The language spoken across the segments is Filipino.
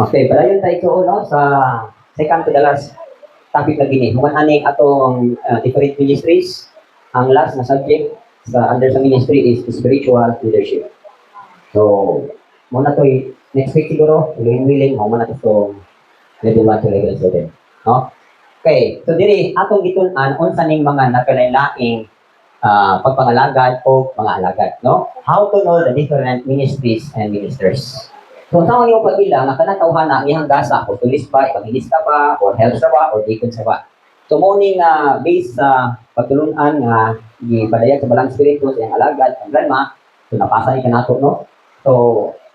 Okay, padayon tayo ko no sa second to the last topic na gini. Human aning atong different ministries. Ang last na subject sa under sa ministry is spiritual leadership. So, muna to next week siguro, willing mo muna to level 1 to level 7. No? Okay, so diri atong gitun-an unsa ning mga nakalain-laing pagpangalagad o mga alagad, no? How to know the different ministries and ministers. So, sa mga pagila, nga kanang tawhana ang iyang gasa, o tulis ba, evangelista ba, or health sa ba, or deacon sa ba. So, morning based sa pagtulunan nga gipadayag sa balang spiritu sa iyang alagad, ang grandma, so napasa ni kanato, no? So,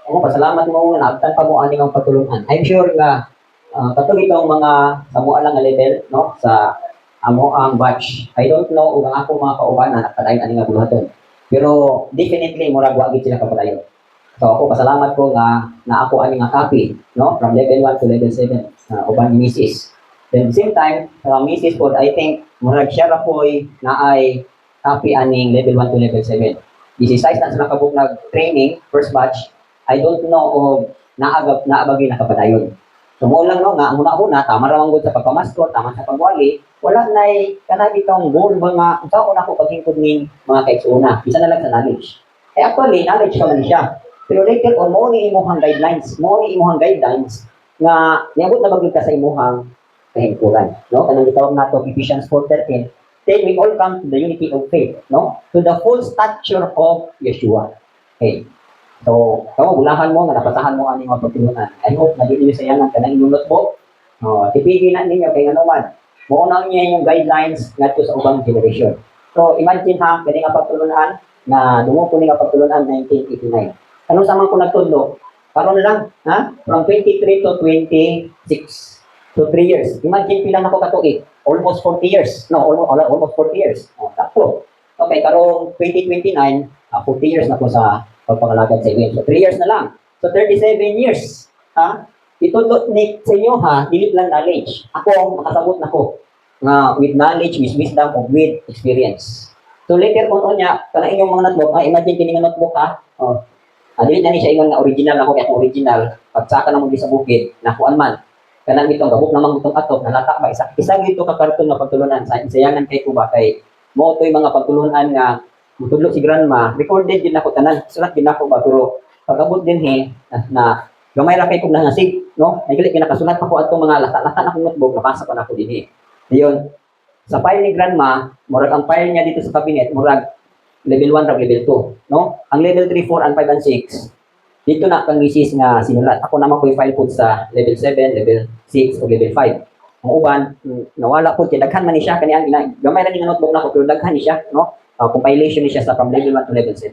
ako pasalamat mo nga naabtan pa mo aning ang pagtulunan. I'm sure nga katong itong mga samuan lang nga level, no? Sa amo ang batch. I don't know kung ang ako mga kauban na nakadayon ani nga buluhaton. Pero definitely murag wa gid sila kapadayon. So ako pasalamat ko nga na ako ani nga copy, no? From level 1 to level 7 uban ni Mrs. Then at the same time, Mrs. po I think murag siya ra po'y naay copy aning level 1 to level 7. This is size na sa nakabuk nag training first batch. I don't know kung naabagi nakapadayon. So mo lang no nga una-una tama ra man gud sa pagpamaster, tama sa pagwali, wala nay kanang itong goal ba nga unsa una ko paghingkod ning mga kaigsuuna. Bisa na lang sa knowledge. Actually knowledge pa man siya. Pero later on mo ni imong guidelines, nga niabot na bagid ka sa imong kahingkuran, no? Kanang gitawag nato Ephesians 4:13. Then we all come to the unity of faith, no? To the full stature of Yeshua. Okay. So, kamo bulahan mo nga napasahan mo ani mga pagtulunan. I hope na dili sa yan ang kanang inyong notebook. Tipigin na ninyo kay ano man. Mo na niya yung guidelines ngadto sa ubang generation. So, imagine ha, kani nga pagtulunan na dumuko ni nga pagtulunan 1989. Ano sa man ko nagtudlo? Karon lang, ha? From 23 to 26. So 3 years. Imagine pila na ko katuig. Almost 40 years. No, almost 40 years. Takpo. Okay, karong 2029, 40 years na ko sa pagpangalagad sa inyo. So 3 years na lang. So 37 years. Ha? Itudlo ni sa inyo ha, dili lang knowledge. Ako makasabot na ko nga with knowledge, with wisdom, of with experience. So later on niya, kana inyong mga notebook, imagine kini nga notebook ha. Dili na ni siya ingon nga original ako kay original. Pagsaka na mo sa bukid, nakuan man. Kanang itong gabok namang itong atok, nalatak ba isa gito ka karton nga pagtulunan sa isayangan kay Kuba kay mo to'y mga pagtulunan nga mutudlo si grandma, recorded din ako tanan, sulat din ako ba, pero pag-abot din na gamay ra kay kung nangasig, no? Nagali kinakasulat ako atong mga lata-lata na akong notebook, napasa ko na ako din Diyon, sa file ni grandma, murag ang file niya dito sa cabinet, murag level 1 rag level 2, no? Ang level 3, 4, and 5, and 6, dito na kang misis nga sinulat. Ako naman ko yung file po sa level 7, level 6, o level 5. Ang uban, nawala po, daghan man ni siya, kaniya, gamay na nga notebook na ako, pero daghan ni siya, no? Compilation ni siya sa from level 1 to level 7.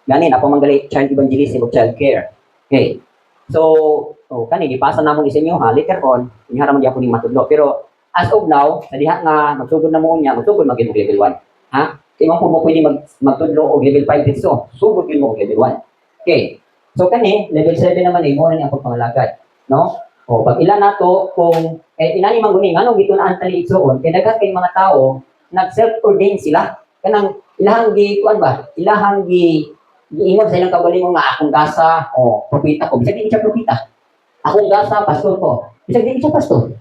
Ganin, ako manggali child evangelism o child care. Okay. So, kani, ipasa na mo isa nyo ha, later on, hindi haraman di ako ni matudlo. Pero, as of now, sa diha nga, magsugod na mo niya, magsugod mag-level 1. Ha? Kaya mo mo pwede magtudlo o level 5 dito. Sugod yun mo level 1. Okay. So, kani, level 7 naman ay mo na niya pagpangalagad. No? O, pag ilan na to, kung, inani mangguning, anong gito na antali itsoon, kaya nagkat kay mga tao, nag-self-ordain sila. Kanang ilahang kuan ba? Ilahang giingon sa ilang kaugalingon nga akong gasa o propeta ko. Bisag di siya propeta. Akong gasa pastor ko. Bisag di siya pastor.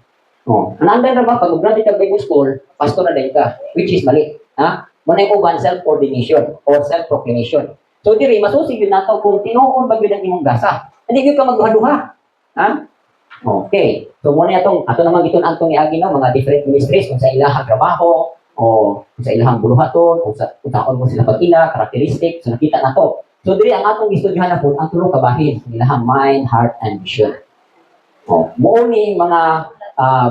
Anandan ra ba pag graduate ka Bible school, pastor na din ka, which is mali. Ha? Muna yung uban self-ordination or self-proclamation. So diri masusig yun nato kung tinuon ba gyud ang imong gasa. Hindi gyud ka magduha-duha. Ha? Okay. So muna atong ato naman giton antong iagi no mga different ministries kung sa ilahang trabaho, o sa ilahang buluhaton, o sa taon mo sila pag-ila, karakteristik, so nakita na to. So, dili ang atong istudyohan na po, ang tulong kabahin, ilahang mind, heart, and vision. Mo ni mga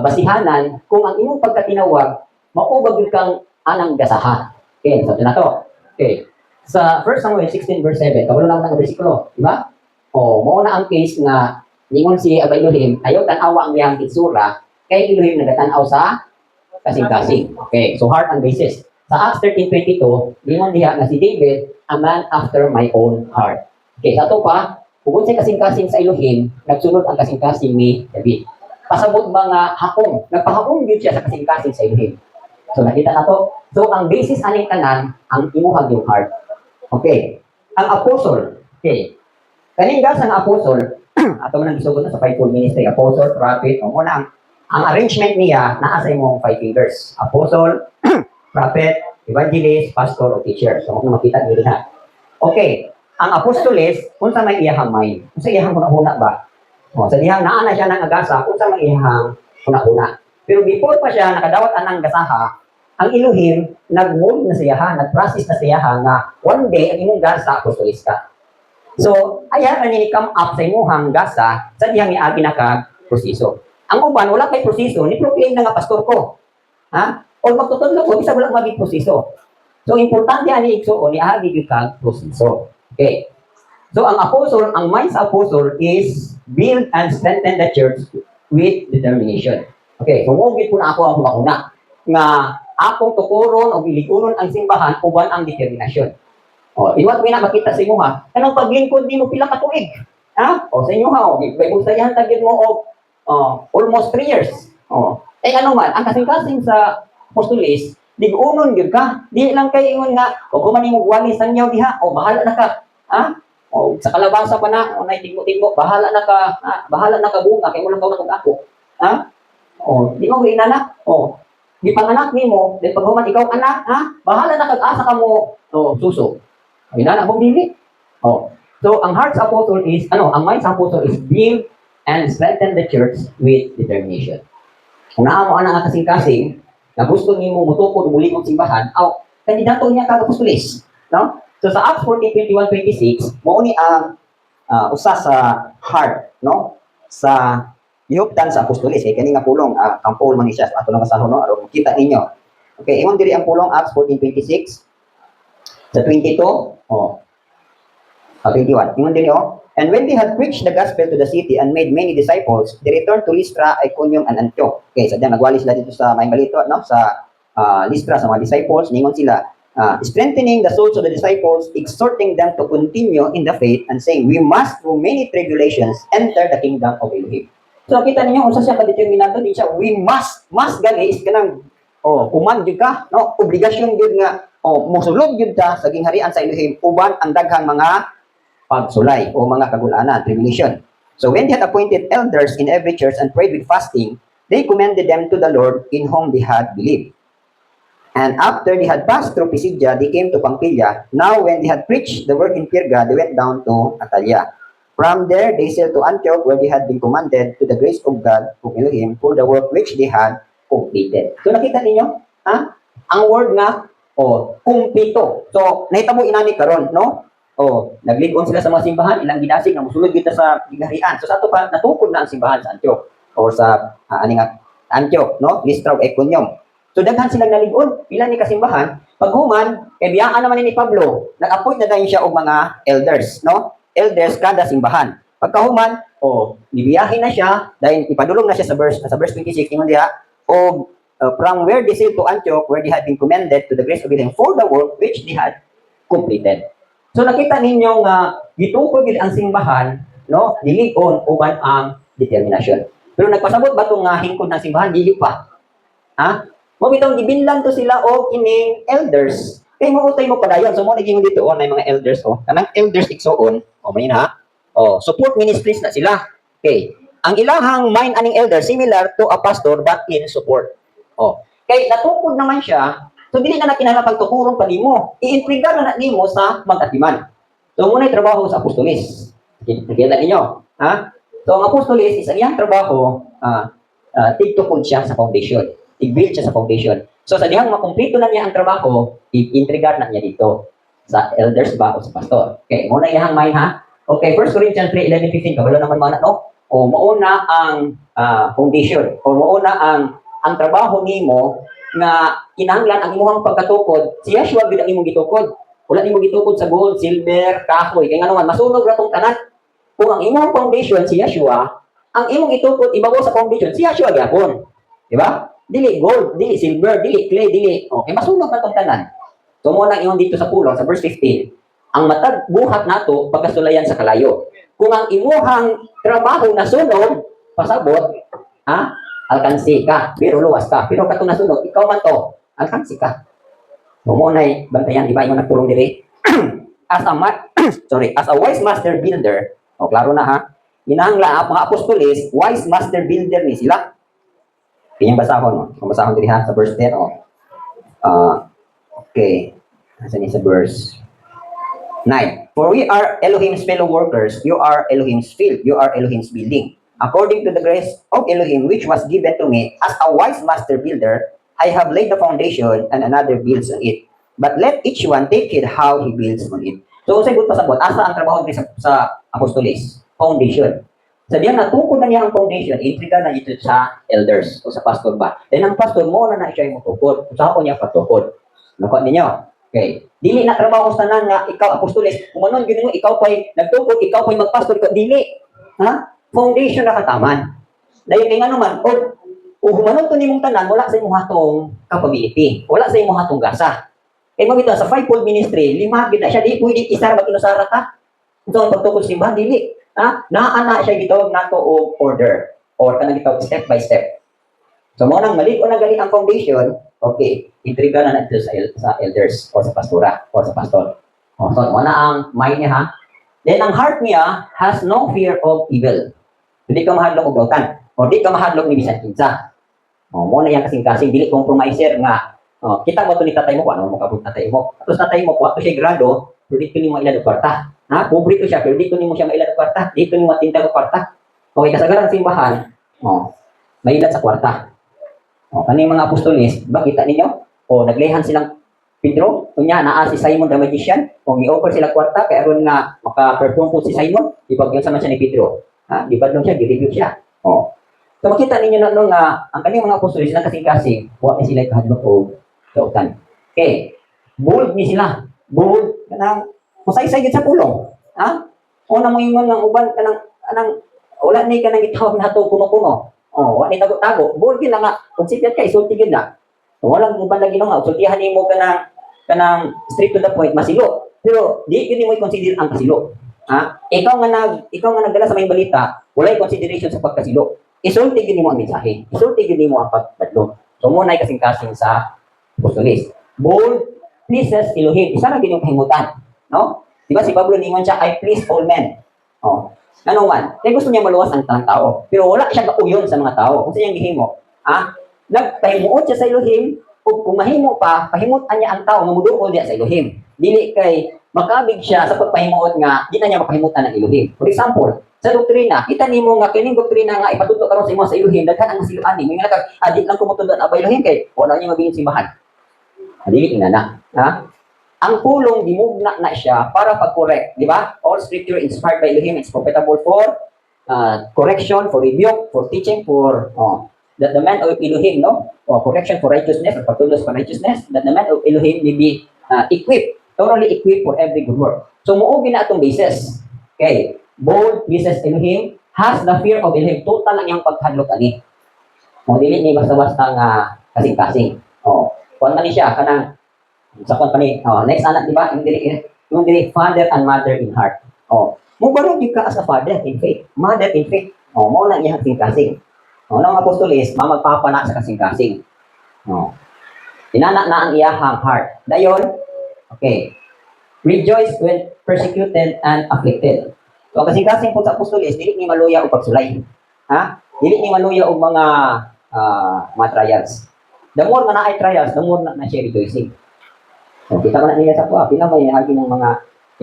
basihanan, kung ang imong pagkatinawag, maubag yun kang anang gasaha. Okay, so na to. Okay. Sa 1 Samuel 16 verse 7, kabalo naman ang versikulo, di ba? Mo na ang case nga, ningon si Aba Elohim, ayaw tanawa ang iyang itsura, kay Elohim nagatanaw sa kasing-kasing. Okay, so heart and basis. Sa Acts 13:22, lingon diha na si David, a man after my own heart. Okay, sa ito pa, kung sa kasing-kasing sa Elohim, nagsunod ang kasing-kasing ni David. Pasabot mga hakong, nagpahakong yun siya sa kasing-kasing sa Elohim. So nakita na to. So ang basis aning tanan, ang imuhag yung heart. Okay, ang apostle, okay, kaning gas ang apostle, ato man ang gisugod na sa fivefold ministry, apostle, prophet, o muna ang arrangement niya naa sa imong five fingers. Apostle, prophet, evangelist, pastor, o teacher. So, kung makita niyo na. Okay, ang apostoles, kung sa may iyahang mind, kung sa iyahang huna ba? O, sa dihang naa na siya ng agasa, kung sa may iyahang huna. Pero before pa siya nakadawat anang gasaha, ang Elohim, nag-mold na siya, nag-process na siya nga one day, ang imong gasa, apostolis ka. So, ayan na ni-come up sa imuhang gasa sa diyang iagi na kag-proseso. Ang uban, wala kay proseso, ni-proclaim na nga pastor ko. Ha? O magtutudlo ko, isa wala maging proseso. So, importante ani igsuon ni agi kag proseso. Okay. So, ang apostle, ang mind sa apostle is build and strengthen the church with determination. Okay, so mugit po na ako ang una nga akong tukuron o biligunon ang simbahan uban ang determinasyon. O, iwat mo na makita sa inyo ha, kanang paglingkod di mo pila ka tuig. Ha? O, sa inyo ha, o, may gustayan tagin mo o almost 3 years. O, ano man, ang kasing-kasing sa apostolis, dig-unon yun ka. Di lang kayo ingon nga, o kumanin mo wali sa inyo diha, o bahala na ka. Ha? O, sa kalabasa pa na, o naitigmo-tigmo, bahala na ka, bahala na ka bunga, kaya mo lang ka ako. Ha? O, di mo na, o, di panganak ni mo, di paghuman ikaw anak, ha? Bahala na kag-asa ka mo, o, suso. Ay na mong dili. Oh. So ang heart's apostle is ang mind's apostle is build and strengthen the church with determination. Kung naa mo ana nga kasing-kasing na gusto nimo mutukod mulikod simbahan, kandidato niya kag apostolis, no? So sa Acts 14:21-26, mao ni ang usa sa heart, no? Sa gihuptan sa apostolis kay kani nga pulong ang Paul man siya ato lang kasahon no aron kita ninyo. Okay, ingon diri ang pulong Acts 14:26 sa 22, 21. Ingon din and when they had preached the gospel to the city and made many disciples, they returned to Lystra, Iconium, and Antioch. Okay, sadya nagwali sila dito sa may balito, no? Sa Lystra, sa mga disciples, ningon sila, strengthening the souls of the disciples, exhorting them to continue in the faith, and saying, we must, through many tribulations, enter the kingdom of Elohim. So, kita ninyo, kung siya ka-determinado, din siya, we must gali, is kanang, kuman yun ka, no? Obligasyon yun nga, musulod yun ka sa gingharian sa Elohim, uban ang daghang mga pagsulay o mga kagulanan, tribulation. So when they had appointed elders in every church and prayed with fasting, they commended them to the Lord in whom they had believed. And after they had passed through Pisidia, they came to Pamphylia. Now when they had preached the word in Perga, they went down to Attalia. From there, they sailed to Antioch, where they had been commanded to the grace of God, of Elohim, for the work which they had completed. So nakita ninyo, ang word nga, kumpito. So, nahitabo inani karon, no? Nagligon sila sa mga simbahan, ilang ginasig na musulod kita sa gingharian. So sa ato pa natukod na ang simbahan sa Antioch o sa Antioch, no? Lystra ug Iconium. So daghan silang naligon, pila ni kasimbahan, paghuman kay biyaan naman ni Pablo, nag-appoint na dayon siya og mga elders, no? Elders kada simbahan. Pagkahuman, nibiyahe na siya, dahil ipadulong na siya sa verse 26 ingon diha, from where they sailed to Antioch, where they had been commended to the grace of God for the work which they had completed. So nakita ninyo nga gitukod gid ang simbahan, no? Diligon uban ang determinasyon. Pero nagpasabot ba tong hingkod ng simbahan dili pa? Ha? Mo bitong gibinlan to sila og ining elders. Kay mo utay mo padayon. So mo naging dito nay mga elders kanang elders igsoon, may na. Support ministries na sila. Okay. Ang ilahang mind aning elder similar to a pastor but in support. Kay natukod naman siya. So, dili na nakinala pagtukuron pa nimo. I-intriga na nimo sa mag-atiman. So, muna'y trabaho sa apostolis. Nakita ninyo. Ha? So, ang apostolis is ang iyang trabaho, tigtukod siya sa foundation. Tig-build siya sa foundation. So, sa dihang makumpleto na niya ang trabaho, i-intriga na niya dito sa elders ba o sa pastor. Okay, muna iyang may ha? Okay, 1 Corinthians 3:11-15. Kabalo naman mana, no? Mauna ang foundation. Mauna ang trabaho nimo nga kinahanglan ang imong pagkatukod, si Yeshua gid ang imong gitukod. Wala imong gitukod sa gold, silver, kahoy, kay ngano man masunog ra tong tanan. Kung ang imong foundation si Yeshua, ang imong itukod ibabaw sa foundation si Yeshua gyapon. Di ba? Dili gold, dili silver, dili clay, dili. Okay, masunog ra tong tanan. So mo nang ingon dito sa pulong sa verse 15, ang matag buhat nato pagkasulayan sa kalayo. Kung ang imuhang trabaho nasunog, pasabot, alkansi ka, pero luwas ka. Pero katong nasunod, ikaw man to, alkansi ka. Mumunay, bantayan, di ba yung nagpulong diri? as a wise master builder, klaro na ha, Inangla mga apostoles, wise master builder ni sila. Kanyang basahon, no? Kung basahon diri ha sa verse 10, oh. Okay. Nasaan ni sa verse 9. For we are Elohim's fellow workers, you are Elohim's field, you are Elohim's building. According to the grace of Elohim which was given to me as a wise master builder, I have laid the foundation and another builds on it. But let each one take heed how he builds on it. So, sa good pasabot, asa ang trabaho sa apostoles? Foundation. Sa diyan natukod na niya ang foundation, intriga na ito sa elders o sa pastor ba. Then ang pastor mo na siya yung matukod. Sa ako niya patukod. Nakuha ninyo? Okay. Dili na trabaho sa tanan nga ikaw apostoles, kumanon gyud mo ikaw pay nagtukod, ikaw pay magpastor ikaw dili. Ha? Foundation na kataman. Dayon kay ngano man o humanon to nimong tanan wala sa imong hatong capability. Wala sa imong hatong gasa. Kay mabito sa fivefold ministry, lima gid na siya di pwede isa mag-inusara ka. Ito ang pagtukod sa simbahan dili. Ha? Naana siya gitawag nato og order or kanang gitawag step by step. So mo nang mali ko na gali ang foundation, okay, intriga na natin sa elders or sa pastora or sa pastor. Oh, so mo na ang mind niya ha. Then ang heart niya has no fear of evil. Hindi ka mahadlok og dautan o di ka mahadlok ni bisan kinsa. Oh, mo na yang kasing-kasing dili compromiser nga. Oh, kita mo to ni tatay mo kung ano mo kabut tatay mo. Tapos tatay mo kuha to siya grado, pero dito ni mo ilad og kwarta. Ha, pobre to siya, pero dito ni mo siya mailad og kwarta. Dito ni mo tinta og kwarta. Okay, kasagaran simbahan. Oh, mailad sa kwarta. O, kaning mga apostoles, ba kita ninyo? O, naglehan silang Pedro, kunya naa si Simon the magician, o gi-offer sila kwarta, kaya ron nga maka-perform po si Simon, ibagyan sama siya ni Pedro. Ha? Ibadlong siya, gi-review siya. O. So, makita ninyo na nga, ang kaning mga apostoles na kasing-kasing, huwag ni sila kahadlok o kautan. Okay. Bold ni sila. Bold. Kanang, musay-say sa pulong. Ha? O, na mo ingon ng uban, kanang, wala na ka nang itawag na ito, kuno-kuno. Oh, wala ni tago-tago. Bull gid nga kung sipyat kay sulti gid na. Walang mo banda ginoo nga sultihan nimo kanang straight to the point masilo. Pero di gid mo i-consider ang kasilo. Ha? Ikaw nga nagdala sa may balita, wala consideration sa pagkasilo. Isulti gid nimo ang mensahe. Isulti gid nimo ang pagpadlong. So mo nay kasing-kasing sa apostoles. Bold pleases Elohim. Isa na gid yung kahimutan, no? Di ba si Pablo ningon siya, I please all men. Oh. Ano man, kaya gusto niya maluwas ang tao. Pero wala siya kauyon sa mga tao. Kung siyang gihimo, nagpahimuot siya sa Elohim, kung mahimo pa, pahimutan niya ang tao, mamuduol niya sa Elohim. Dili kay makabig siya sa pagpahimuot nga, di na niya mapahimutan ng Elohim. For example, sa doktrina, kita nimo nga kining doktrina nga ipatudlo karon sa imo sa Elohim, daghan ang siluan ni. Mga di lang kumutudlo ang Elohim kay wala niya mabingin simbahan. Dili na. Ha? Ang pulong dimugna na siya para pag-correct, di ba? All scripture inspired by Elohim, it's profitable for correction, for rebuke, for teaching, for that the man of Elohim, no? Or correction for righteousness, or pagtulos for righteousness, that the man of Elohim may be equipped, thoroughly equipped for every good work. So muugi na itong basis. Okay, bold pleases Elohim, has the fear of Elohim, total ang iyang paghandlok ani. O dili ni basta-basta nga kasing-kasing. Kuan man ni siya kanang sa company, next anak, di ba? Yung dili father and mother in heart. Mo baro di ka as a father in faith, mother in faith. Mo na iyang kasing-kasing. Nang apostoles, magpapana sa kasing-kasing. Inana na ang iyahang heart. Dayon, okay. Rejoice when persecuted and afflicted. So, ang kasing-kasing po sa apostoles, dili ni maluya o pagsulay. Ha? Dili ni maluya o mga trials. The more na ay trials, the more na siya rejoicing. So, kita ko na nila sa kuha, pinamay hagi ng mga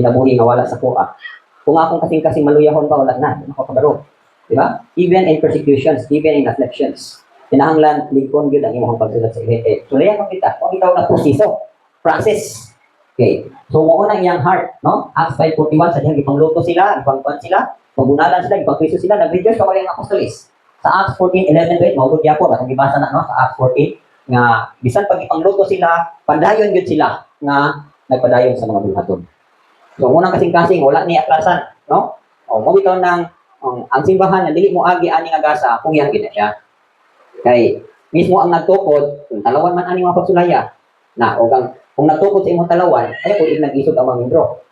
pinabuhi na wala sa kuha. Kung akong kasing-kasing maluyahon pa, wala na, nakapagaro. Diba? Even in persecutions, even in afflictions. Pinahanglan, ligpon yun ang imong pagsulat sa ibig. Sulayan mo kita, kung ikaw na proseso, process. Okay. So, muna iyang heart, no? Acts 5:41, sa diyang ipangluto sila, ipangkuhan sila, pagbunalan sila, ipangkriso sila, nag-rejoice pa mga apostoles. Sa Acts 14:11, mahulog niya po, batang ibasa na, no? Sa Acts 14, nga bisan pag ipangluto sila, padayon gyud sila nga nagpadayon sa mga bulhaton. So unang kasing-kasing wala ni atrasan, no? O mo bitaw nang ang simbahan na dili mo agi ani nga gasa, kung yan gid siya. Kay mismo ang nagtukod, kung talawan man ani mga pagsulaya, na o kung nagtukod sa imong talawan, ay kung nag-isog ang mga membro.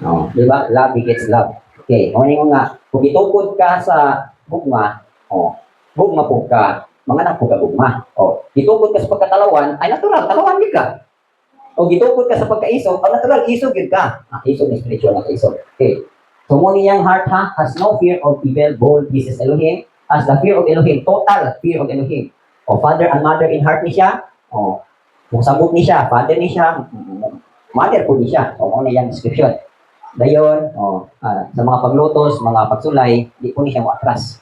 No, di ba? Love begets love. Okay, o nga kung itukod ka sa gugma, gugma po ka, mga anak po kagugma. Gitukod ka sa pagkatalawan, ay natural, talawan yun ka. O gitukod ka sa pagkaisog, ang natural, isog yun ka. Isog na spiritual na kaisog. Okay. So mo niyang heart ha, has no fear of evil, bold, this is Elohim, has the fear of Elohim, total fear of Elohim. O father and mother in heart ni siya, o musabot ni siya, father ni siya, mother po ni siya. O mo niyang description. Dayon, sa mga paglutos, mga pagsulay, di po ni siya atras.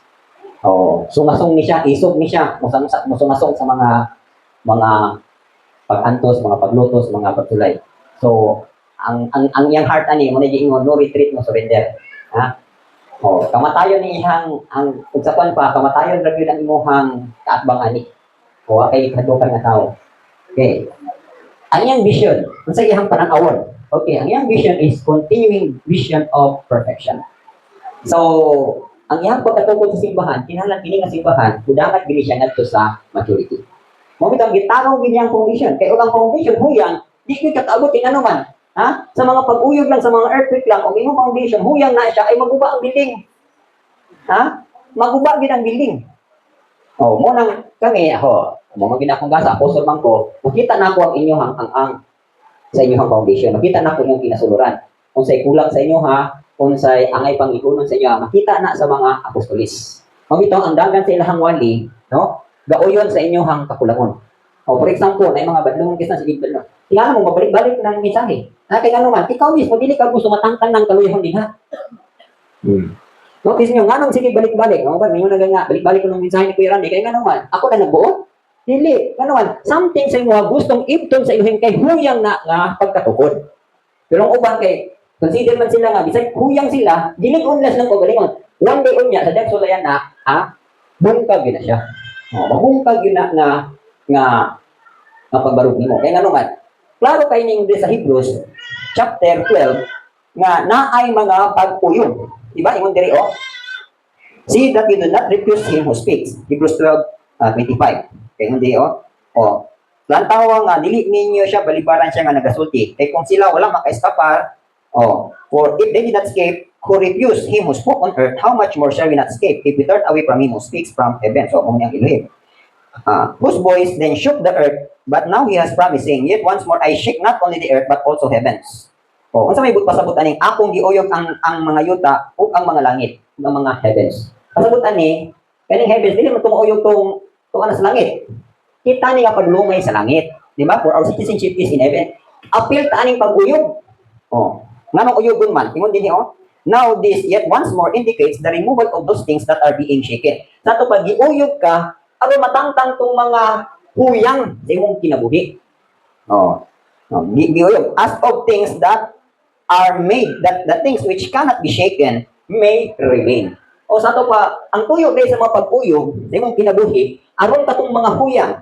O sungasong ni siya, isog ni siya, musungasong sa mga pag-antos, mga paglutos, mga pagsulay. So, ang iyang heart ani mo na giingon no retreat, no surrender. Ha? Kamatayon ni ihang ang ugsapan pa kamatayon ra gyud ang imong kaatbang ani. Kay kadukan nga tao. Okay. Ang iyang vision, unsa iyang panan-awon? Okay, ang iyang vision is continuing vision of perfection. So, ang iyang pagkatungkol sa simbahan, kinahanglan kini nga simbahan, kudapat gini siya ngadto sa maturity. Mo bitang gitarong gini ang foundation. Kay ang foundation huyang, di gyud kataabot ing ano man. Ha? Sa mga pag-uyog lang, sa mga earthquake lang, kung imong foundation, huyang na siya, ay maguba ang building. Ha? Maguba gid ang building. Mo nang kami, mo magina akong gasa, apostol man ko, makita na ko ang inyong ang sa inyong foundation. Makita na ko yung kinasuluran. Kung say kulang sa inyo ha, kung say angay pang igunon sa inyo, makita na sa mga apostolis. Mabitaw ang dagan sa ilahang wali, no? Gauyon sa inyong kakulangon. For example, na mga badlungon kisna sa Biblia. Tingnan mo, mabalik-balik ng mensahe. Kaya naman, ikaw mismo, dili ka gusto matangtang ng kaluyahon din, ha? Notice nyo, nga nung sige balik-balik, no? Ba, ngayon na nga, balik-balik ko ng mensahe ni Kuya Randy, kaya nga naman, ako na nagbuo? Dili, nga naman, something sa mga gustong ibton sa iluhin kay huyang na nga pagkatukod. Pero ang uban kay, consider man sila nga, bisag huyang sila, dinig-unlas ng kagalingon. One day unya, sa dagso layan na, bungkag yun na siya. Mabungkag yun na pagbarog nimo. Kaya nga naman, klaro kayo ning sa Hebrews chapter 12 nga naay mga pag-uyog. Diba? Ingon diri see that you do not refuse him who speaks. Hebrews 12:25. Kaya ingon diri lantaw nga dili ninyo siya balibaran siya nga nagasulti. Kay kung sila wala maka-eskapar, for if they did not escape who refused him who spoke on earth, how much more shall we not escape if we turn away from him who speaks from heaven? So, kung niyang Elohim. Whose voice then shook the earth, but now he has promised, saying, yet once more I shake not only the earth, but also heavens. Kung sa may pasabot aning akong giuyog ang mga yuta o ang mga langit, ang mga heavens. Pasabot ani, kaning heavens, dili mo tumuuyog tong sa langit. Kita ni nga paglungay sa langit. Di ba? For our citizenship is in heaven. Appeal ta aning pag-uyog. Nganong uyogon man? Ingon din now this yet once more indicates the removal of those things that are being shaken. Sa to pag giuyog ka, aron matangtang tong mga huyang sa imong kinabuhi. Giuyog as of things that are made, that the things which cannot be shaken may remain. Sa to pa, ang tuyog dahil sa mga pag-uyog sa imong kinabuhi, aron katong mga huyang,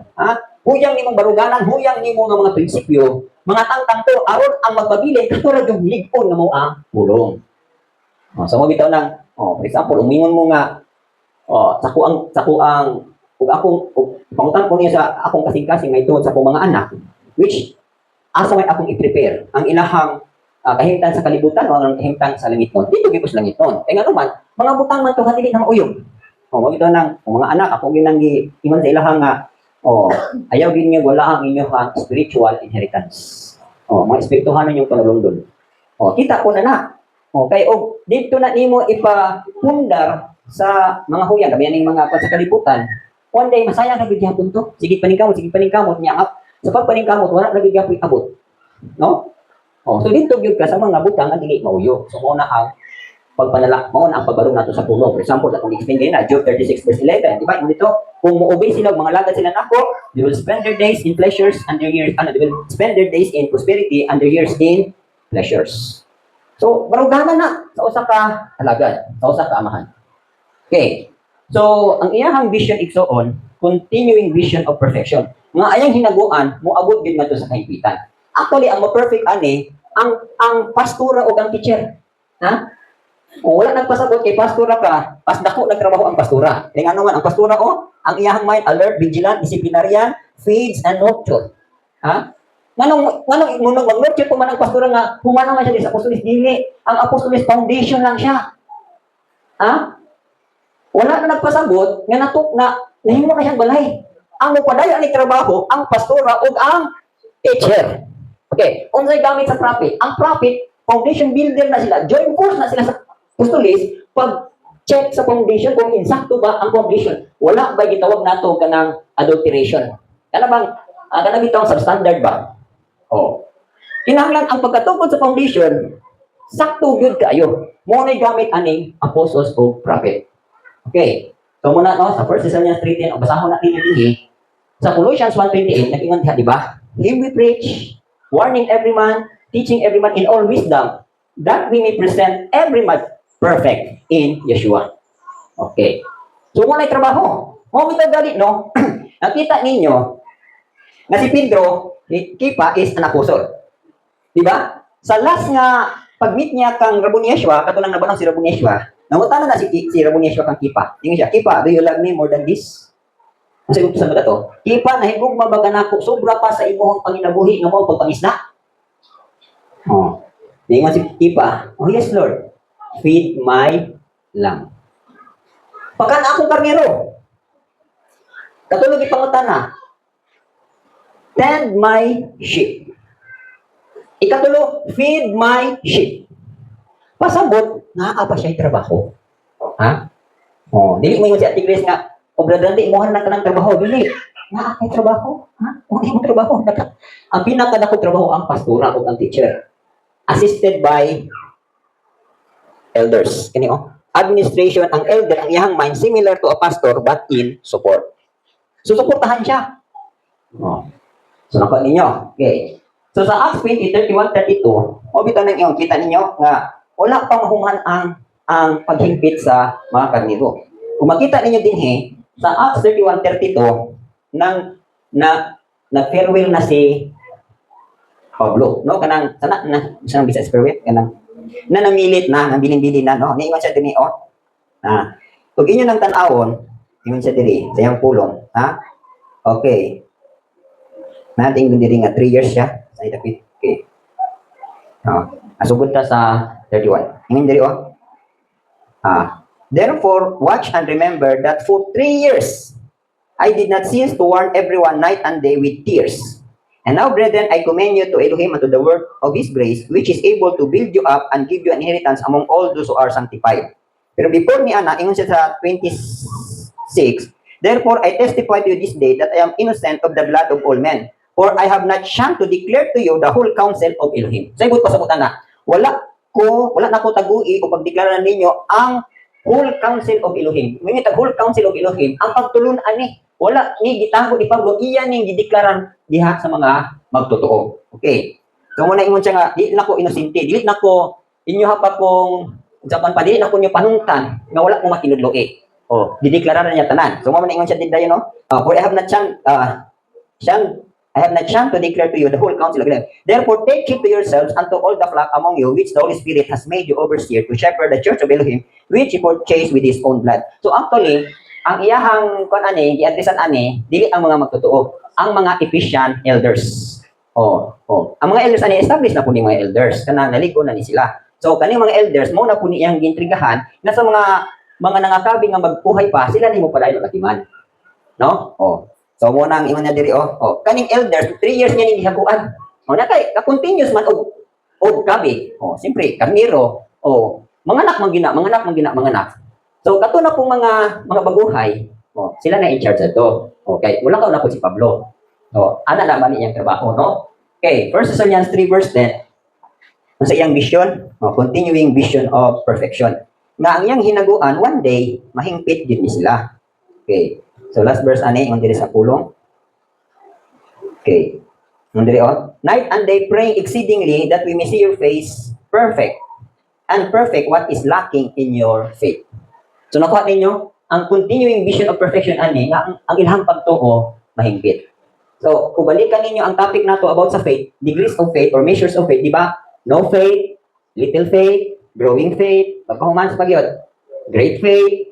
huyang nimong baruganan, huyang nimong mga prinsipyo, mga tangtang to, aron ang magpabilin, katulad yung ligon na mo ang pulong. So mo bitaw nang, for example, umingon mo nga, sakuang ug pangutan ko niya sa akong kasing-kasing may tuod sa akong mga anak, which asa may akong i-prepare ang ilahang kahimtan sa kalibutan o ang kahimtan sa langiton. Dito gipos langiton. Nga naman, mga butang man to dili na mauyog. Mo bitaw nang mga anak ako ginang ingon sa ilahang nga ayaw din niyo wala ang inyong spiritual inheritance. Mga espirituhanon yung panulundon. Kita ko na. Kay dito na nimo ipapundar sa mga huyang, gabi ning mga sa kalibutan. One day masaya na gyapon to. Sige paningkamot niya sa pagpaningkamot wala na gyapon abot. No? So dito gyud ka sa mga butang nga dili mauyog. So mao na ang pagpanala, mao na ang pagbarog nato sa puno. For example, atong explain din na Job 36:11, di ba? Dito, kung mo-obey sila mga lagad sila nako, they will spend their days in pleasures and their years, they will spend their days in prosperity and their years in pleasures. So, baruganan na sa usa ka alagad, sa usa ka amahan. Okay. So, ang iyahang vision igsoon, continuing vision of perfection. Nga ayang hinaguan, moabot gid ngadto sa kahimpitan. Actually, ang mo-perfect ani ang pastora o ang teacher. Ha? Kung wala nagpasabot kay pastora ka, pas dako nagtrabaho ang pastora. Kaya ano man ang pastora ang iyahang mind alert, vigilant, disciplinarian, feeds and nurture. Ha? Nganong mag-nurture ko man ang pastora nga humana man siya sa apostolis dili. Ang apostolis foundation lang siya. Ha? Wala na nagpasabot nga nahimo na siyang balay. Ang mupadaya ni trabaho ang pastora ug ang teacher. Okay, unsay gamit sa prophet? Ang prophet foundation builder na sila, join force na sila sa Apostolis, pag check sa foundation kung insakto ba ang foundation, wala ba gitawag nato kanang adulteration? Kana bang kana bitaw substandard ba? Oh. Kinahanglan ang pagkatukod sa foundation, sakto gyud kaayo. Mo nay gamit aning apostles o prophet. Okay. So muna no sa 1 Thessalonians 3:10 o basahon natin dinhi sa Colossians 1:28 nag-ingon diha di ba? Him we preach, warning every man, teaching every man in all wisdom, that we may present every man perfect in Yeshua. Okay. So muna trabaho. Mo bitaw gali no. Nakita ninyo na si Pedro, Kipa is an apostle. Di ba? Sa last nga pag-meet niya kang Rabon Yeshua, katulong nabanang si Rabon Yeshua, nangutana na si Rabon Yeshua kang Kipa. Tingin siya, Kipa, do you love me more than this? Ang sagot sa mga to, Kipa, nahigog mabaga na ako, sobra pa sa imong panginabuhi ng mga pagpangisda. Oh. Tingin si Kipa, oh yes Lord, feed my lamb. Pagka na akong karnero, katulong ipangutana, tend my sheep. Ikatulo, feed my sheep. Pasabot, naa pa siya yung trabaho. Ha? Oh, dili mo yung si Ate Grace nga, o brother, di mo na ka ng trabaho. Dili, naa kay trabaho. Ha? O di mo trabaho. Ang pinakadakong trabaho ang pastora o ang teacher. Assisted by elders. Kani oh. Administration, ang elder, ang iyang mind, similar to a pastor, but in support. So, supportahan siya. Oh. So, nakuha ninyo. Okay. So sa Acts 20:31-32, o bitaw nang iyon, kita ninyo nga wala pang mahuman ang paghingpit sa mga karnero. Kung makita ninyo din sa Acts 31:32 nang farewell na si Pablo, no? Kanang sana na isang business farewell kanang na namilit na, nang bilin-bilin na, no? Niingon siya dinhi Kung inyo nang tan-awon, ingon siya diri sa iyang pulong, ha? Okay. Nating diri nga 3 years siya. Ay, David. Okay. Asugod ta sa 31. Ingin diri therefore, watch and remember that for 3 years, I did not cease to warn everyone night and day with tears. And now, brethren, I commend you to Elohim and to the work of His grace, which is able to build you up and give you an inheritance among all those who are sanctified. Pero before ni Ana, ingon siya sa 26, therefore, I testify to you this day that I am innocent of the blood of all men. For I have not shunned to declare to you the whole counsel of Elohim. Sa ibut pa sa na, wala na ko tagui o pagdeklara ninyo ang whole counsel of Elohim. Ngunit ang whole counsel of Elohim, ang pagtulon ani, wala ni gitago ni Pablo, iyan ning gideklaran diha sa mga magtotoo. Okay. So muna ingon siya nga, di na ko inosente, dili na ko inyo hapa kong usapan pa, dili na ko inyo panungtan nga wala ko makinudloe. Oh, dideklaran niya tanan. So muna ingon siya din dayon no. For I have not shunned to declare to you the whole counsel of Elohim. Therefore, take heed to yourselves and to all the flock among you, which the Holy Spirit has made you overseer to shepherd the church of Elohim, which He purchased with His own blood. So actually, ang iyahang giadresan dili ang mga magtotoo, ang mga Ephesian elders. Ang mga elders established na po ni mga elders, kanang naligo na ni sila. So kaning mga elders mo na po ni iyang gintrigahan na sa mga nangakabi nga magbuhay pa, sila ni mo pala yung latiman. No? So mo nang ingon niya diri kaning elders 3 years niya ni gihaguan. Na kay continuous man og gabi. Siyempre karnero. Manganak. So kato na pong mga baguhay, sila na in charge ato. Okay, wala ka na po si Pablo. Ana na man iyang trabaho, no? Okay, 1 Thessalonians 3:10. Ang sa iyang vision, continuing vision of perfection. Nga ang iyang hinaguan one day mahingpit gyud ni sila. Okay. So last verse ingon diri sa pulong. Okay. Ingon diri night and day praying exceedingly that we may see your face perfect and perfect what is lacking in your faith. So nakuha ninyo ang continuing vision of perfection nga ang ilhang pagtuo mahingpit. So kung balikan ninyo ang topic nato about sa faith, degrees of faith or measures of faith, di ba? No faith, little faith, growing faith, pagkahuman sa pagyod, great faith,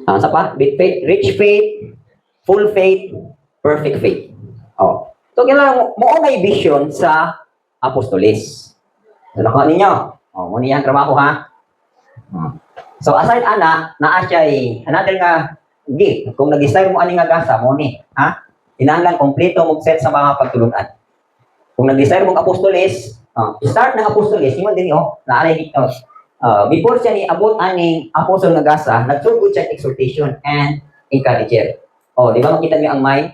sa pa? Big faith, rich faith, full faith, perfect faith. So, kailangan mo may vision sa apostolis. So, nakuha ninyo. Muna yan trabaho, ha? So, aside naa siya another nga gift. Kung nag-style mo nga gasa, mo ni, ha? Inanglan, kompleto mo set sa mga pagtulunan. Kung nag-style mo apostolis, start ng apostolis, yun din, naalay dito. before siya niabot aning apostol nga gasa, nagsugod siya exhortation and encourager. Di ba makita niyo ang mind?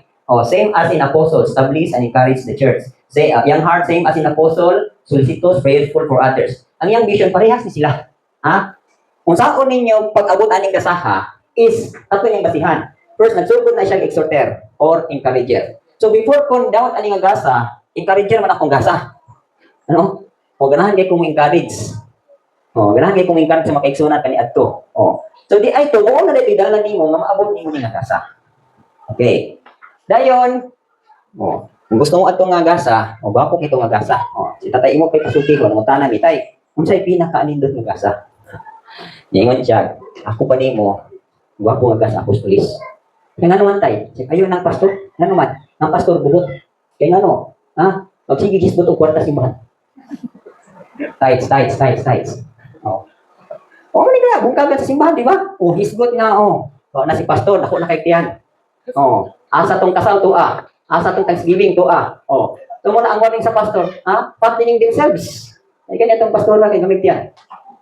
Same as in apostle, establish and encourage the church. Say, young heart, same as in apostle, solicitous, prayerful for others. Ang iyang vision, parehas ni sila. Kung saan ninyo pag-abot aning gasaha, is ato niyang basihan. First, nagsugod na siyang exhorter or encourager. So before kung daw aning gasa, encourager man akong gasa. Ano? Ganahan kay kong encourage. Ganahan kay kong encourage sa makaigsunan kani adto. So di ay to, mo na dito dalan nimo nga maabot nimo ni nga gasa. Okay. Dayon, kung gusto mo ato nga gasa, bako kito nga gasa. Si tatay imo kay pasuki ko nang tanan ni tay. Unsay pinakaanindot nga gasa? Ningon siya, ako pa nimo, bako nga gasa apostolis. Kaya nga naman tay, ayo nang pastor, nga naman, ang pastor bugot. Kaya nga no, magsige gisbot og kwarta simbahan. Tights. Mali ka, bungkagan sa simbahan, di ba? Hisgot nga, na si pastor, ako na kay tiyan. Asa tong kasal tua, asa tong Thanksgiving tua. Tumo na ang warning sa pastor, partnering themselves. Ay kanya tong pastor na kay gamit yan.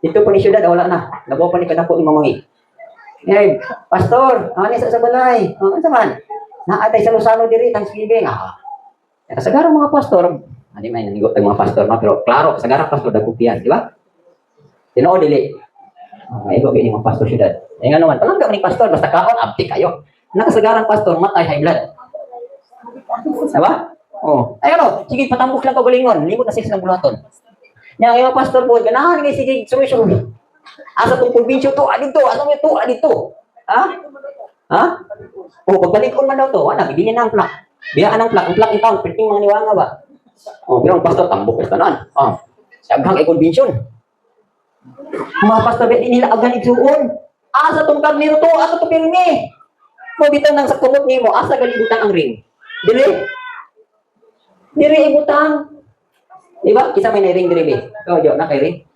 Dito po ni syudad, wala na. Labaw pa ni kadako ni mamangi. Pastor, ani sa balay. Ano man? Naatay sa Luzano diri Thanksgiving. Kasagaran mga pastor, hindi may nanigot ang mga pastor, pero klaro, kasagaran pastor dagkupian, di ba? Tinoo dili. Igo gini mga pastor syudad. Nga naman, palangga ni pastor, basta kaon, abti kayo. Nakasagarang pastor, matay high blood. Diba? Sige, patambok lang kagalingon. Limot na 6 ng bulaton. Yung mga pastor po, ganahan nga sige, sumi-sumi. Asa itong probinsyo to, dito, asa mo to, dito. Pagbalik ko man daw to, bibigyan na ang plak. Biyaan ang plak in town, printing mga niwanga ba? Pero ang pastor, tambok ka tanan. Saghang ay convention. Mga pastor, hindi nila agan isuon. Asa itong karnero to, asa itong pirmi. Bitaw nang sa kumot nimo, asa galibutang ang ring. Dili ibutang. Di ba? Kisa may ring diri be. Jo na kay ring.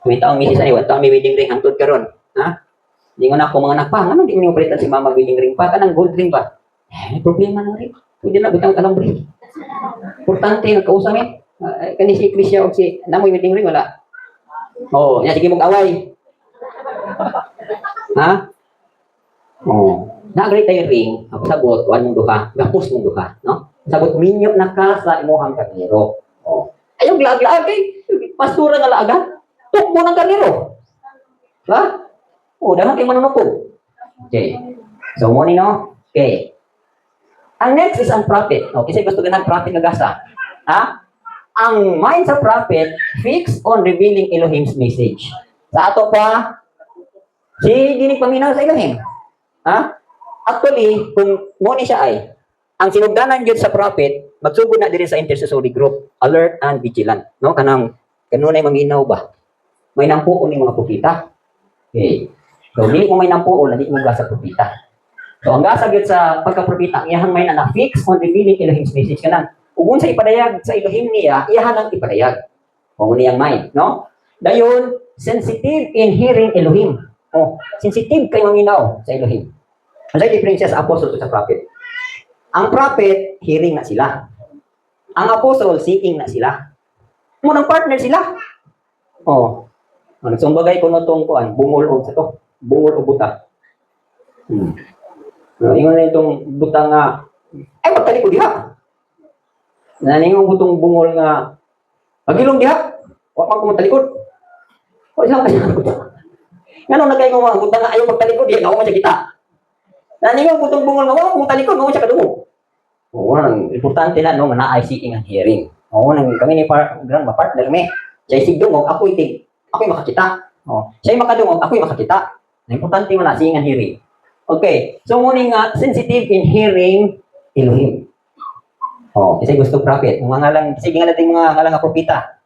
May taong misis ani wa taong may wedding ring hangtod karon. Di nga na ako mga nakpa, ano di mo palitan si mama wedding ring pa kanang gold ring ba? Problema na rin. Pwede na butang kalang ring. Importante nagkausap kani si Krisya og si namoy wedding ring wala. Sige mong away. Na-agree tayo ring, ako sabot, one mong duha, gapos mong duha, no? Sabot, minyo na ka sa imuhang karnero. Ayaw glag-lag, pastura nga laaga, tukbo ng karnero. Diba? Dahan kayo manunukog. Okay. So, muna no? Okay. Ang next is ang prophet. Kasi gusto ka ng prophet na gasa. Ang mind sa prophet, fixed on revealing Elohim's message. Sa ato pa, ginig paminaw sa Elohim. Actually, kung muna siya ay, ang sinugdanan yun sa prophet, magsugod na din sa intercessory group, alert and vigilant. No? Kanunay maminaw ba? May nampuon ng mga propita. Okay. So, hindi mo may nampuon, hindi mo gasa propita. So, ang gasa yun sa pagka-propita, iyahang may na-fix on revealing Elohim's message ka na. Kung sa ipadayag sa Elohim niya, iyahan ang ipadayag. Kung niyang mind, no? Dayon, sensitive in hearing Elohim. Sensitive kayo maminaw sa Elohim. Ano yung difference sa apostle at sa prophet? Ang prophet, hearing na sila. Ang apostle, seeking na sila. Munang partner sila. Nagsumbagay ko na itong bungol o sa to. Bungol o buta. Ingon na itong buta nga, magtali ko diha. Naningon ko itong bungol nga, magilong diha. Huwag pang kumatalikod. Isang kasi nga nung nagkain ko mga buta nga ayaw magtalikod, diha nga ako masya kita. Naningon ko itong bungol nga, huwag kumatalikod, huwag siya kadungo. Importante na, no, na-eye seeking and hearing. Kami ni partner me. Siya isigdungog, ako'y makakita. Siya'y makadungog, ako'y makakita. Importante mo na, seeing and hearing. Okay, so muna nga, sensitive in hearing Elohim. Kasi gusto prophet. Sige nga natin mga ngalang propita.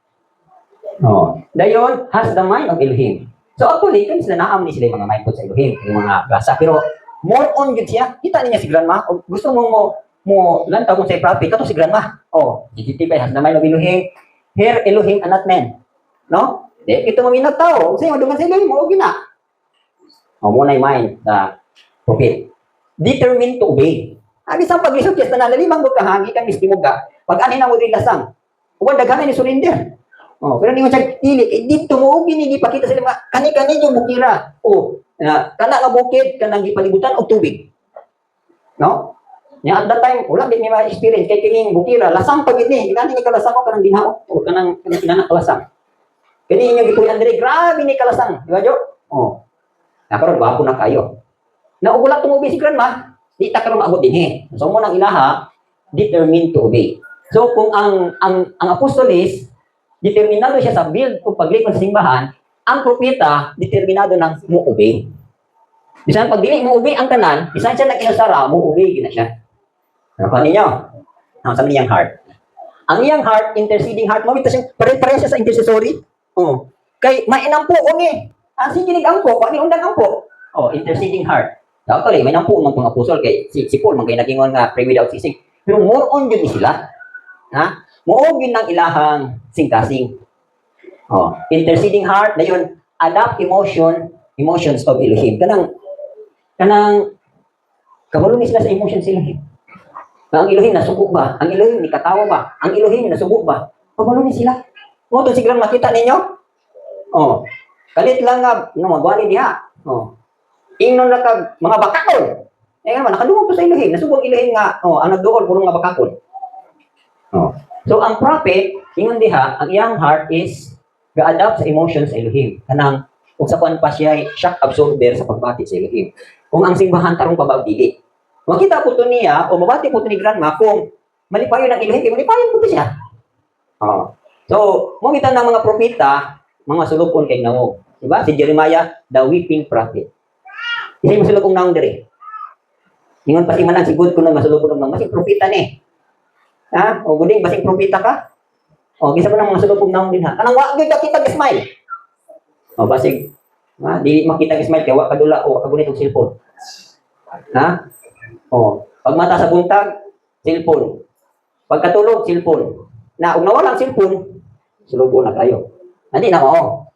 Dayon, has the mind of Elohim. So actually, kung sila naam ni sila yung mga mind po sa Elohim, yung mga gasa. Pero more on yun siya. Kita niya si grandma. O gusto mo lantaw kung sa'yo prophet, ito si grandma. Titibay, has the mind of Elohim. Hear Elohim and not men. No? Ito maminag tao. Kasi maduman sa Elohim, o gina. Muna yung mind, the prophet. Determined to obey. Isang pag-lisod, yes, na nalimang mo kahagi kang mistimog ka. Pag anin na mo rin lasang. Huwag daghanan ni surrender. Oh, pero ni mo siya dili dito mo gini gipakita sila mga kani-kani yung bukira. Oh, na kana nga bukid kanang gipalibutan og tubig. No? Nya at that time wala din may ma-experience kay kining bukira lasang pagid ni. Gani ni kalasang ko kanang ginhao o kanang kinana kalasang. Kani inyo gipuy-an diri grabe ni kalasang, di ba Jo? Oh. Na karon gwapo na kayo. Na ug wala tumubi si grandma, di ta karon maabot dinhi. So mo nang ilaha determined to obey. So kung ang apostolis determinado siya sa build o paglipat sa simbahan, ang propeta determinado nang mo-obey. Bisan pag dili mo-obey ang tanan, bisan siya nag-inasara, mo-obey gina siya. Ano pa ninyo? Ang sa niyang heart. Ang iyang heart, interceding heart, mo ito siya pare-pare siya sa intercessory. Oh. Kay mainampo ko ni. Ang sige ampo, ani undang ampo. Oh, interceding heart. Daw to may nampo man pang apostol kay si Paul man kay nagingon nga pray without ceasing. Pero more on yun ni sila. Ha? Mo yun ng ilahang singkasing. Oh, interceding heart na yun, adapt emotions of Elohim. Kanang kabalo ni sila sa emotions sa Elohim. Ang Elohim nasugo ba? Ang Elohim ni katawa ba? Ang Elohim nasugo ba? Kabalo ni sila. Mo to siglang makita ninyo? Oh. Kalit lang nga no magwali diha. Oh. Ingnon na kag mga bakakon. Eh naman nakadungog to sa Elohim. Nasubog Elohim nga ang nagduol puro nga bakakon. Oh. So ang prophet, ingon diha, ang iyang heart is ga-adapt sa emotions sa Elohim. Kanang ug sa kuan pa siya shock absorber sa pagbati sa Elohim. Kung ang simbahan tarong pabaw dili. Makita po to niya o mabati po to ni grandma kung malipayon ng Elohim, malipayon po to siya. Oh. So, mo kita ng mga propeta, mga sulupon kay nawog. Diba? Si Jeremiah, the weeping prophet. Isa yung masulupong naong diri. Ingon pati man lang sigud ko nang masulupon ng masing propeta ni. Ha? O guding basing propeta ka? O gisa pa ng mga sulupong naong din ha. Kanang wa gyud kita smile. O basig dili makita smile kay wa kadula o kagunit og cellphone. Ha? O pag mata sa buntag, cellphone. Pagkatulog, cellphone. Na ug nawala ang cellphone, sulupon na kayo. Hindi na mao.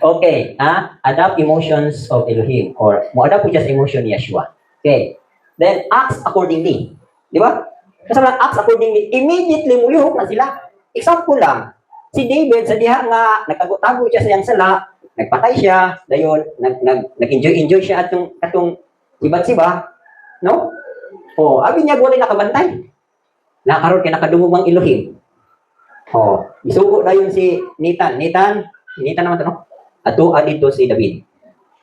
Okay, adapt emotions of Elohim or mo adapt just emotion ni Yeshua. Okay. Then acts accordingly. Di ba? Kasi acts accordingly, immediately mulihok na sila. Example lang, si David sa diha nga nagtago-tago siya sa iyang sala, nagpatay siya, dayon nag-enjoy siya atong sibat-siba, no? Oh, abi niya wala nakabantay. Nakaroon kay nakadungog ang Elohim. Oh, isugo dayon si Nathan naman to, no? Ato adito si David.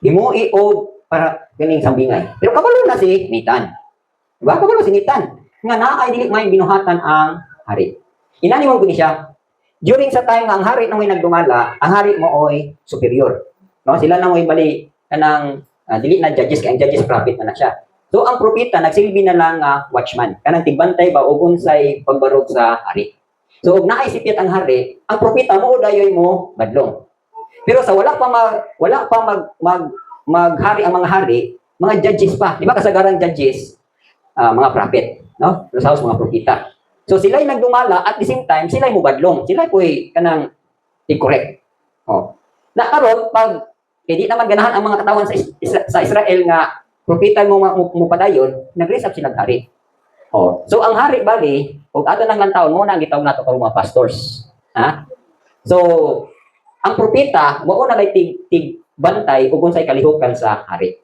Himuhi og para ganing sambingay. Pero kabalo na si Nathan. Diba? Kabalo si Nathan. Nga naay dili may binuhatan ang hari. Inani mo guni siya. During sa time nga ang hari na may nagdumala, ang hari mo oy superior. No, sila na moy bali kanang dili na judges kay ang judges prophet na siya. So ang propeta nagsilbi na lang watchman. Kanang tigbantay ba og unsay pagbarog sa hari. So ug naay sipyat ang hari, ang propeta mo dayoy mo badlong. Pero sa wala pa maghari ang mga hari, mga judges pa. Di ba kasagaran judges, mga prophet, no? Sa mga propeta. So sila ay nagdumala at the same time sila ay mubadlong. Sila ay kanang incorrect. Oh. Na karon pag di naman ganahan ang mga katawan sa Israel nga propeta mo padayon, nag-raise up sila hari. Oh. So ang hari bali, ug ato nang lantawon mo nang gitawag nato karong mga pastors. Ha? So ang propeta mao na lay tig bantay ug unsay kalihukan sa hari.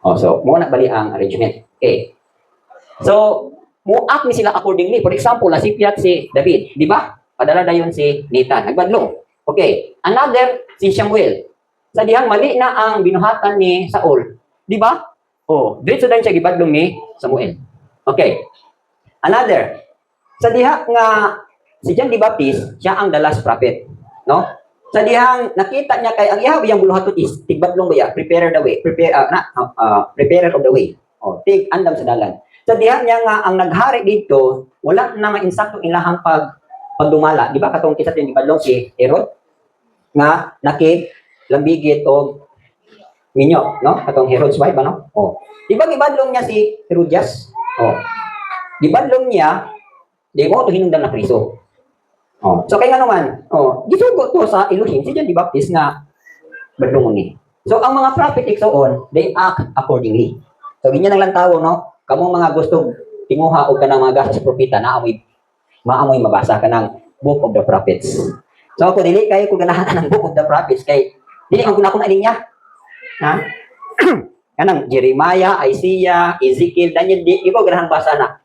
Oh, so mo na bali ang arrangement. Okay. So muak ni sila accordingly. For example, nasipyat si David, di ba? Padala dayon si Nathan, nagbadlong. Okay. Another si Samuel. Sa dihang mali na ang binuhatan ni Saul, di ba? Oh, diretso dayon siya gibadlong ni Samuel. Okay. Another sa diha nga si John the Baptist, siya ang the last prophet, no? Sa dihang nakita niya kay ang ihaw yang buluhaton is tigbadlong ba prepare the way, preparer of the way. Oh, tig andam sa dalan. Sa dihang niya nga ang naghari dito, wala na mainsakto ilahang pagdumala, di ba? Katong kita tin gibadlong si Herod nga lambigit og minyo, no? Katong Herod's wife, ano? Oh. Di ba gibadlong niya si Herodias? Oh. Gibadlong niya, di mo to hinungdan na priso. Oh, so kay nga naman, gisugo to sa Elohim si John the Baptist nga badlongon ni. So ang mga prophet igsoon, they act accordingly. So ganyan lang tawo, no? Kamo mga gusto tinguha og kanang mga gasa sa propeta maamoy mabasa kanang Book of the Prophets. So ako dili kay ko ganahan ng book of the prophets kay dili ang kuna niya. Ha? Kanang Jeremiah, Isaiah, Ezekiel, Daniel, di ko ganahan basa na.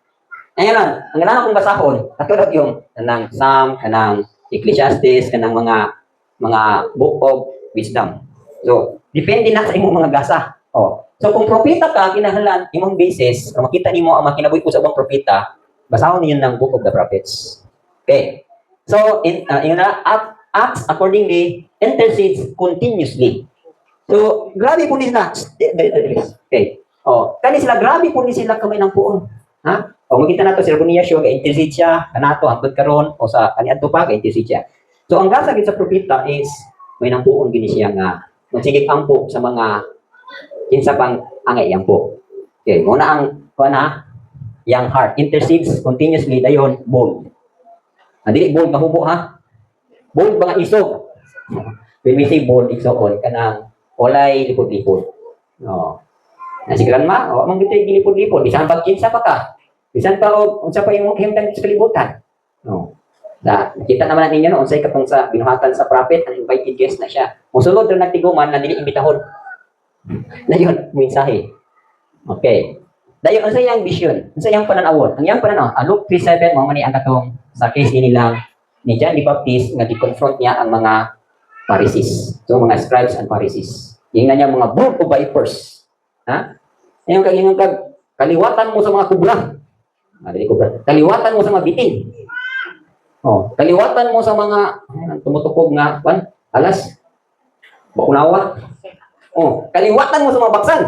Ayun lang, ang ganahan kong basahon, katulad yung kanang Psalm, kanang Ecclesiastes, kanang mga book of wisdom. So, depende na sa imong mga gasa. Oh. So kung propeta ka, kinahanglan imong basis, kung makita nimo ang makinabuhi ko sa ubang propeta, basahon niyo ng book of the prophets. Okay. So, yun na, acts accordingly, intercedes continuously. So, grabe po nila. Okay. Oh, kani sila, grabe po ni sila kamay ng puon. Ha? O, makita nato sila po niya siya, intercede siya, kanato, hangtod karon o sa kaniadto pa, intercede siya. So, ang gasa gid sa propeta is, may nang puon gini siya nga, magsigig ampo sa mga, kinsa pang angay yang po. Okay, muna ang, young heart, intercedes continuously, dayon, bold. Dili bold nga hubo ha. Bold mga isog. When we say bold, igsoon kanang walay lipod-lipod. No. Si grandma, mong gitay gilipod-lipod, bisan pag kinsa pa ka. Bisan pa og unsa pa imong himtang sa kalibutan. No. Nakita naman ninyo no, unsay katong sa binuhatan sa prophet, ang invited guest na siya. Mosulod ra nagtiguman na dili imbitahon. Dayon, mensahe. Okay. Dayon unsay yang vision? Unsay yang pananawon? Ang yang pananaw, Luke 3:7 mao man ni ang katong sa case nilang ni John the Baptist nga gi-confront niya ang mga Pharisees. So mga scribes and Pharisees. Ingnan niya mga brood of vipers. Ha? Yung kaliwatan mo sa mga kubra. Dili kubra. Kaliwatan mo sa mga bitin. Oh, kaliwatan mo sa mga tumutukog nga alas. Bakunawa. Oh, kaliwatan mo sa mga baksan.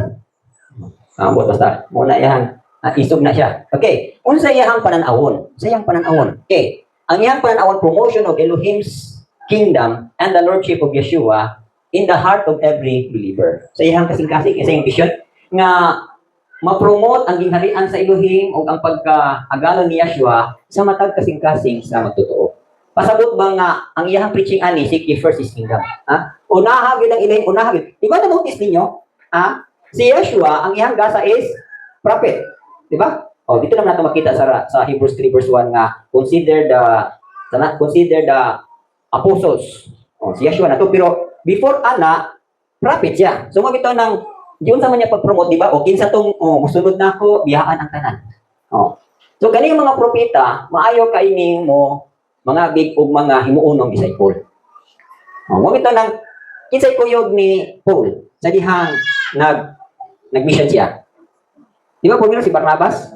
Ambot basta. Muna yan. Isog na siya. Okay. Unsa iyang pananawon? Sa iyang pananawon. Okay. Ang iyang pananawon, promotion of Elohim's kingdom and the lordship of Yeshua in the heart of every believer. Sa iyang kasing-kasing, sa iyang vision, nga ma-promote ang gingharian sa Elohim o ang pagka-agalo ni Yeshua sa matag kasing-kasing sa magtotoo. Pasabot ba nga ang iyang preaching ani, seek ye first his kingdom. Ha? Unaha gyud ang ilahin, unaha gyud. Di ba na-notice ninyo? Ha? Si Yeshua, ang iyang gasa is prophet. Di ba? Oh, dito naman natin makita sa Hebrews 3 verse 1 nga consider the apostles. Oh, si Yeshua na to, pero before ana prophet siya. So magito nang diyon sa man niya pag-promote, di ba? O kinsa tong musunod na ako, biyahan ang tanan. Oh. So kani mga propeta, maayo kaining mo mga big og mga himuonong disciple. Oh, magito nang kinsay kuyog ni Paul sa dihang nag-mission siya. Di ba po si Barnabas?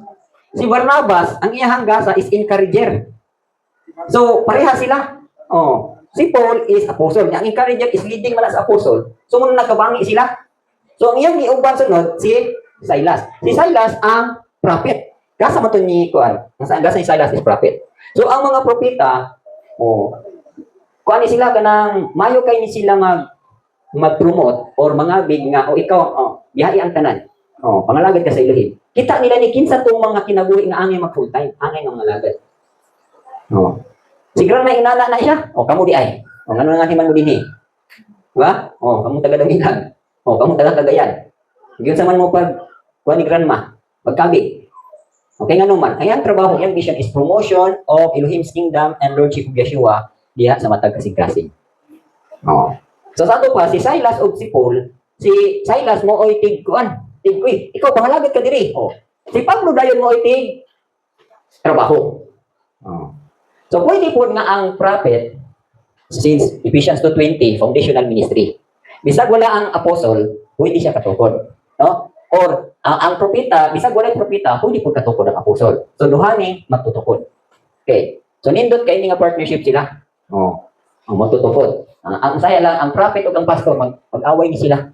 Si Barnabas, ang iyang gasa is encourager. So, pareha sila. Oh, si Paul is apostle. Ang encourager is leading man sa apostle. So, muna nagkabangi sila. So, ang iyang giuban sunod, si Silas. Si Silas ang prophet. Gasa mo ito ni Kuan. Ang gasa ni Silas is prophet. So, ang mga propeta, kuan ni sila kanang mayo kay ni sila mag-promote or mga big nga ikaw biyahe ang tanan. Pangalagad ka sa Elohim. Kita nila ni kinsa tong mga kinabuhi nga angay mag full time, angay nga mangalagad. Siguro na inana na siya. Kamo di ay. Ngano nga himan mo dinhi? Diba? Kamo taga Damihan. Kamo taga Cagayan. Gyud sa man mo pag kuan ni grandma, pagkabi. Okay ngano man, ang trabaho, ang mission is promotion of Elohim's kingdom and lordship of Yeshua diha sa matag kasing-kasing. So sa ato pa, si Silas o si Paul, si Silas mo oy tigkuan, tigkuy. Ikaw pangalagad ka diri. Si Pablo dayon mo oy tig trabaho. So pwede po nga ang prophet since Ephesians 2:20 foundational ministry. Bisag wala ang apostle, pwede siya katukod, no? Or ang propeta, bisag wala ang propeta, pwede po katukod ang apostle. So duha ni magtutukod. Okay. So nindot kay ni nga partnership sila. Ang magtutukod. Ang saya lang, ang prophet o ang pastor, mag-away ni sila.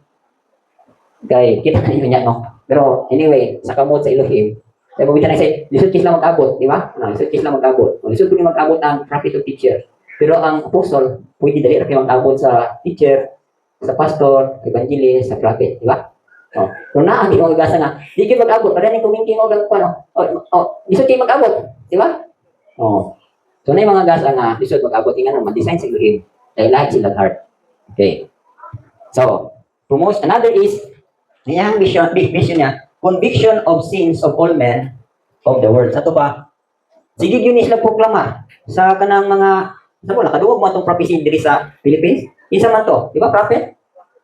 Okay, kita na niya, no? Pero anyway, sa kamot sa Elohim, kaya pagbitan na say, lisod kis lang mag-abot, di ba? Lisod kis lang mag-abot. Lisod ko ni mag-abot ang prophet o teacher. Pero ang apostle, pwede dali rin mag-abot sa teacher, sa pastor, evangelist, sa prophet, di ba? Kung naan, di mo magasa nga, di kayo mag-abot, para rin kumingking o gano'n, lisod kayo mag-abot, di ba? So na yung mga gasa nga, lisod mag-abot, nga naman, design sa Elohim, dahil lahat silang heart. Okay. So, promote, another is, niyang vision niya, conviction of sins of all men of the world. Sa ito pa, sige yun sila proklama sa kanang mga Sa mo nakaduog mo atong prophecy diri sa Philippines. Isa man to, di ba prophet?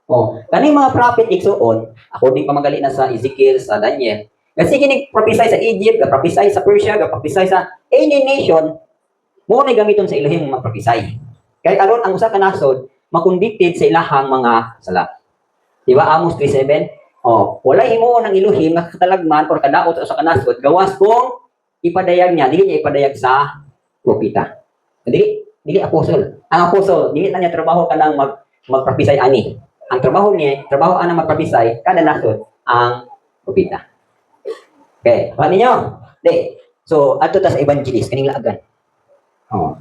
Oh, kani mga prophet igsuon, according pa magali na sa Ezekiel, sa Daniel. Kasi kini prophesy sa Egypt, ga prophesy sa Persia, ga prophesy sa any nation, mo na gamiton sa Elohim mga prophesy. Kay aron ang usa ka nasod makondicted sa ilahang mga sala. Di ba Amos 3:7? Oh, wala imo ng Elohim nga katalagman or kadaot sa usa ka nasod gawas kung ipadayag niya, dili niya ipadayag sa propeta. Dili apostol. Ang apostol, dili na niya trabaho kanang magprophesy ani. Ang trabaho niya, trabaho ana magprophesy kada nasod ang propeta. Okay, pa ninyo. Di. So, ato ta sa evangelist kaning laagan. Oh.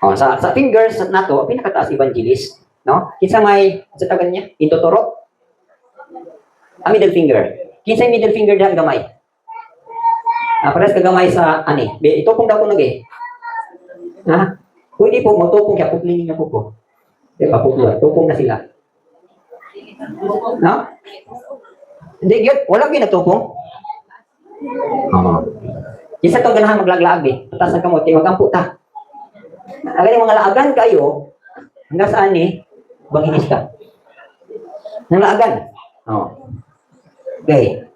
Oh, sa fingers nato pinakataas evangelist, no? Kinsa may sa tagan niya? Intuturo. Ang middle finger. Kinsa yung middle finger dihan gamay? Pares ka gamay sa ani. Ito kung daw ko nagi. Ha? Pwede po magtupong kaya putlingin niyo po po. Diba po po, tupong na sila. No? Hindi, yun, wala kayo natupong. Isa itong ganahan maglaglaag eh. Patasan ka mo, magkampo ta. Agad yung mga laagan kayo, hanggang saan eh, banginis ka. Nang laagan. Okay.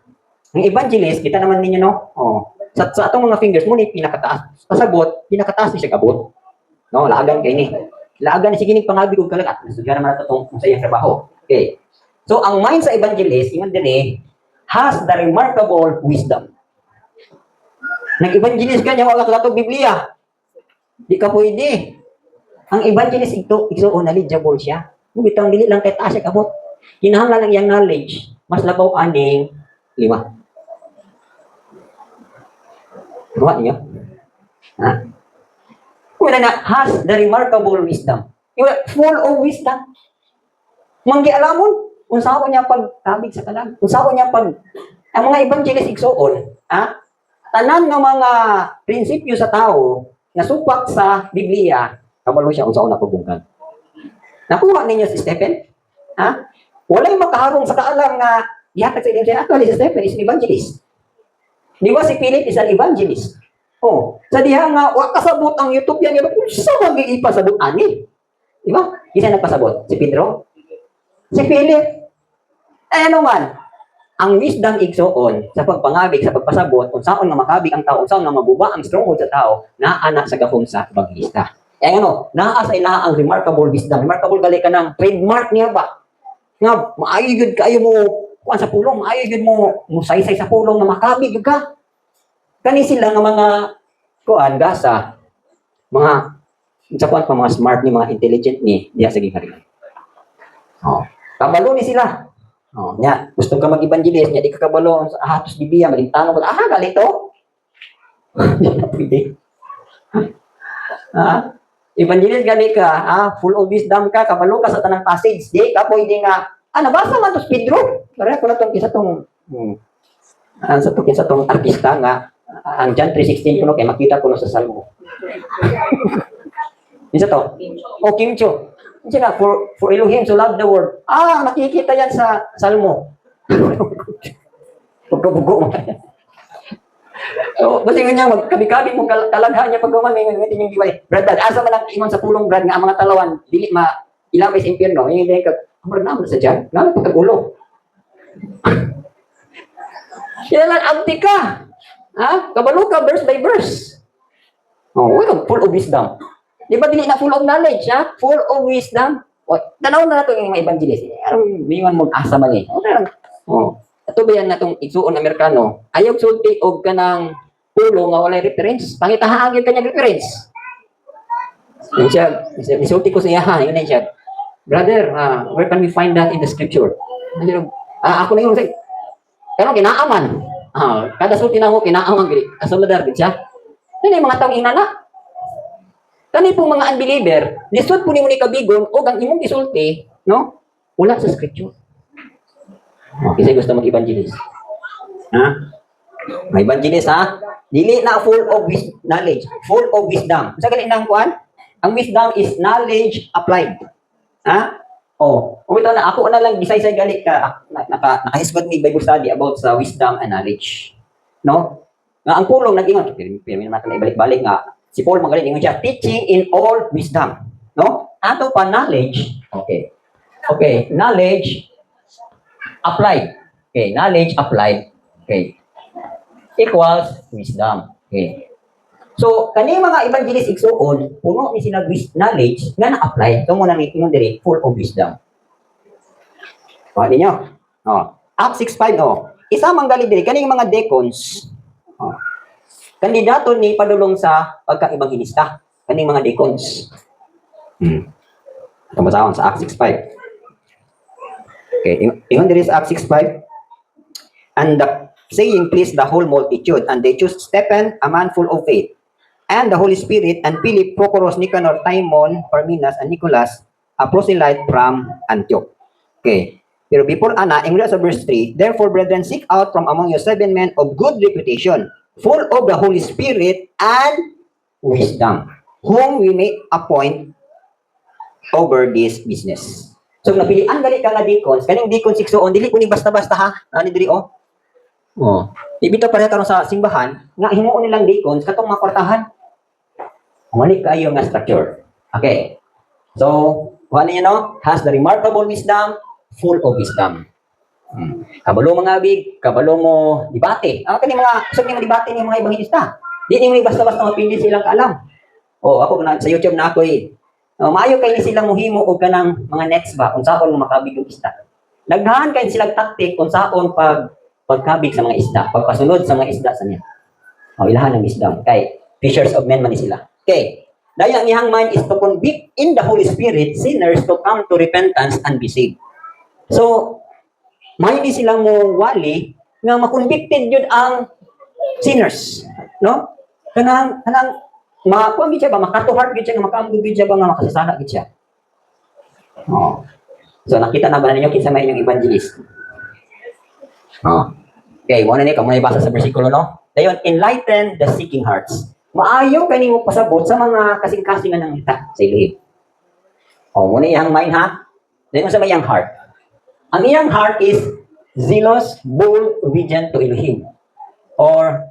Ang evangelist, kita naman ninyo, no? Sa atong mga fingers mo, pinakataas. Pasabot, pinakataas ni siya kabot. No, laagan kayo ni. Laagan ni sige ni pangabig og kalagat. Sugyan naman nato tong sa iyang trabaho. Okay. So ang mind sa evangelist, ingon dinhi, has the remarkable wisdom. Nag-evangelist ka niya wala ka Biblia. Di ka pwede. Ang evangelist ito knowledgeable siya. Bitaw dili lang kay taas siya kabot. Kinahanglan lang iyang knowledge, mas labaw aning 5. Ruwa niyo? Ha? Wala na, has the remarkable wisdom. Full of wisdom. Manggi alamon, kung saan niya pagtabig sa kalag, kung saan niya ang mga evangelist igsuon, tanan ng mga prinsipyo sa tao, na supak sa Biblia, kabalo siya kung saan napabungkag. Nakuha ninyo si Stephen? Wala yung makaharong sa kaalam nga, ihatag sa ilang siya, actually si Stephen is an evangelist. Di ba si Philip is an evangelist? Sa diha nga, wa kasabot ang utopia niya, sa mag-iipasabot ani? Di ba? Isa nagpasabot? Si Pedro? Si Philip? Ano man? Ang wisdom igsuon sa pagpangabig, sa pagpasabot, kung saan nga makabig ang tao, kung saan nga mabuba ang stronghold sa tao, naana sa gahom sa evangelista. Naa sa ilaha ang remarkable wisdom. Remarkable gali ka ng trademark niya ba? Nga, maayod kayo mo, kuan sa pulong, maayod mo, musaysay sa pulong na makabig ka. Kani sila nga mga kuan gasa mga sa kuan pa mga smart ni mga intelligent ni diya sa giharian. Kabalo ni sila. Nya gusto ka mag-evangelist nya di ka kabalo sa hatos Biblia maging tanong ka galito. Pwede. Evangelist gani ka, full of wisdom ka, kabalo ka sa tanang passage. Di ka pwede nga nabasa man to Pedro. Pare ko na tong isa tong sa tong artista nga ang John 3:16 kuno kay makita kuno sa Salmo. Isa to. Kim Cho. Isa na for Elohim to love the world. Nakikita yan sa Salmo. Pagkabugo mo. So, kasi nga magkabi-kabi mo kalaghan niya pag gumamin ng yung giway. Brad, asa man ang ingon sa pulong brad nga ang mga talawan dili ilapay sa impyerno. Yung hindi ka amar na sa diyan. Ngano pagkagulo. Kaya lang abdi ka. Kabalo ka verse by verse. Full of wisdom. Di ba dili na full of knowledge, Full of wisdom. Tanaw na nato yung mga evangelist. Aron mingon mo asa man eh. Ato ba yan natong igsuon Amerikano? Ayaw sulti og kanang pulo nga walay reference. Pangitahaan gyud kanya reference. Yun siya, isulti ko siya yun siya. Brother, where can we find that in the scripture? Ako na yun say. Pero kinaaman. Kada sulti na ako, kinaamang gini. Kasunodar din siya. Yan yung mga taong inana. Kani pong mga unbeliever, lisod po ni mo ni kabigon, o ang imong isulti, no? Wala sa scripture. Kasi gusto mag-evangelist. Evangelist, Dili na full of knowledge, full of wisdom. Sa galing nang kuan, ang wisdom is knowledge applied. Ito na, ako na lang, bisay-say gali ka, nakahisgot ni Bible study about sa wisdom and knowledge. No? Nga ang pulong nag-ingon, pero naman natin ibalik-balik nga, si Paul magaling ingon siya, teaching in all wisdom. No? Ato pa knowledge, okay. Okay, knowledge applied. Okay, knowledge applied. Okay. Equals wisdom. Okay. So, kaning mga evangelist igsuon, puno ni sila knowledge nga na-apply. So, muna ni ingon diri full of wisdom. O, ninyo. O, Acts 6:5, o. Isa mang gali diri kaning mga deacons. O, kandidato ni padulong sa pagka-evangelista. Kaning mga deacons. Tumbasaon sa Acts 6:5. Okay, ingon diri sa Acts 6:5. And the saying pleased the whole multitude, and they chose Stephen, a man full of faith, and the Holy Spirit, and Philip, Prochorus, Nicanor, Timon, Parmenas, and Nicholas, a proselyte from Antioch. Okay. Pero before ana, in sa verse 3, therefore, brethren, seek out from among you 7 men of good reputation, full of the Holy Spirit and wisdom, whom we may appoint over this business. So, napilian gali ka nga deacons, kaning deacons iksuon, dili ko ni basta-basta ha, ani diri o. Oh, ibito pareha karon sa simbahan, nga himuon nilang deacons katong mga kwartahan. Mali kayo nga structure. Okay. So, ano niyo no? Has the remarkable wisdom, full of wisdom. Kabalo mga big, kabalo mo debate. Kani mga usab ni debate ni mga ebanghilista. Di ni basta-basta mapili silang kaalam. Ako na sa YouTube na ako maayo kay ni silang mohimo og kanang mga nets ba kung saon mo makabig og isda. Nagdahan kay silang taktik kung saon pagkabig sa mga isda, pagpasunod sa mga isda sa niya. Ilahan ng wisdom. Kay fishers of men man ni sila. Okay. Dahil ang iyang mind is to convict in the Holy Spirit sinners to come to repentance and be saved. So, may di silang mo wali nga makonvicted yun ang sinners. No? Kanang makakuha gid siya ba, makatuhart gid siya, makaamgo gid siya ba nga makasasala gid siya. So, nakita na ba ninyo kinsa may inyong evangelist? Okay, muna ni kamay basa sa bersikulo no. Dayon, enlighten the seeking hearts. Maayo kani mo pasabot sa mga kasing-kasingan ng ita sa ilihim. Muna iyang mind ha. Dayon sa iyang heart. Ang iyang heart is zealous, bold, obedient to Elohim. Or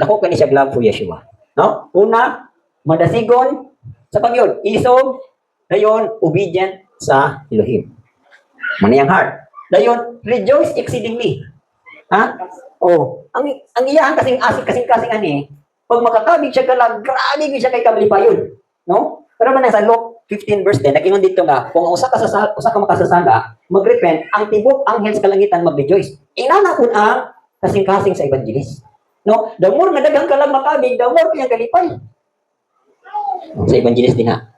dako kani siya love for Yeshua. No? Una, madasigon sa pagyod, isog, dayon obedient sa Elohim. Muna iyang heart. Dayon, rejoice exceedingly. Ha? Ang iyang kasing-kasing ani, pag makakabig siya kalag, grabe siya kay kamalipayon. No? Pero man sa Luke 15 verse 10, nag-ingon dito nga, kung usa ka makasasala, mag-repent, ang tibok anghel sa kalangitan mag-rejoice. Inana kun ang kasing-kasing sa evangelist. No? The more nga daghang kalag makabig, the more kayang kalipay. Sa evangelist din ha.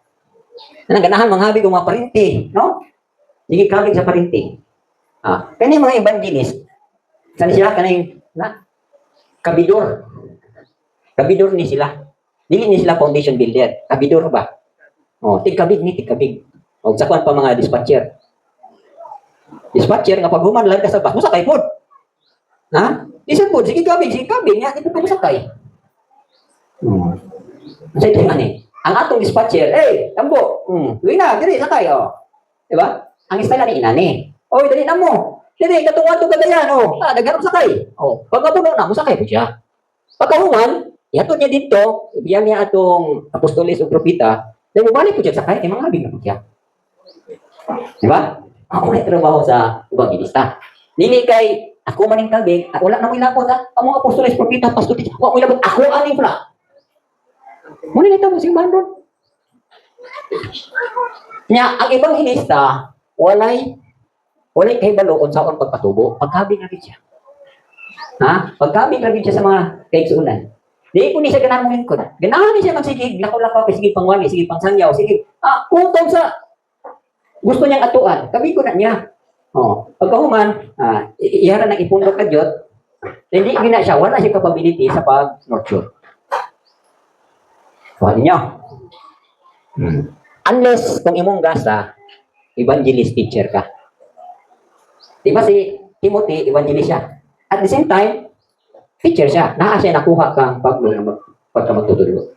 Anong ganahan manghabig o mga parinti, no? Sige kabig sa parinti. Kani mga evangelist, saan sila kanay kabidor. Kabidor ni sila. Dili ni sila foundation builder. Kabidor ba? Tigkabig. Sa kuan pa mga dispatcher. Dispatcher nga paghuman lang ka sa bus, musakay pod. Ha? Isip pod, sige kabig nga ito musakay. Sa ito ani. Ang atong dispatcher, tambo. Luwi na, dili sakay Di ba? Ang style ni inani. Dali na mo. Dili katungad to kadayan daghan sakay. Pagkapuno na mo sakay po siya. Pagkahuman, ihatod niya dito, ibiyan niya atong apostoles o propeta, dahil mabalik po siya sakay, mga habig na po siya. Di ba? Ako na trabaho sa evangelista. Dili kay ako maning kabig, wala na mo ilapot ang mga apostoles, propeta, pastoris, wala mo ilapot, ako aning pula. Muna nito mo si Mandron. Ang evangelista, walay kahibalo kung saan pagpatubo, pagkabig na siya. Pagkabig na siya sa mga kaigsuunan. Di ko ni siya ganahan mo lingkod. Ganahan ni siya magsigig, lakaw-lakaw, sige pangwani, sige pangsanyaw, sige, kutong sa gusto niyang atuan, kabig ko na niya. Pagkahuman, ihara ng ipundok ka Diyot, hindi gina siya, wala siya capability sa pag-nurture. Kuha niyo. Unless kung imong gasa, evangelist teacher ka. Diba si Timothy, evangelist siya. At the same time, teacher siya. Siya nakuha kang paglo na pagka magtutulog.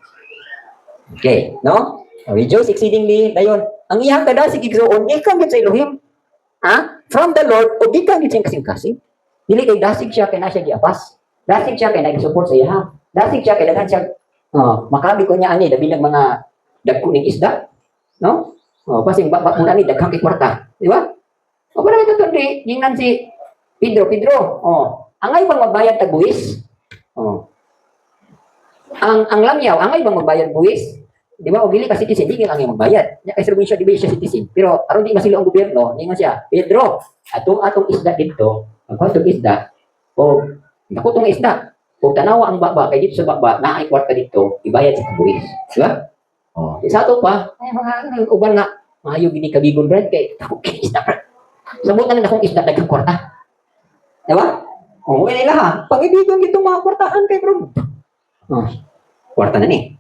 Okay, no? Rejoice exceedingly. Dayon, ang iyang kadasig igsoon, ikaw gid sa Elohim. From the Lord, o di ka gid siyang kasing-kasing. Dili kay dasig siya kay na siya giapas. Dasig siya kay nag-support sa iya. Dasig siya kay daghan siya Makabi ko niya ani labi ng mga dagko ning isda, no? Kasi baba mo ni daghang kay kwarta, di ba? Wala ito di ingnan si Pedro. Angay bang magbayad tag buwis? Ang lamyaw, angay bang magbayad buwis? Di ba? O dili ka citizen, di ang magbayad. Nya kay serbisyo di ba siya citizen. Pero aron di masilo ang gobyerno, ningon siya, Pedro, atong isda dito, ang kwantong isda, o dako tong isda. Kung tanawa ang baba, kay dito sa baba, na ay kwarta dito, ibayad sa buwis. Di ba? Sa ato pa, ay mga uban nga, maayo gini kabigon brad kay dako kay isda. Sabutan na akong isda daghang kwarta. Di ba? Wala nila ha. Pag-ibigan itong mga kwartahan kay bro. Kwarta na ni.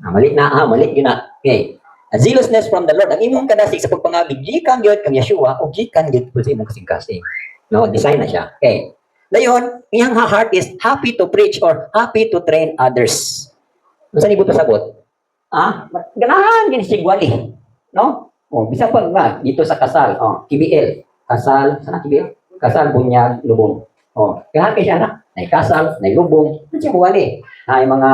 Mali yun na. Okay. A zealousness from the Lord. Ang imong kadasig sa pagpangabig, gikan gyud kang Yeshua o gikan gyud sa imong kasing-kasing. No, design na siya. Okay. Dayon, iyang heart is happy to preach or happy to train others. Unsa ni buto sabot? Ganahan gini sigwali. No? Bisa pa nga dito sa kasal, KBL. Kasal, sana KBL? Kasal bunyag lubong. Kaya kay siya na. Nay kasal, nay lubong, siya mugali. Ay mga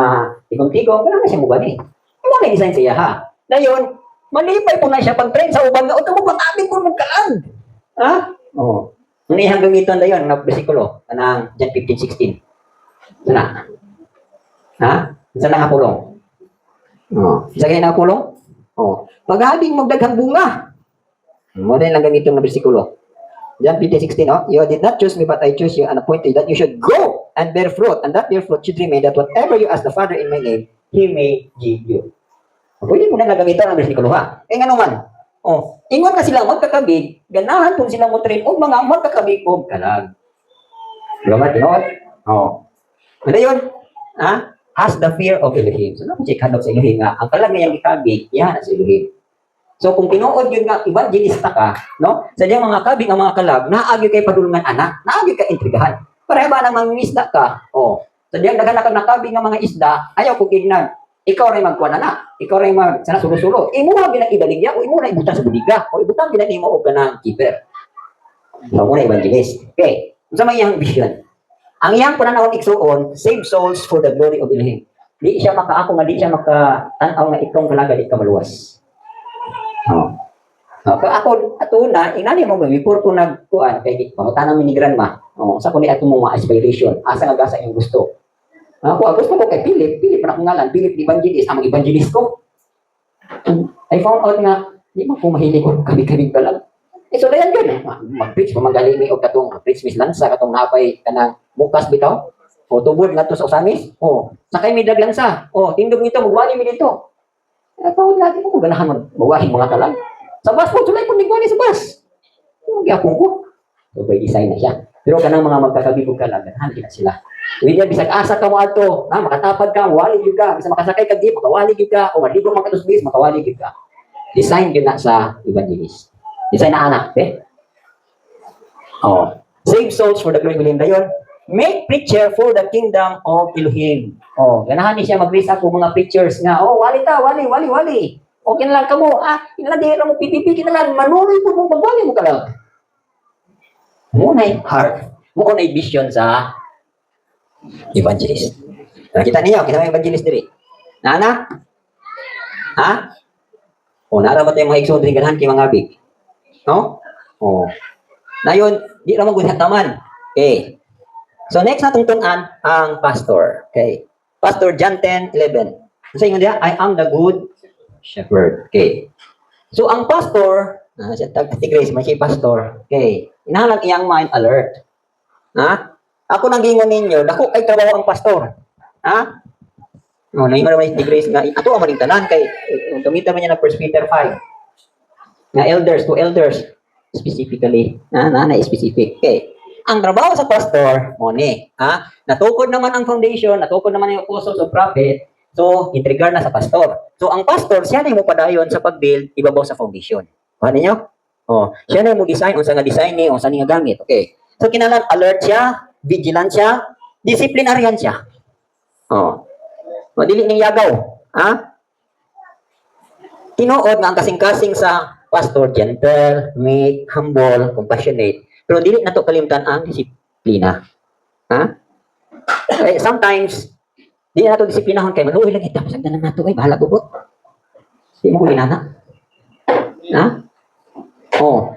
tigong-tigong, kailangan siya mugali. Ano na design siya ha? Dayon, malipay po na siya pag-train sa ubang na, o tamo pag-abing ko mong kalag. Ha? Muna hanggang ito na yun, na bersikulo, kanang John 15:16. Sana. Ha? Sana nakapulong. Isa kayo nakapulong? Pag-abing magdaghang bunga. Muna lang ganito na bersikulo. John 15:16, you did not choose me, but I chose you and appointed that you should go and bear fruit, and that your fruit should remain, that whatever you ask the Father in my name, He may give you. Pwede mo na nagamitan ang versikulo ha. Nga naman, ingon ka sila magkakabig, ganahan kung silang mo train o mga magkakabig o kalag. Diba tinood? Ano yun? Has the fear of Elohim. So, check hanap sa Elohim nga. Ang kalag ngayang ikabig, yan sa Elohim. So kung tinuod yun nga evangelista ka, no? Sa diyang mga kabig ang mga kalag, naagyo kay padulungan anak, naagyo kay intrigahan. Para ba nang mangingisda ka? Sa diyang naghanap ng nakabig ng mga isda, ayaw kong ignan. Ikaw rin magkuhan na. Ikaw rin sana sulo-sulo. Imuha bilang ibaligya o imuha ibutang sa budiga o ibutang bilang imo o kanang keeper. So muna evangelist. Okay. Sa may iyang vision. Ang iyang pananawang iksuon, save souls for the glory of Elohim. Di siya makaako nga, di siya makatanaw nga itong kalaga, di ka maluwas. Ako ato na inani mo before ko nagkuan kay pangutanang ni grandma. Sa ko ni ato mo mga aspiration, asa nga gasa yung gusto. Ako gusto ko kay Philip pa na ngalan, Philip Evangelist, ang evangelist ko. I found out nga di man ko mahilig ko kabi-kabi pa lang. So dayan gyud mag-preach magaling mi og katong preach Miss Lansa katong napay kanang bukas bitaw. Tubod ngadto sa usamis. Sakay mi dag Lansa. Tindog nito magwali mi dito. Pawag natin kung ganahan magbawahin mga talag. Sa bus po, tulay po nigwani sa bus. Gyapon ko. So, by design na siya. Pero kanang mga magkakabibog ka lang, ganahan kita sila. Hindi bisag asa ka mo ato, makatapad ka, mawali yun ka. Bisa makasakay ka di, makawali yun ka. O maligo makatusbis, makawali yun ka. Design yun na sa evangelist. Design na anak, Save souls for the glory of Elohim. Dayon, make preacher for the kingdom of Elohim. Ganahan ni siya mag-raise ako mga preachers nga, wali. Okay na lang ka mo, inalagay mo pipipi na lang, manuloy po mong magwali mo ka lang. Muna yung heart, muna yung vision sa evangelist. Nakita niyo, kita mo evangelist diri. Nana? Ha? Nara ba tayong mga iksod rin ganahan kay mga abig? No? Na yun, di naman taman. Okay. So next na tungtunan ang pastor. Okay. Pastor John 10:11. Sa inyo diya, I am the good shepherd. Okay. So ang pastor, siya Grace, may pastor. Okay. Inahalang iyang mind alert. Ako nang gingon ninyo, dako kay trabaho ang pastor. Naingon naman si Grace nga, ato ang manintanan kay tumita man niya ng 1 Peter 5. Na elders to elders specifically. Na-specific. Okay. Ang trabaho sa pastor, natukod naman ang foundation, natukod naman yung apostles of prophet, so, intrigar na sa pastor. So, ang pastor, siya na yung padayon sa pag-build, ibabaw sa foundation. Paano niyo? Siya na yung design, unsa nga design ni, unsa nga gamit. Okay. So, kinalan, alert siya, vigilant siya, disciplinarian siya. Dili ning yagaw. Tinuod nga ang kasing-kasing sa pastor, gentle, meek, humble, compassionate. Pero dili na to kalimtan ang disiplina. Sometimes, Di na ito disiplinahon kay maluwi lang kita. Pasagdan na nato ay bahala gubot. Di mo huli na. Ha? Oh.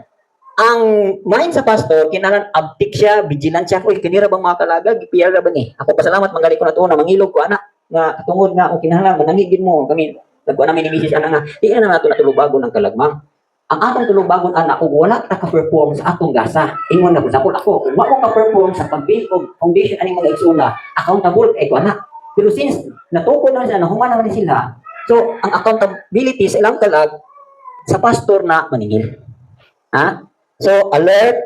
Ang mind sa pastor, kinahanglan abtik siya, vigilant siya. Uy, kinira bang mga kalagag? Piyara ba ni? Ako pasalamat, manggali ko na ito na mangilog ko, anak. Nga, tungod nga, kung kinahanglan, manangigin mo. Kami, nagkuha namin ni Mrs. Ana nga, di na nato natulog bago ng kalagmang. Ang atong tulog bago anak, kung wala ka ka-perform sa atong gasa, ingon na, example ako, kung wala ka-perform sa pag-build of foundation aning mga igsuna, accountable kay ko anak. Pero since natukod na sila, nahuman naman sila, so, ang accountability sa ilang kalag, sa pastor na maningil. Ha? So, alert,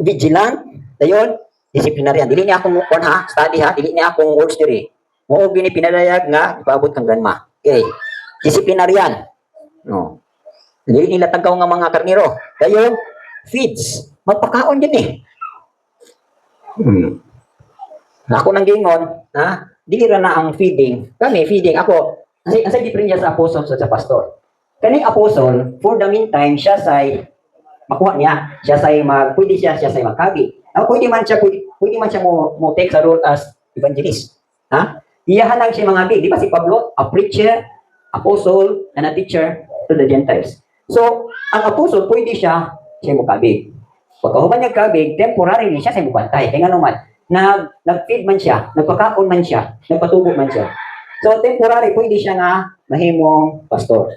vigilant, dayon, disciplinarian. Dili niya akong study ha, dili niya akong words diri. Mo gini pinalayag nga ipaabot kang grandma. Okay. Disciplinarian. No. Dili nila tagaw nga mga karniro. Dayon, feeds. Magpakaon din eh. Ako nang gingon, ha? Dili ra na ang feeding. Kami feeding ako. Kasi ang diferensya sa apostle sa pastor. Kaning apostle, for the meantime, siya say makuha niya, siya say pwede siya say magkabi. Pwede man siya mo take sa role as evangelist. Ha? Iyahan lang siya mga big. Di ba si Pablo, a preacher, apostle, and a teacher to the Gentiles. So, ang apostle, pwede siya mo kabig. Pagkahuman niya kabig, temporary niya siya mo bantay. Kaya nga naman, nag-feed man siya, nagpakaon man siya, nagpatubo man siya. So, temporary, pwede siya nga mahimong pastor.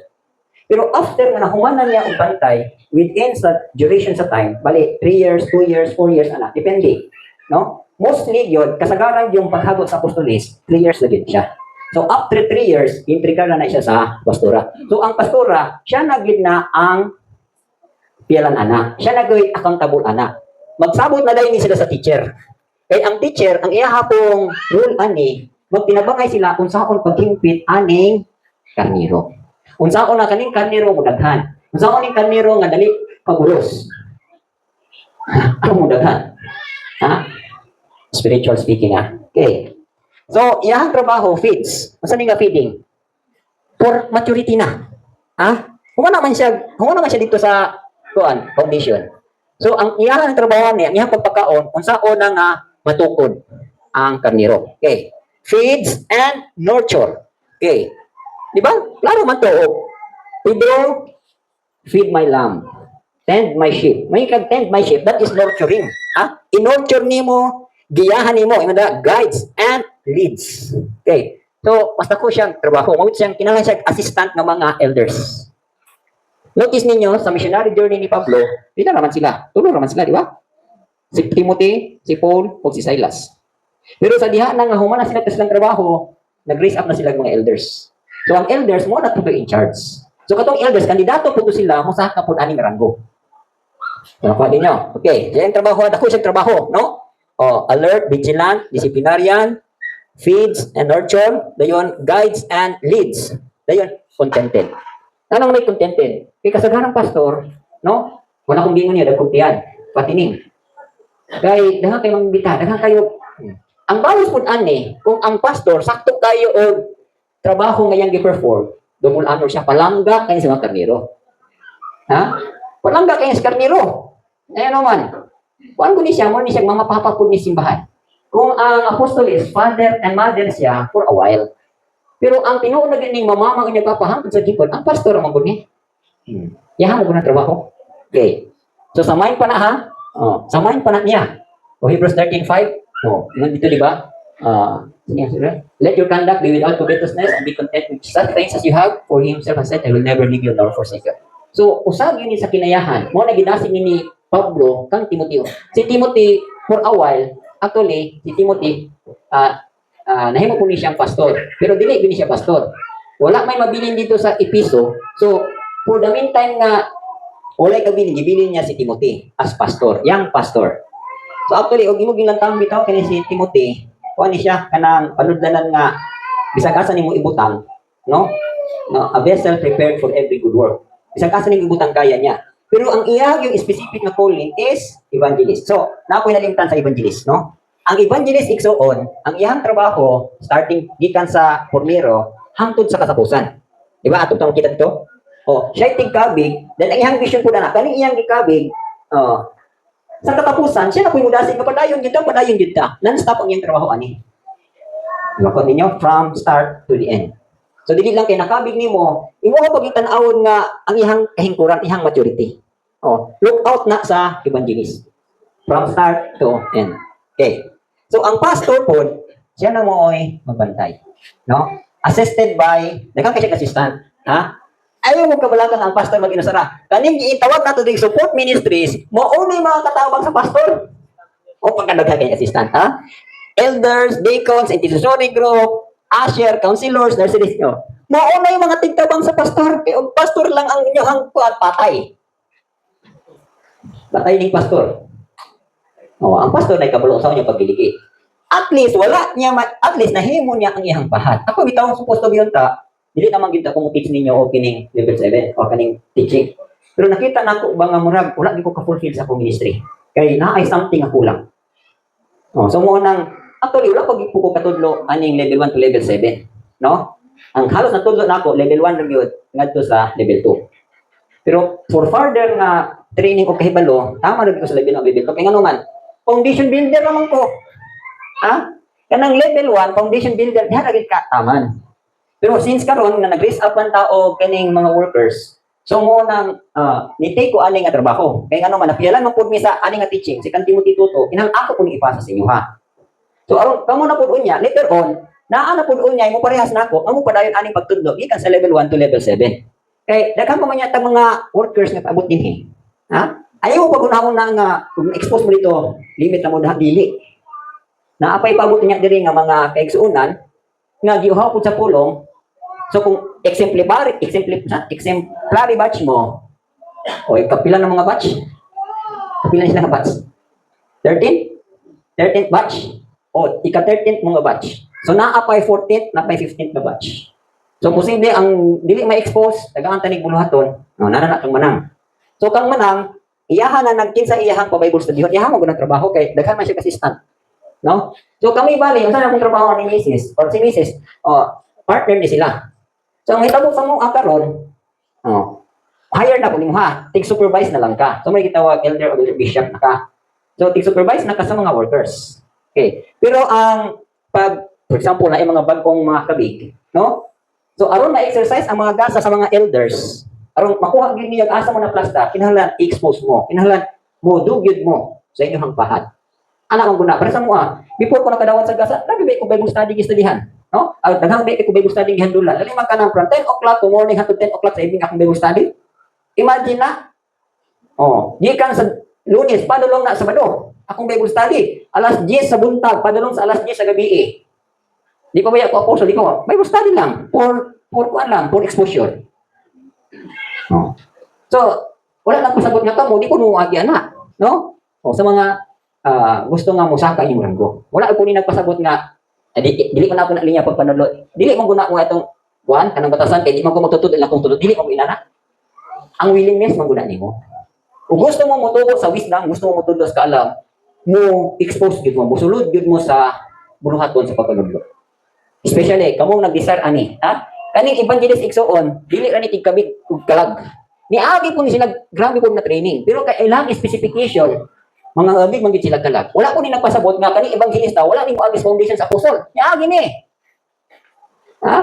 Pero after nga nahumanan niya ang bantay, within sa duration sa time, bali, 3 years, 2 years, 4 years, depende. No? Mostly yun, kasagaran yung paghagot sa apostolis, 3 years na siya. So after 3 years, intriga na siya sa pastora. So ang pastora, siya nagid na ang piyalan anak. Siya nagawin accountable anak. Magsabot na dahil ni sila sa teacher. Kaya ang teacher, ang iyahapong rule ani, magtinabangay sila kung saan paghimpit aning karniro. Kung saan na kaning karniro mudaghan. Kung saan kaning karniro nga dali pagulos. Ano mudaghan? Ha? Spiritual speaking ha. Okay. So, iyahang trabaho, feeds. Saan nga feeding? For maturity na. Ha? Humana man siya dito sa foundation. So, ang iyahang trabaho niya, iyahang pagpakaon, kung saan na nga matukod ang karniro. Okay. Feeds and nurture. Okay. Di ba? Klaro man to. Pedro, feed my lamb. Tend my sheep. May tend my sheep, that is nurturing. Ha? In-nurture nimo, giyahan nimo, guides and leads. Okay. So, basta ko siyang trabaho. Mawit siyang kinahanglan siyang assistant ng mga elders. Notice ninyo, sa missionary journey ni Pablo, hindi naman sila. Tulo naman sila, di ba? Si Timothy, si Paul, o si Silas. Pero sa diha na nga humana sila silang trabaho, nag-raise up na sila mga elders. So, ang elders, mo na ito in charge. So, katong elders, kandidato po sila kung sa kapon aning ranggo. So, nakuha din nyo. Okay. Yan ang trabaho. Ako siyang trabaho, no? Alert, vigilant, disciplinarian, feeds and nurture. Dayon, guides and leads. Dayon, contented. Anong may contented? Kaya kasaganang pastor, no? Wala kong bingon niya, dagkuntian. Patining. Kaya, dahan kayo mangbita, dahan kayo. Ang bawas po ani, kung ang pastor, sakto kayo o trabaho ngayang gi-perform, dumul honor siya, palangga kayo sa mga karniro. Ha? Palangga kayo sa karniro. Ayan naman. Kung ano ni siya, mo ni siya mamapapa po ni simbahan. Kung ang apostol is father and mother siya for a while. Pero ang tinuon na ganing mamamang niya papahangtod sa gipon, ang pastor ang maguni. Yahan mo na trabaho. Okay. So samahin pa na ha. Samahin pa na niya. Hebrews 13:5. Nandito di ba? Let your conduct be without covetousness and be content with such things as you have, for he himself has said, I will never leave you nor forsake you. So, usag yun sa kinayahan. Mo na ginasig ni Pablo kang Timoteo. Si Timothy, for a while, actually, si Timothy, nahimo po ni siyang pastor. Pero dili gini siya pastor. Wala may mabilin dito sa Episo. So, for the meantime nga, wala kabilin, gibilin niya si Timothy as pastor, young pastor. So actually, og imo ginlantang bitaw kani si Timothy, kuan ni siya kanang panudlanan nga bisag asa nimo ibutang, no? A vessel prepared for every good work. Bisag asa nimo ibutang kaya niya. Pero ang iyang yung specific na calling is evangelist. So, nakoy nalimtan sa evangelist, no? Ang evangelist igsoon, ang iyang trabaho starting gikan sa formero hangtod sa katapusan. Di ba? Ato tang kita dito. Siya tigkabig, then ang iyang vision po na kaning iyang gikabig, sa katapusan, siya na po yung mudasig na padayon dito. Non-stop ang iyang trabaho ani. Makot ninyo from start to the end. So dili lang kay nakabig nimo, imo pag tan-awon nga ang ihang kahingkuran, ihang maturity. Oh, look out na sa evangelist. From start to end. Okay. So ang pastor po, siya na mo ay magbantay. No? Assisted by, daghang kay assistant, ha? Ayaw mo kabalakan ang pastor mag-inusara. Kaning giitawag nato dig support ministries, mo unay mga katawag sa pastor. O pagkadaghan kay assistant, ha? Elders, deacons, intercessory group, usher, counselors, nurseries nyo. Mauna yung mga tigtabang sa pastor. Kaya ang pastor lang ang inyong patay. Patay ng pastor. O, ang pastor na ikabalo sa inyong pagdiligi. At least, wala niya, at least, nahimo niya ang iyang pahat. Ako, bitaw, supposed to be yun ta, dili naman kita kung teach ninyo o kining level 7 o kining teaching. Pero nakita na ako ba nga murag, wala di ko ka-fulfill sa akong ministry. Kaya na ay something na kulang. O, so mo nang, actually, wala pag ipuko katudlo aning level 1 to level 7. No? Ang halos natudlo na ako, level 1 review, ngadto sa level 2. Pero for further na training o kahibalo, tama rin ko sa level 1 level 2. Kaya nga naman, foundation builder naman ko. Ha? Kanang level 1, foundation builder, diha lagi ka taman. Pero since karon na nag-raise up man tao kaning mga workers, so mo nang ni-take ko aning nga trabaho. Kaya nga naman, napialan mo po mi sa aning nga teaching, si Kanti Mutituto, inang ako po ni ipasa sa inyo ha. So aron kamo na pud unya later on naa na pud unya mo parehas nako amo padayon aning pagtudlo gikan sa level 1 to level 7. Kay daghan pa man yata mga workers nga paabot dinhi. Ha? Ayaw pag unahon na nga kung expose mo dito limit na mo dili. Naapay paabot niya diri nga mga kaigsuonan nga giuhaw pud sa pulong. So kung exemplary batch mo o kapila ng mga batch? Kapila sila nga batch? 13? 13th batch? O, ika-13th mga batch. So, naapay 14th, naapay 15th na batch. So, posible ang dili ma-expose, tagaan tanig buluhaton, no, nananak kang manang. So, kang manang, iyahan na nagkinsa iyahang pa Bible study, iyahan mo gunang trabaho kay daghan man siya assistant. No? So, kami bali, yung sana akong trabaho ni Mrs. or si Mrs. Partner ni sila. So, ang hitabo sa mong akaron, hire na po mo ha, tig-supervise na lang ka. So, may gitawag elder or bishop na ka. So, tig-supervise na ka sa mga workers. Okay. Pero ang for example, na yung mga bagong mga kabig, no? So, aron ma-exercise ang mga gasa sa mga elders, aron makuha gyud niyo asa mo na plasta, kinahanglan i-expose mo, kinahanglan mo dugyod mo sa inyong pahat. Ana ang guna para sa mo before ko nakadawat sa gasa, labi ba ko Bible study gistudihan, no? Daghang ba ko Bible study gihandula. Dali man kanang from 10 o'clock to morning hangtod 10 o'clock sa evening akong Bible study. Imagine na. Gikan sa Lunes padulong na Sabado. Akong Bible study. Alas 10 sa buntag, padulong sa alas 10 sa gabi. Di pa ba ako apostle? Di ko. Bible study lang. For exposure. So, wala lang pasagot nga kamo. Di ko nuwagi na. No? Sa mga gusto nga mo saka yung ranggo. Wala ko ni nagpasabot nga, dili ko na ako na linya pagpanalo. Dili mo guna ko itong kuan, kanang batasan, kaya di mo ko matutod ilang kong tulod. Dili mo inana. Ang willingness, maguna nimo. Kung gusto mo mutugo sa wisdom, gusto mo mutugo sa kaalam, mo expose gid mo, musulod gid mo sa buluhaton sa pagpanudlo. Especially kamong nag-desire ani, ha? Kaning evangelist igsoon, dili ra ni tigkabig ug kalag. Niagi ko ni sila grabe ko na training, pero kay ilang specification, mga abig man gid sila kalag. Wala ko ni nagpasabot nga kaning evangelista, wala ni mo agis foundation sa apostol. Niagi ni. Ha?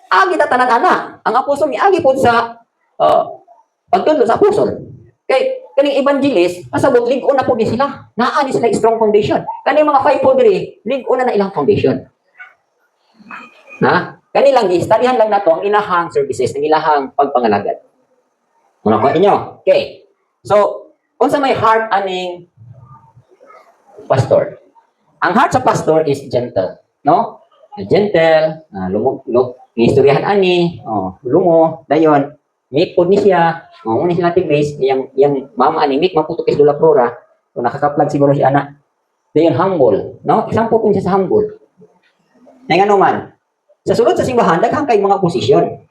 Agi ta tanan ana. Ang apostol niagi pod sa pagtudlo sa apostol. Kay kaning evangelist, pasabot lig-on na po di sila. Naa ni sila strong foundation. Kaning mga fivefold diri, lig-on na ilang foundation. Ha? Kanilang i-studyhan lang nato ang ilahang services, ang ilahang pagpangalagad. Muna ko inyo. Okay. So, unsa may heart aning pastor? Ang heart sa pastor is gentle, no? Gentle, istoryahan ani, lumo, dayon, make pod ni siya, una sila tig-base, yung mama ani, make maputukis dula flora, so nakakaplag siguro si anak. Dayon humble, no? Example po siya sa humble. Ngay nga naman, sa sulod sa simbahan, daghang kay mga posisyon.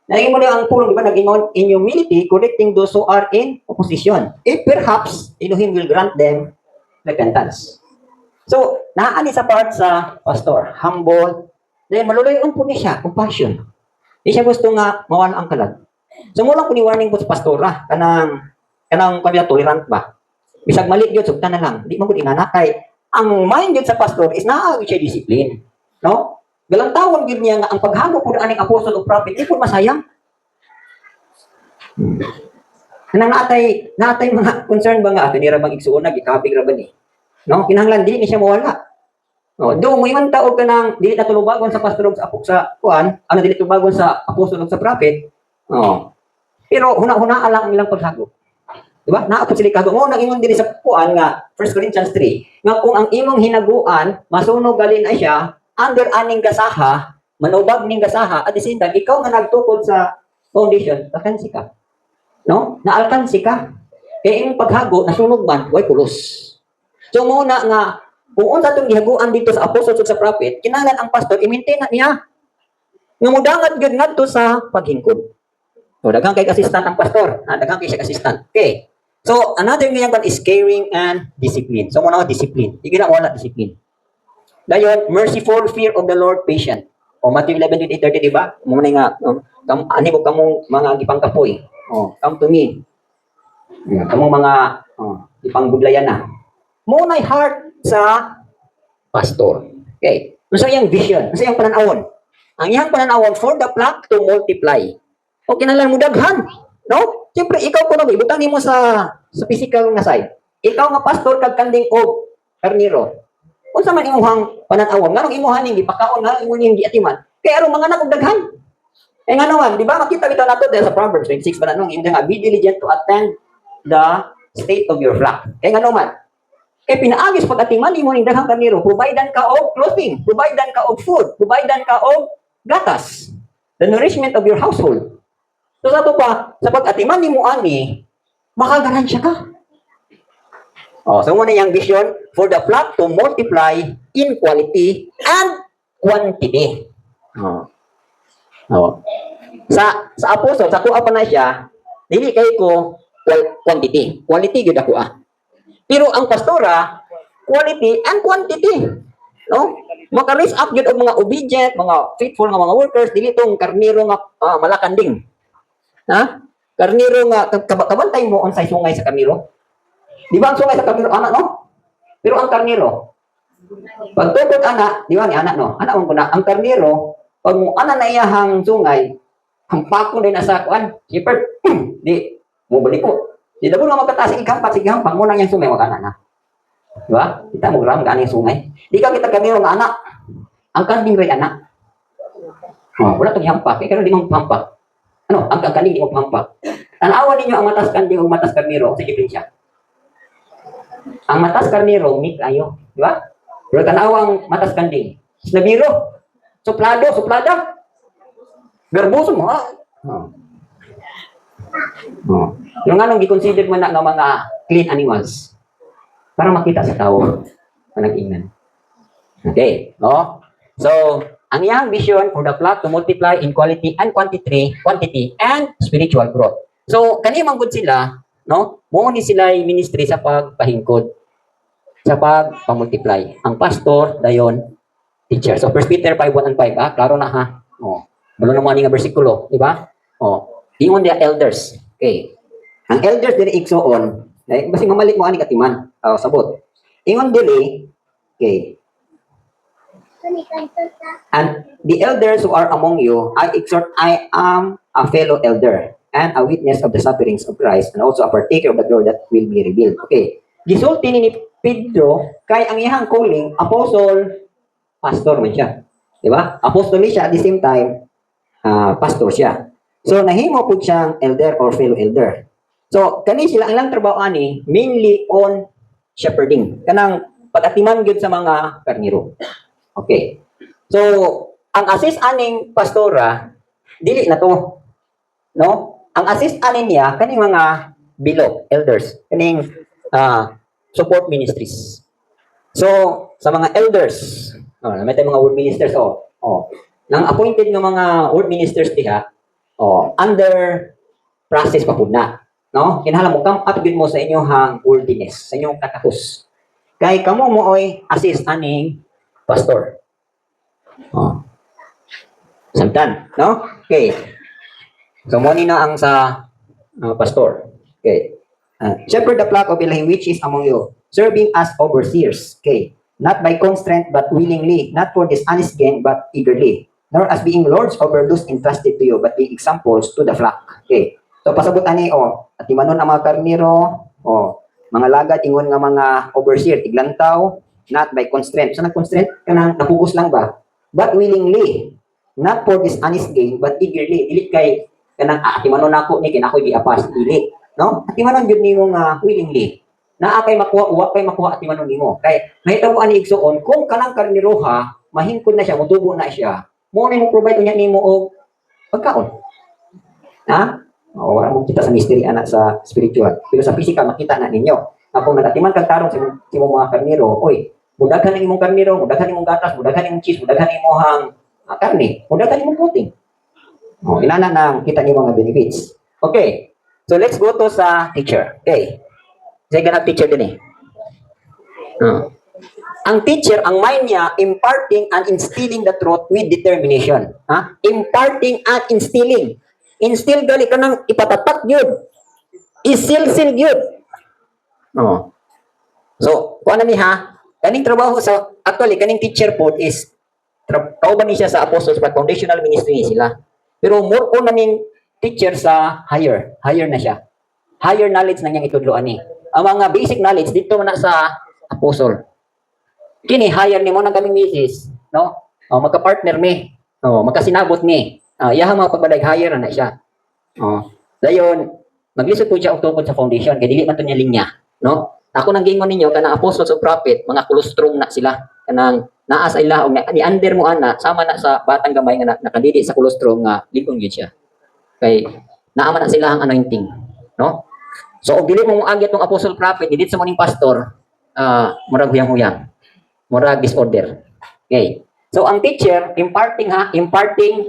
Naging mo ang pulong, di ba, naging in humility, correcting those who are in opposition. If perhaps, Elohim will grant them repentance. So, naani sa part sa pastor, humble, then malulayon po niya siya, compassion. Di siya gusto nga mawala ang kalag. So, mula ko ni warning po sa pastora, kanang kanila tolerant ba? Bisag mali yun, sugtan na lang. Di mo ko inanakay. Ang mind yun sa pastor is naawit siya discipline. No? Galang tawon gid niya nga ang paghamo pud aning apostol o prophet di pud masayang. Nang natay mga concern ba nga ato ni ra bang igsuon na gikapig ra ba ni? No, kinahanglan dili ni siya mawala. No, do mo imong taog ka nang dili na tulubagon sa pastor ug sa apok sa kuan, ano dili tulubagon sa apostol ug sa prophet. Oh. Pero huna-huna lang ang ilang paghagop. Diba? Naapot sila kago mo nang ingon diri sa kuan nga 1 Corinthians 3 nga kung ang imong hinaguan masunog galin na siya under aning gasaha, manubag ning gasaha at the same time ikaw nga nagtukod sa foundation, alkansi ka. No? Naalkansi ka. Kaya imong paghago nasunog man way pulos. So muna nga kung unsa tong gihaguan dito sa apostol ug sa prophet, kinahanglan ang pastor i-maintain na niya. Nga mudangat gyud ngadto sa paghingkod. So daghang kay assistant ang pastor, daghang kay siya assistant. Okay. So another nga yan is caring and discipline. So muna discipline. Di na wala discipline. Dayon, merciful, fear of the Lord, patient. O Matthew 11:28-30, di ba? Muna nga, ani ko kamong mga gipangkapoy. Come to me. Kamong mga ipangbudlayan na. Muna'y heart sa pastor. Okay. Unsa iyang vision? Unsa iyang pananawon? Ang iyang pananawon for the flock to multiply. O kinahanglan mo daghan, no? Siyempre ikaw kuno ibutang nimo sa physical nga side. Ikaw nga pastor kag kanding og karniro. Unsa man imong pananawon? Nganong imuhan ning gipakaon nga imong ning giatiman? Kay aron mga anak og daghan. Nga naman, di ba makita bitaw nato sa Proverbs 26 pa nanong imong nga be diligent to attend the state of your flock. Kay nga naman, kay pinaagis pag-atiman imo ning daghang karniro, providean ka og clothing, providean ka og food, providean ka og gatas. The nourishment of your household. So sa to pa, sa pag-atiman nimo ani, makaganansya ka. So muna yung vision for the flock to multiply in quality and quantity. Sa apostol, sa kuha pa na siya, dili kay ko quantity. Quality gyud ako Pero ang pastora, quality and quantity. No? Maka-raise up gyud og mga obedient, mga faithful nga mga workers, dili tong karniro nga malakanding. Karniro nga kabantay mo unsay sungay sa karniro. Di ba ang sungay sa karniro anak no? Pero ang karniro pag tukod anak, di ba ni anak no? Anak mo na ang karniro pag mo ana na iyahang sungay, hampakon din sa kuan. Siyempre, di mo balik ko. Di daw nga magkataas sige hampak mo na yang sungay wag ana na. Di ba? Kita mo gram ganing sungay. Di ka kita karniro nga anak. Ang kanding ray anak. Wala tong hampak, kay karon di mo hampak. Ang kanding di mo hampak. Tanawan ninyo ang matas kanding ug matas karniro sa diferensya. Ang matas karniro unique ayo, di ba? Pero tanawang matas kanding, nabiro, suplada. Garbuso mo Yung anong gi-consider man na nga mga clean animals para makita sa tao panag-ingnan. Okay, no? So, ang iyang vision for the flock to multiply in quality and quantity and spiritual growth. So, kani man gud sila, no? Mo ni sila ministry sa pagpahingkod, sa pagpamultiply. Ang pastor dayon teacher. So, 1 Peter 5:1 and 5, klaro na ha. Bulo na mo ani nga bersikulo, di ba? Ingon dia elders. Okay. Ang elders diri igsuon, basi mamalik mo ani katiman. Sabot. Ingon dili, okay. And the elders who are among you, I exhort, I am a fellow elder and a witness of the sufferings of Christ and also a partaker of the glory that will be revealed. Okay. Gisulti ni Pedro kay ang iyang calling, apostle, pastor man siya. Di ba? Apostle siya at the same time, pastor siya. So, nahimo po siyang elder or fellow elder. So, kani sila, ang lang trabaho ani, mainly on shepherding. Kanang pag-atiman gyud sa mga karniro. Okay. So, ang assist aning pastora, dili na to. No? Ang assist anin niya, kaning mga below, elders. Kaning support ministries. So, sa mga elders, may tayong mga word ministers, nang appointed ng mga word ministers diha, under process pa po na. No? Kinahanglan mo come up mo sa inyong worthiness, sa inyong katapos. Kay kamo mo oy assist aning pastor. Samtan, no? Okay. So mo ni na ang sa pastor. Okay. Shepherd the flock of Elohim which is among you, serving as overseers. Okay. not by constraint but willingly, not for dishonest gain but eagerly, nor as being lords over those entrusted to you, but being examples to the flock. Okay. So pasabot ani at timanon ang mga karniro, mga lagad ingon nga mga overseer tiglantaw, not by constraint. So nag-constraint kanang napugos lang ba? But willingly, not for dishonest gain but eagerly. Dili kay kanang timanon nako ni kinakoy giapas dili, no? Timanon gyud nimo nga willingly. Naa kay makuha, uwa kay makuha at timanon nimo. Kay mahitabo ani igsuon kung kanang karniroha mahingkod na siya, mutubo na siya. Mo na mo provide unya nimo og pagkaon. Ha? Wala mo kita sa mystery anak sa spiritual. Pero sa physical makita na ninyo. Kung nagatiman kag tarong sa imong mga karniro, oy, mudaghan ang imong karniro, mudaghan imong gatas, mudaghan imong cheese, mudaghan imong karne, mudaghan imong protein. Inana na kita nimo nga benefits. Okay. So let's go to sa teacher. Okay. Saya ganap teacher din Ang teacher, ang mind niya, imparting and instilling the truth with determination. Imparting and instilling. Instill gali ka ng ipatatak yun. Isil-sil yun. So, kung ano niya, kaning trabaho sa, actually, kaning teacher po is, kauban niya sa apostles, but foundational ministry sila. Pero more on naming teacher sa higher na siya. Higher knowledge na niyang itudloan ni. Ang mga basic knowledge dito na sa apostle. Kini hire ni mo ng kaming misis, no? Magka-partner mi. Magkasinabot ni. Iyaha mga pagbadag hire na siya. Dayon maglisod po siya og tungkol sa foundation kay dili man to niya linya, no? Ako nang gingon ninyo kanang apostles of prophet, mga kolostrum na sila. Kanang naa sa ila og ni under mo ana sama na sa batang gamay nga nakadili sa kolostrum nga likon gyud siya. Kay naa man na sila ang anointing, no? So, og dili mo agit ng apostle prophet, dili sa muning pastor, murag huyang-huyang. Murag disorder. Okay. So, ang teacher, imparting,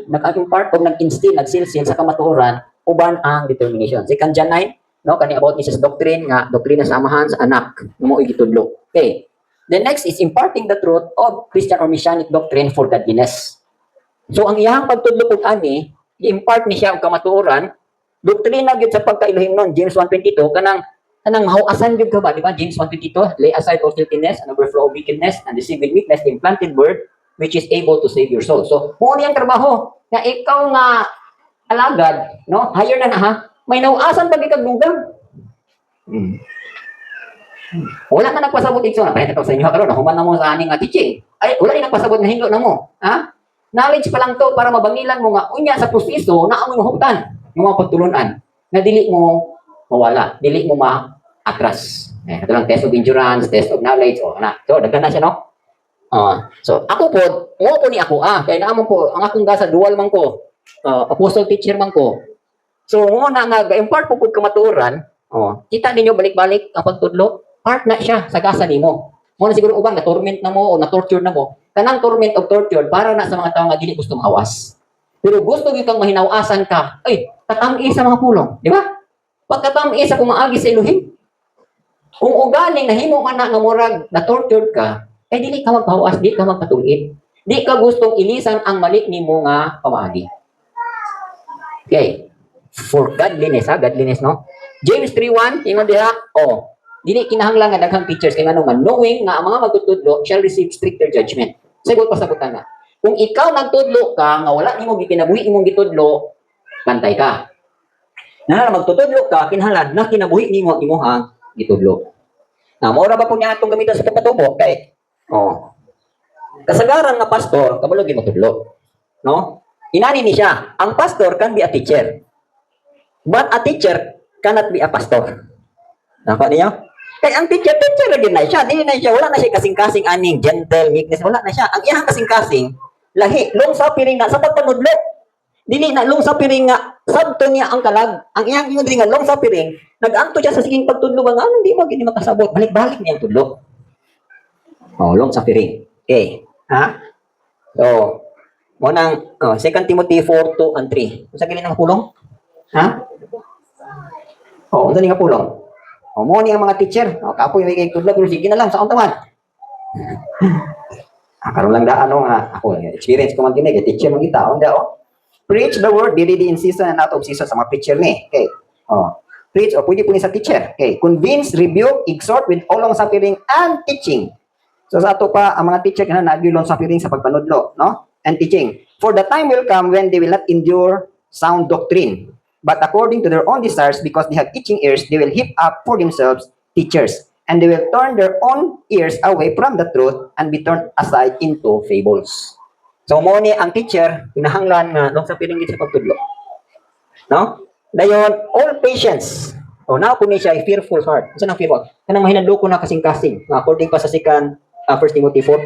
nag-impart o nag-instill, nag-silsil sa kamatuoran, uban ang determination. Second John 9, no, kani about Mrs. Doctrine, nga, doktrina sa amahan, sa anak, mo igitudlo. Okay. The next is imparting the truth of Christian or Messianic doctrine for godliness. So, ang iyang pagtudlo kung ani, i-impart ni siya ang kamatuoran, doktrina gyud sa pagkailohim nun, James 1:22, kanang mahuasan gyud ka ba, di ba? James 1:22, lay aside all filthiness and overflow of wickedness and deceive with meekness the implanted word which is able to save your soul. So, mo niyang trabaho na ikaw nga alagad, no? Higher na may nauasan pag ikagdugang. Wala ka nagpasabot igso na pahit sa inyo karon, human na mo sa aning teaching. Ay, wala rin nagpasabot na hinlo na mo. Knowledge pa lang to para mabangilan mo nga unya sa proseso na ang mahutan. Yung mga pagtulunan na dili mo mawala, dili mo ma-atras. Ito lang test of endurance, test of knowledge, So, daghan na siya, no? So, ako po, ni ako, kaya naman po, ang akong gasa, dual man ko, apostle teacher man ko. So, nga impart po kung kamaturan, kita ninyo balik-balik ang pagtudlo, part na siya sa gasa nimo. Mo na siguro ubang na-torment na mo o na-torture na mo, kanang torment of torture, para na sa mga tao nga dili gusto mahawas. Pero gusto yung kang mahinawasan ka, tatami sa mga pulong, di ba? Pagkatami sa kumaagi sa Elohim. Kung ugaling nahimo ka na nga murag na tortured ka, dili ka magpahawas, di ka magpatulit. Di ka gustong ilisan ang mali nimo nga pamaagi. Okay. For godliness, godliness, no? James 3:1, ingon diha, dili kinahanglan nga daghang teachers kay ngano man, knowing nga ang mga magtutudlo shall receive stricter judgment. Sagot pasagutan na. Kung ikaw nagtudlo ka nga wala nimo gikinabuhi imong gitudlo, pantay ka. Na magtutudlo ka kinahanglan na kinabuhi nimo imong gitudlo. Maura ba po niya atong gamiton sa pagpatubo kay kasagaran nga pastor kabalo gi matudlo, no? Inani ni siya, ang pastor can be a teacher. But a teacher cannot be a pastor. Nako niyo? Kay ang teacher lagi na siya, dili na siya, wala na siya kasing-kasing aning gentle, meekness, wala na siya. Ang iyang kasing-kasing lahi, long suffering na sa pagpanudlo. Dili na long suffering nga sabto niya ang kalag. Ang iyang ingon nga long suffering, nag-anto siya sa siging pagtudlo nga hindi makasabot. Balik-balik niya ang tudlo. Long suffering. Okay. So, mo nang 2 Timothy 4:2 and 3. Unsa gini nang pulong? Unsa ni nga pulong? Mo ni ang mga teacher. Kapoy may kay tudlo pero sige na lang sa untawan. Karon lang daan nga ako experience ko man kini kay teacher man kita onda preach the word dili in season and out of season sa mga preacher ni. Okay. Preach pwede po ni sa teacher. Okay. Convince, rebuke, exhort with all long suffering and teaching. So sa ato pa, ang mga teacher na nagilon sa piring sa pagpanudlo, no? And teaching. For the time will come when they will not endure sound doctrine, but according to their own desires, because they have itching ears, they will heap up for themselves teachers, and they will turn their own ears away from the truth and be turned aside into fables. So mo ni ang teacher, kinahanglan nga nung sa piring sa pagtudlo. No? Dayon, all patience. O now kung siya ay fearful heart. Saan ang fearful? Kanang mahinadloko na kasing-kasing. According pa sa 1 Timothy 4:2.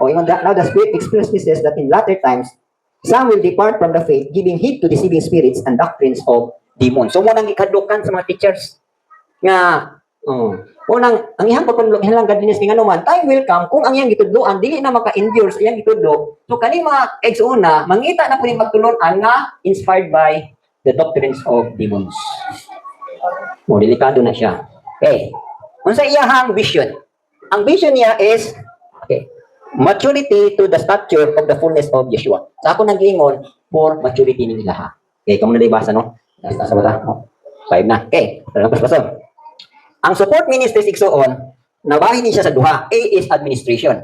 O ingon now the Spirit expressly says that in latter times, some will depart from the faith, giving heed to deceiving spirits and doctrines of demons. So mo nang ikadukan sa mga teachers nga unang ang iyang pagpanulog ilang godliness nga naman time will come kung ang iyang gitudloan dili na maka-endure sa iyang gitudlo. So kani mga ex-una mangita na pud magtulon-an nga inspired by the doctrines of demons. Delikado na siya. Okay. Unsa iyang vision? Ang vision niya is maturity to the stature of the fullness of Yeshua. Sa ako nag-ingon for maturity ni ilaha. Okay, kamo na basa no? Sa bata. 5 na. Okay. Pastor. Ang support ministries igsoon, nabahin niya sa duha. A is administration.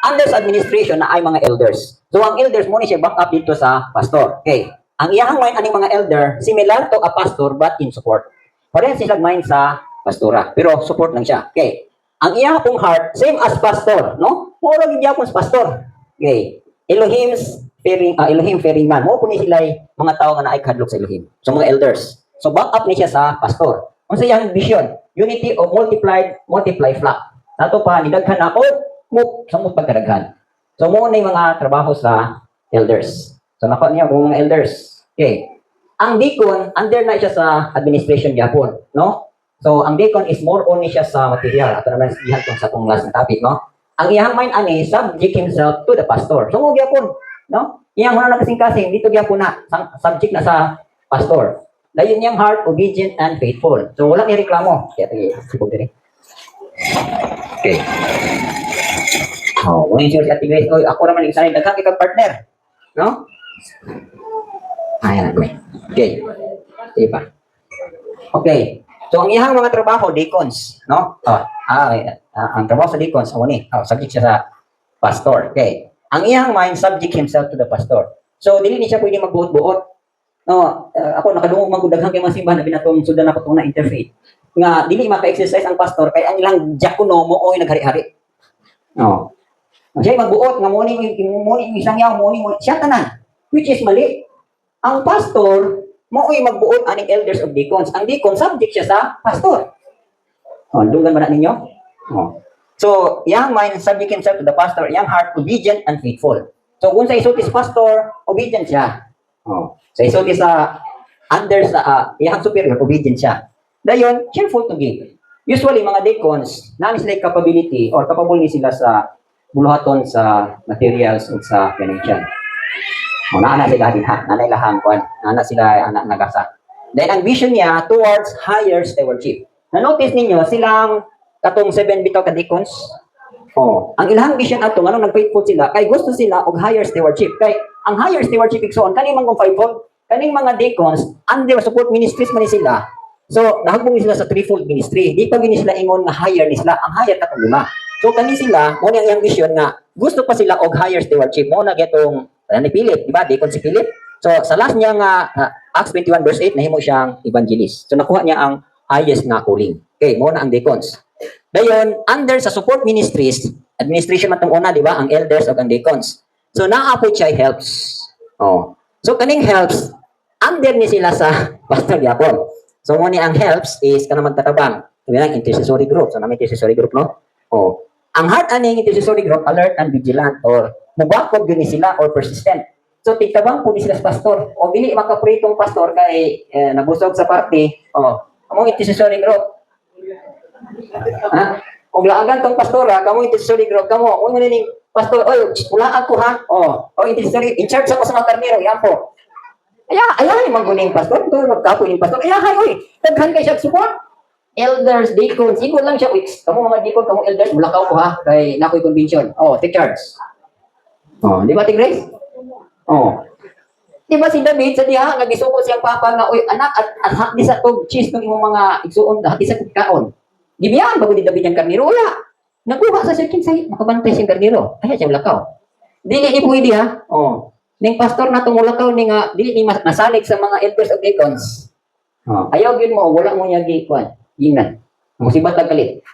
Under sa administration na ay mga elders. So ang elders mo ni siya back up dito sa pastor. Okay. Ang iyang mind aning mga elder similar to a pastor but in support. Pareha sila mind sa pastora, pero support lang siya. Okay. Ang iyang pong heart same as pastor, no? Mura gid gyapon sa pastor. Okay. Elohim fearing man. Mo puni sila mga tao nga naay kadlok sa Elohim. So mga elders. So back up ni siya sa pastor. Unsa iyang vision? Unity of multiply flock. Nato pa ni daghan ako samot pagkadaghan. So mo na yung mga trabaho sa elders. So nako niya mga elders. Okay. Ang deacon under na siya sa administration gyapon, no? So ang deacon is more on siya sa material. Ato naman siya tong sa tong last na topic, no? Ang iyang mind ani subject himself to the pastor. So mo gyapon, no? Iyang wala na kasing-kasing dito gyapon na subject na sa pastor. Dayon niyang heart obedient and faithful. So wala ni reklamo. Kaya sipog diri. Okay. Oh, wala siya sa tigres. Oy, ako naman isa daghang kay partner. No? Ayan, okay. Sige pa. Okay. So, ang iyang mga trabaho, deacons, no? Ang trabaho sa deacons, subject siya sa pastor. Okay. Ang iyang mind, subject himself to the pastor. So, dili ni siya pwede magbuot-buot. No, ako nakadungog magdaghang kay mga simbahan na binatong sudan ako tong na interfaith. Nga dili maka-exercise ang pastor kay ang ilang diakono mo oy naghari-hari. No. Siya magbuot nga mo ni isang yaw mo siya tanan, which is mali. Ang pastor mo oy magbuot aning elders of deacons. Ang deacon subject siya sa pastor. Dungan ba na ninyo? So, yang mind subject himself to the pastor, yang heart obedient and faithful. So, kung sa isulti sa pastor, obedient siya. Sa isulti sa under sa yang superior, obedient siya. Dayon, cheerful to give. Usually, mga deacons, namin sila capability or capable ni sila sa buluhaton sa materials o sa financial. Naana sila din ha, nanay lahang kwan, naana sila anak nagasa. Then, ang vision niya towards higher stewardship. Na-notice ninyo, silang katong 7 bitaw ka deacons, ang ilang vision ato anong nag-faithful sila kay gusto sila og higher stewardship. Kay ang higher stewardship igsoon kaning mga fivefold, kaning mga deacons under support ministries man sila. So nahagbong sila sa threefold ministry. Di pa gini sila ingon nga higher ni sila, ang higher katong 5. So kani sila mo ni ang iyang vision nga gusto pa sila og higher stewardship. Mo na getong ni Philip, di ba? Deacon si Philip. So sa last niya nga Acts 21 verse 8 nahimo siyang evangelist. So nakuha niya ang highest nga calling. Okay, mo na ang deacons. Dayon, under sa support ministries, administration man tong una, di ba? Ang elders o ang deacons. So, naa-appoint siya helps. So, kaning helps, under ni sila sa pastor yapon. So, mo ni ang helps is kanang magtatabang. Sabi lang, intercessory group. So, namin intercessory group, no? Ang heart aning intercessory group, alert and vigilant or mubakod gini sila or persistent. So, tigtabang po ni sila sa pastor. O, dili makapritong pastor kay nabusog sa party. Among intercessory group. Kung laagan tong pastora, kamo intercessory group kamo. Kung ning pastor, oy, ulaan ko ha. Intercessory in charge ako sa mga karnero, yan po. Ay, maguning pastor, to magkapo ning pastor. Oy, daghan kay siya support. Elders, deacons, ikot lang siya. Uy, kamo mga deacon, kamo elders, mulakaw ko ha kay nakoy convention. Take charge. Di ba, Tigres? Di ba si David sa diha nagisuko siyang papa nga oy anak at hati sa tog cheese ng imong mga igsuon hati sa kaon. Gibiyan bago ni David ang karnero wala. Nakuha sa siya kinsay makabantay siyang karniro. Kaya siyang lakaw. Dili ni pwede ha. Oh. Ning pastor na tumulakaw ni nga dili ni nasalig sa mga elders of deacons. Oh. Ayaw gyud mo wala mo yagi kuan. Ingnan. Musibat lang kalit.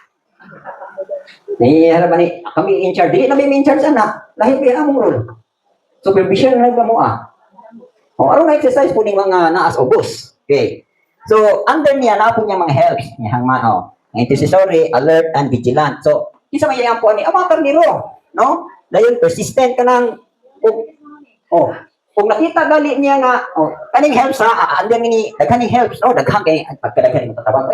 Ni harapan ni kami in charge. Dili na may in charge ana. Lahi pa among role. Supervision na mo ah. Oh, aron na exercise po ning mga naas o boss. Okay. So, under niya na po niya mga helps. Niyang mga intercessory, alert, and vigilant. So, isa may yan po ni, mga karniro. No? Dahil persistent ka ng, kung nakita gali niya nga, kaning helps ha, under ni, kaning helps, daghang kay, pagkadaghan mo tatabang,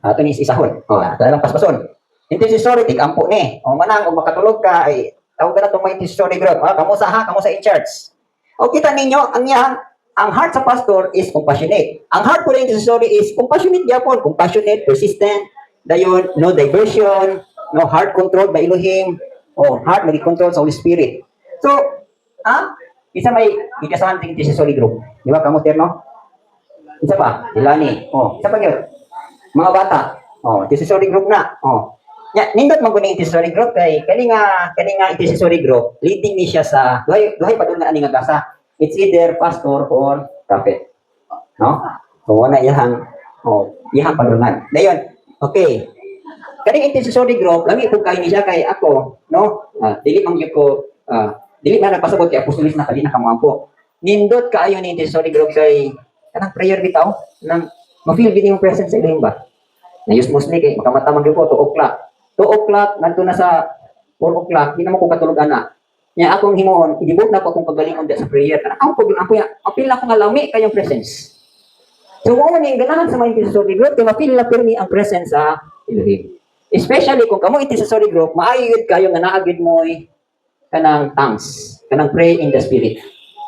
ato ni isahon. Ato na lang paspason. Intercessory, tigampo ni. Manang, kung makatulog ka, tawag na itong mga intercessory group. Kamusta ha? Kamusta in church? Kita ninyo, ang heart sa pastor is compassionate. Ang heart po rin intercessory is compassionate yapon. Compassionate, persistent, dayon, no diversion, no heart control by Elohim, heart nag-control sa Holy Spirit. So, isa may ikasahan ng intercessory group. Di ba, kamuster, no? Isa pa, Ilani. Isa pa yun. Mga bata. Intercessory group na. Nindot man kuning intercessory group kay kani nga intercessory group leading ni siya sa duhay padung nga ani nga gasa. It's either pastor or prophet. No? So wala iyang padungan. Dayon. Okay. Kaning intercessory group lami pug kay ni siya kay ako, no? Dili man gyud ko dili man nagpasabot kay apostolis na kali na kamuampo. Nindot kaayo ni intercessory group kay kanang prayer bitaw nang ma-feel din yung presence sa Elohim ba. Na-use mostly kay makamata man gyud ko 2 o'clock. 2 o'clock, nandito na sa 4 o'clock, hindi naman ko katulog ana. Nya akong himuon, idibot na ko akong pagalingon sa prayer. Ako po, apil na ko nga lami kayong presence. So, mo ni ganahan sa mga intercessory group, kaya mapil na pirmi ang presence sa Elohim. Especially kung kamo intercessory group, maayod kayo nga naagid mo kanang tongues, kanang pray in the spirit.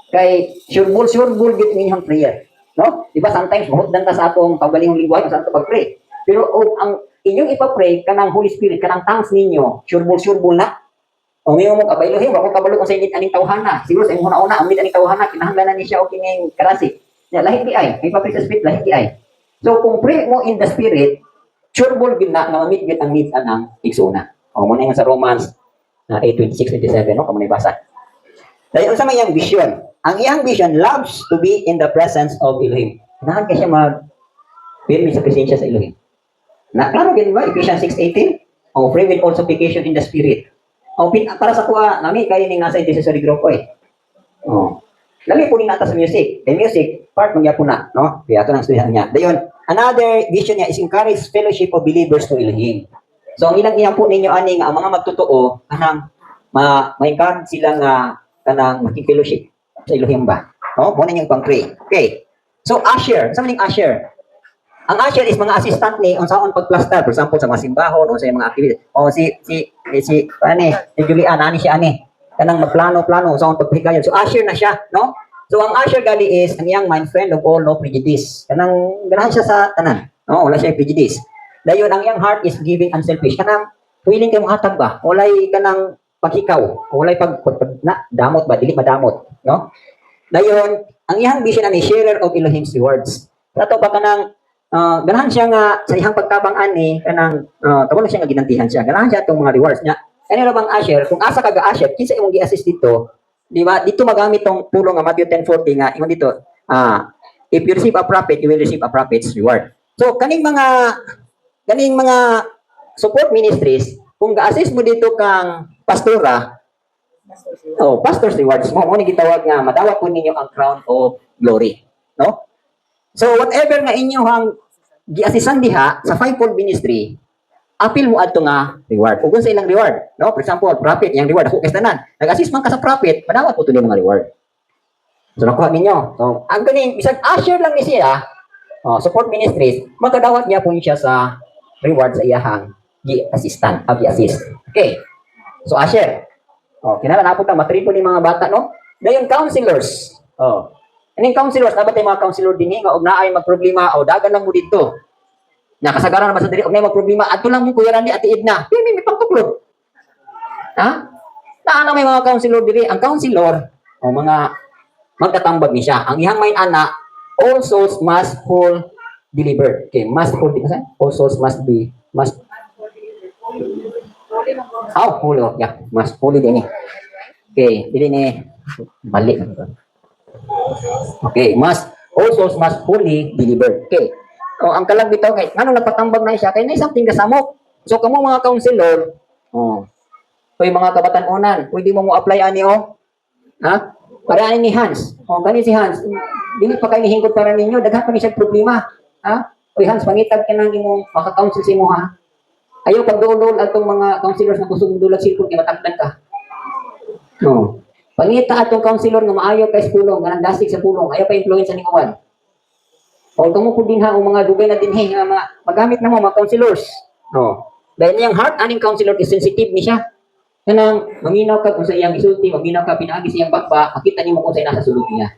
Kay sureball gid inyong prayer. No? Diba sometimes, mahutdan ta sa atong pagalingon lingwahe, sa atong pag-pray. Pero ang inyong ipapray kanang Holy Spirit, kanang tongues ninyo, sureball na. May mo kabay Elohim, wako kabalo kung sa init aning tawhana. Siguro sa imong una ang aning tawhana, kinahanglan ni siya og kining karasi. Ya lahi di ay, may papray sa spirit lahi di ay. So kung pray mo in the spirit, sureball gid na mamit gid ang needs anang igsuna. Mo na sa Romans 8:26-27 no, kamo ni basa. Dahil unsa may iyang vision? Ang iyang vision loves to be in the presence of Elohim. Nahan ka siya pirmi sa presensya sa Elohim. Na klaro gid ba Ephesians 6:18? Pray with all supplication in the spirit. Para sa kuha nami kay ning nasa intercessory group ko Lali po ni nata sa music. Kay music part man gyapon na, no? Kaya ato nang student niya. Dayon, another vision niya is encourage fellowship of believers to Elohim. So ang ilang po ninyo ani nga ang mga magtotoo kanang ma-encourage sila nga kanang makikifellowship sa Elohim ba. No? Mo na yung pang-pray. Okay. So usher, sa maning usher. Ang usher is mga assistant ni unsaon pagplaster, for example sa mga simbahon o sa mga activities. Si Julian ani siya ani. Kanang magplano-plano unsaon paghigayon. So usher na siya, no? So ang usher gali is ang iyang mind friend of all no prejudice. Kanang ganahan siya sa tanan. No, wala siya prejudice. Dayon ang iyang heart is giving unselfish. Kanang willing kay mohatag ba? Walay kanang paghikaw, walay damot ba dili madamot, no? Dayon ang iyang vision ani sharer of Elohim's rewards. Ato ba kanang ganahan siya nga sa iyang pagtabang ani kanang tawag na siya nga ginantihan siya. Ganahan siya tong mga rewards niya. Ano ra bang usher? Kung asa ka ga usher, kinsa imong gi-assist dito? Di ba? Dito magamit tong pulong nga Matthew 10:40 nga ingon dito, if you receive a prophet, you will receive a prophet's reward. So kaning mga support ministries, kung ga-assist mo dito kang pastora, pastor's rewards mo ni gitawag nga madawat po ninyo ang crown of glory, no? So whatever nga inyong gi-assistan diha sa fivefold ministry, apil mo adto nga reward. Ug sa ilang reward, no? For example, prophet yang reward ako kay tanan. Nag-assist man ka sa prophet, madawat po tuloy mga reward. So nakuha ninyo. So ang ganing bisag usher lang ni siya, support ministries, magkadawat niya po siya sa reward sa iyahang gi-assistant, gi-assist. Okay. So usher. Kinala na po ta matripo ni mga bata, no? Dayon counselors. Aning counselors, dapat mga counselor dinhi nga og naay magproblema o dagan lang mo dito. Nya kasagaran naman sa diri og naay magproblema adto lang mo kuyaran ni Ate Edna. May pagtuklod. Naa may mga counselor diri. Ang counselor mga magtatambag ni siya. Ang iyang main ana, all souls must whole delivered. Okay, must whole all souls must Huli, yeah, mas huli din eh. Okay, dili ni balik. Okay, must fully delivered. Okay. O, ang kalag bitaw kay ngano nagpatambag na siya kay nay something kasamok. So kamo mga counselor, oh, oy mga kabatan-onan, pwede mo apply ani o. Ha? Para ani ni Hans. O kani si Hans, dili pa kay nihingkod para ninyo, daghan pa ni siya problema. Ha? Oy Hans, pangitag ka nang imong maka-counsel sa imo ha. Ayaw pagdulol atong mga counselors na kusog dulat silpon kay matakdan ka. No. Pangita atong counselor nga maayo kay pulong, kanang dasig sa pulong, ayaw pa influence ni kawan. O kamo po din ha, o mga dugay na dinhi nga magamit na mo mga counselors. No. Dahil niyang heart aning counselor is sensitive ni siya. Kanang maminaw ka kung sa iyang isulti, maminaw ka pinaagi sa iyang bakba, makita nimo kung sa nasa sulod niya.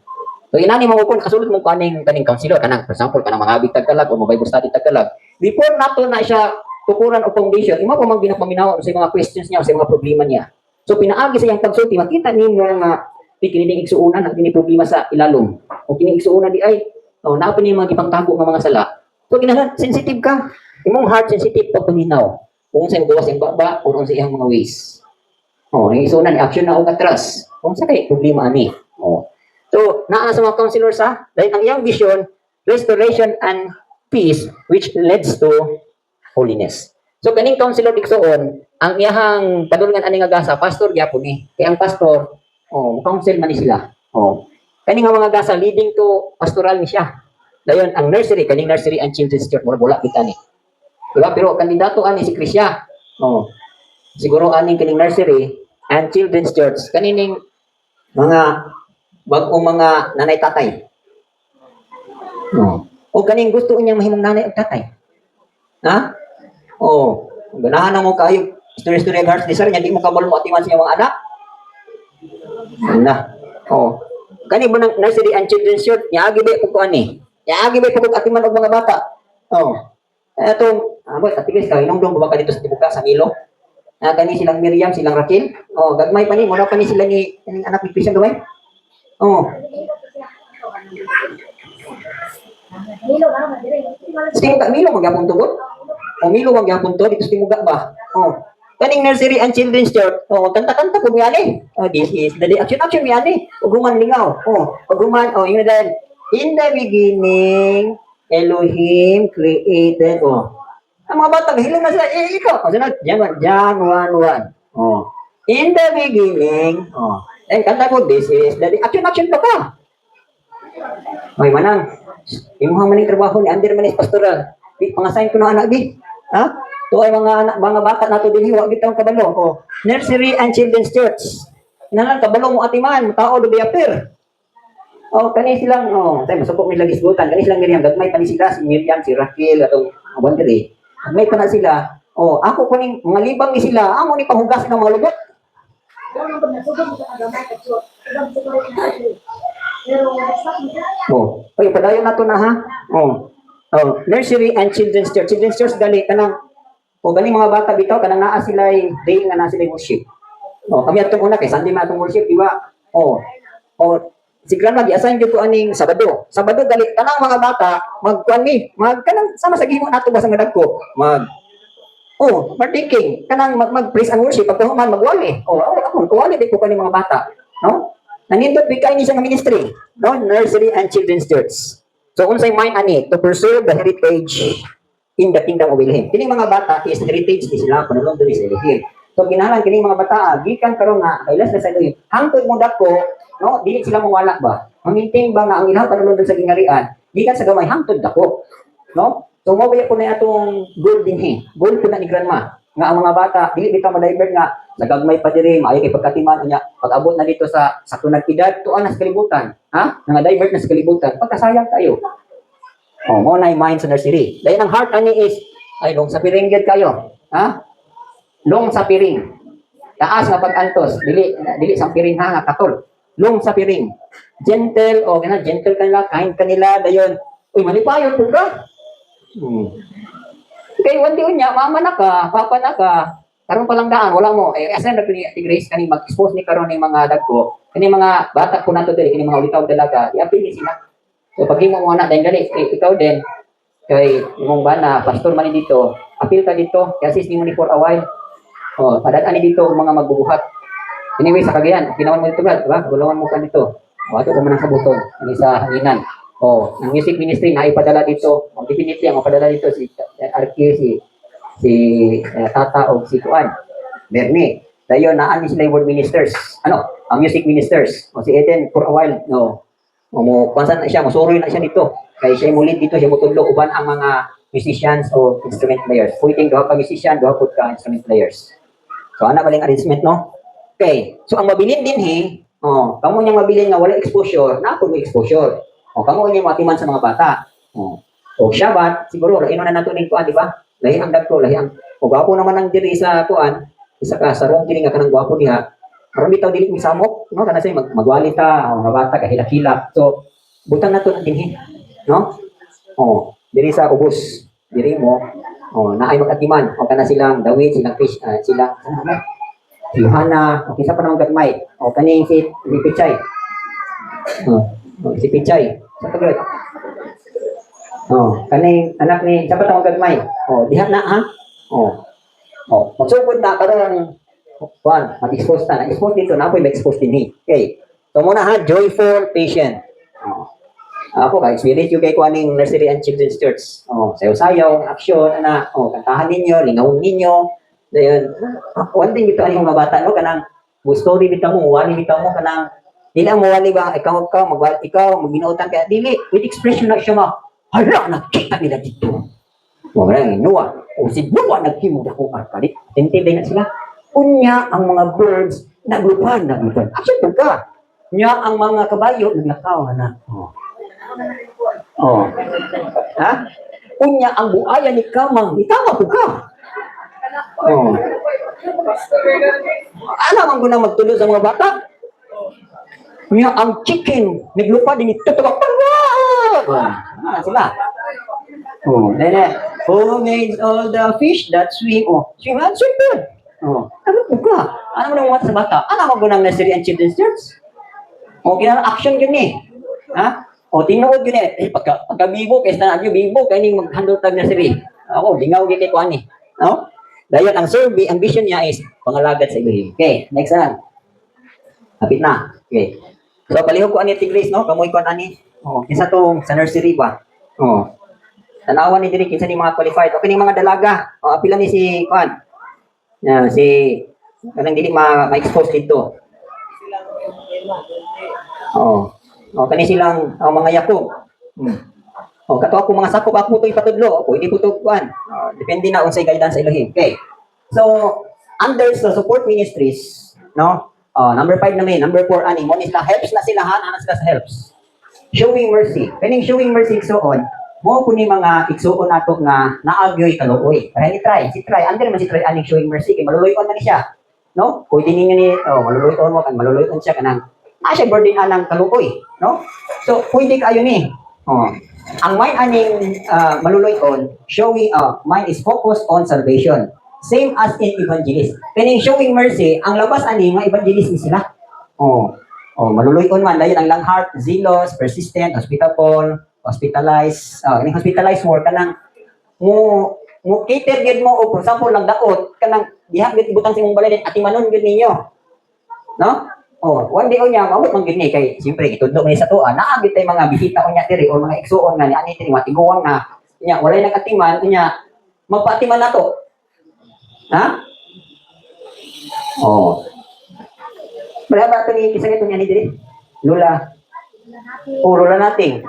So inani mo kun kasulod mo kaning counselor kanang for example kanang mga abig tagkalag o mga Bible study tagkalag. Before nato na siya tukuran o foundation, imo pa man ginapaminaw sa mga questions niya, sa mga problema niya. So pinaagi sa iyang pagsulti, makita ninyo nga kini igsuunan ang kini problema sa ilalom. O kini igsuunan di ay napin niyo mga ipangtago ng mga sala. So kinahanglan sensitive ka. Imong heart sensitive pag paminaw. Kung sa gawas ang baba o kung sa iyang mga ways. Yung igsuunan ni action na og atras. Kung sa kay problema ani. So naa sa mga counselors dahil ang iyang vision restoration and peace which leads to holiness. So kaning counselor igsuon ang iyahang padulngan ani nga gasa pastor gyapon ni. Kay ang pastor counsel man ni sila. Kani nga mga gasa leading to pastoral ni siya. Dayon ang nursery kaning nursery and children's church wala kita ni. Diba? Pero kandidato ani si Krisya. Siguro aning kaning nursery and children's church kanining mga bag-ong mga nanay tatay. O kaning gusto niyang mahimong nanay ug tatay. Ha? Ganahan na mo kayo story of hearts ni sir, hindi mo kabalo mo atiman sa mga anak. Na. Kani mo ng nursery and children's church, yaagi ba po ko ani? Yaagi ba po ko atiman og mga bata? Etong, atigis ka, inong ba ka dito sa tibuka, sa Milo? Kani silang Miriam, silang Raquel. Gagmay pa ni, muna pa ni sila ni anak ni Christian gawin. Milo magyapon tugod? Milo magyapon to, dito sa tibuka ba? Kaning nursery and children's church, kanta-kanta po miyani. This is the action miyani. Uguman lingaw. Uguman, yun dahil, in the beginning, Elohim created, ang mga bata, hiling na sila, ikaw. Sunod, John 1:1. In the beginning, and kanta po, this is the action pa ka. Manang, imuhang maning trabaho ni Ander Manis Pastoral. Pangasayin ko na anak, di. Ha? Ito ay mga bata nato din hiwa bitang kabalo. Nursery and children's church. Nalang kabalo mo atiman, tao do diapir. Kani silang tayo masukok nila gisgutan, kani silang Miriam, gagmay pa ni sila si Miriam, si Raquel atong Wandere. Gagmay pa na sila. Ako kuning mga libang ni sila, amo ni panghugas ng mga lubot. Padayon nato na ha. Nursery and children's church. Children's church gali kanang galing mga bata bitaw kanang naa sila day nga naa sila worship. Kami atong una kay Sunday man atong worship, di ba? Si grandma gi-assign gyud ko aning Sabado. Sabado gali kanang mga bata magkuan ni, kanang sama sa gihimo nato basta nga dagko. Partaking kanang mag praise and worship pagtuhuman magwali. Ako kuwali di ko kaning mga bata, no? Nanindot bigay ni sa ministry, no? Nursery and children's church. So unsay mind ani to preserve the heritage in the kingdom of Elohim. Kining mga bata is heritage ni sila panulong diri sa Elohim. So kinahanglan kining mga bata gikan karon nga kailas na sa Elohim. Hangtod mo dako, no, dili sila mawala ba? Manginting ba nga ang ilang panulong sa gingarian gikan sa gamay hangtod dako, no? So mo ba po na atong goal dinhi. Goal po na ni grandma nga ang mga bata dili bitaw ma-divert nga nagagmay pa diri maayo kay pagkatiman unya pag-abot na dito sa tunag edad tuan na sa kalibutan, ha? Nga divert na sa kalibutan, pagkasayang tayo. Mo na mind sa nursery. Dahil ang heart ani is, ay, long sa piring gyud kayo. Ha? Long sa piring. Taas nga pag-antos. Dili sa piring nga katol. Long sa piring. Gentle, gentle kanila, kind kanila, dayon. Uy, malipayon po ka. Kay wandi unya, mama na ka, papa na ka. Karon pa lang daan, wala mo. Asan na ti Grace kani mag-expose ni karon ni mga dagko. Kani mga bata po nato diri, kani mga ulitaw dalaga. Iapili sila. So pag mo anak dahil gali, ikaw din, kay imong bana, pastor man dito, apil ka dito, i-assist mo ni for a while. Oh, padaan ni dito ang mga magbubuhat. Anyway, sa Cagayan, ginawan mo dito, Brad, diba? Gulawan mo ka dito. O, ato ko man sa buton, ini sa hanginan. O, ang music ministry na ipadala dito, ang definitely ang mapadala dito si RQ, si Tata o si Kuan, Bernie. Dayon, naan ni sila yung word ministers. Ano? Ang music ministers. O, si Eden, for a while, no. O, kung na siya, masuroy na siya dito. Kaya siya mulit dito, siya mutudlo, uban ang mga musicians o instrument players. Pwedeng doha ka musician, doha po ka instrument players. So, ana baling arrangement, no? Okay. So, ang mabilin din, kamo niyang mabilin nga wala exposure, na may exposure. O, kamo niyang matiman sa mga bata. O, Shabbat, siguro, ino na nato ning kuan, di ba? Lahi ang dagko, lahi ang, o, gwapo naman ang diri sa kuan, isa ka, sa rong diri nga kanang gwapo diha. Marami taw dili misamok, no? Kana say magwali ta, o, mga bata, kahilak-hilak. So, butang nato ang dinhi, no? O, diri sa ubos, diri mo, naay magatiman, o kana silang Dawid, silang fish, silang, si Yohana, o kinsa pa naman gagmay, o kaning si Pichay. Si Pichay. Sa pagod. Kaning anak ni sa pa naman gagmay. Diha na ha. Magsugod na karon kuan, mag-expose ta. Na-expose dito na apoy mag-expose din. Okay. So muna ha, joyful, patient. Ako ka experience yung kay kuaning nursery and children's church. Sayaw-sayaw, aksyon ana, kantahan ninyo, lingawon ninyo. Dayon, one thing dito ang mga bata no kanang story bitaw mo, wali bitaw mo kanang dili mo wali ba ikaw magbinuotan kaya dili with expression na siya ma. Hala nakita nila dito. Wala nang inuwa. O si Noah naghimo dako arkalit. Tintindi na sila. Unya ang mga birds naglupan. Action ka. Nya ang mga kabayo naglakaw na. Ha? Unya ang buaya ni Kamang, itama po ka. Ano ang guna magtulo sa mga bata? Nya ang chicken, naglupa din ito. Sila. Then, who made all the fish that swim? Swim and swim good. Ano po ka? Ano mo nang sa bata? Ano mo gunang nursery and children's church? Kinala action yun eh. Ha? Tinuod yun eh. Pagka-bibo, kaya na nyo bibo, kaya ning mag-handle tag nursery. Ako, lingaw yun kay Kuan eh. Dahil ang survey, ang vision niya is pangalagat sa Ibrahim. Okay, next na. Kapit na. Okay. So, palihog ko ani Tigris, no? Kamoy ko ani. Kinsa tong sa nursery ba? Tanawan ni diri kinsa ni mga qualified. Okay, ni mga dalaga. Apila ni si Kuan. Si kanang dili ma-expose dito. Kani silang mga Yakob. Kato ako mga sakop ako to ipatudlo. Pwede po to kuan. Depende na unsay guidance sa Elohim. Okay. So, under sa support ministries, no? Number 5 na may, number 4 ani mo ni sila helps na sila anas ka sa helps. Showing mercy. Kaning showing mercy igsuon, mo ko ni mga igsuon nato nga naagyoy kaluoy. Kaya ni try, under man si try aning showing mercy kay maluluyon man ni siya. No? Pwede ninyo ni maluluyon mo kan maluluyon siya kanang siya burden anang kaluoy, no? So, pwede kayo ni. Ang mind aning maluluyon, showing mind is focused on salvation. Same as in evangelist. Kaning showing mercy, ang labas ani nga evangelist ni sila. Maluluyon man dayon ang lang heart, zealous, persistent, hospitable, hospitalized, kaning hospitalized work kanang mo cater gid mo o for example lang daot kanang diha gid ibutang sa imong balay atimanon gid ninyo. No? One day unya maabot man gid ni kay siyempre itudlo man sa tuwa naa gid tay mga bisita unya diri o mga igsuon nga ni ani diri matiguwang na unya walay nagatiman unya magpaatiman nato. Ha? Wala to ni kisang ito niya ni diri? Lola. Lola nating.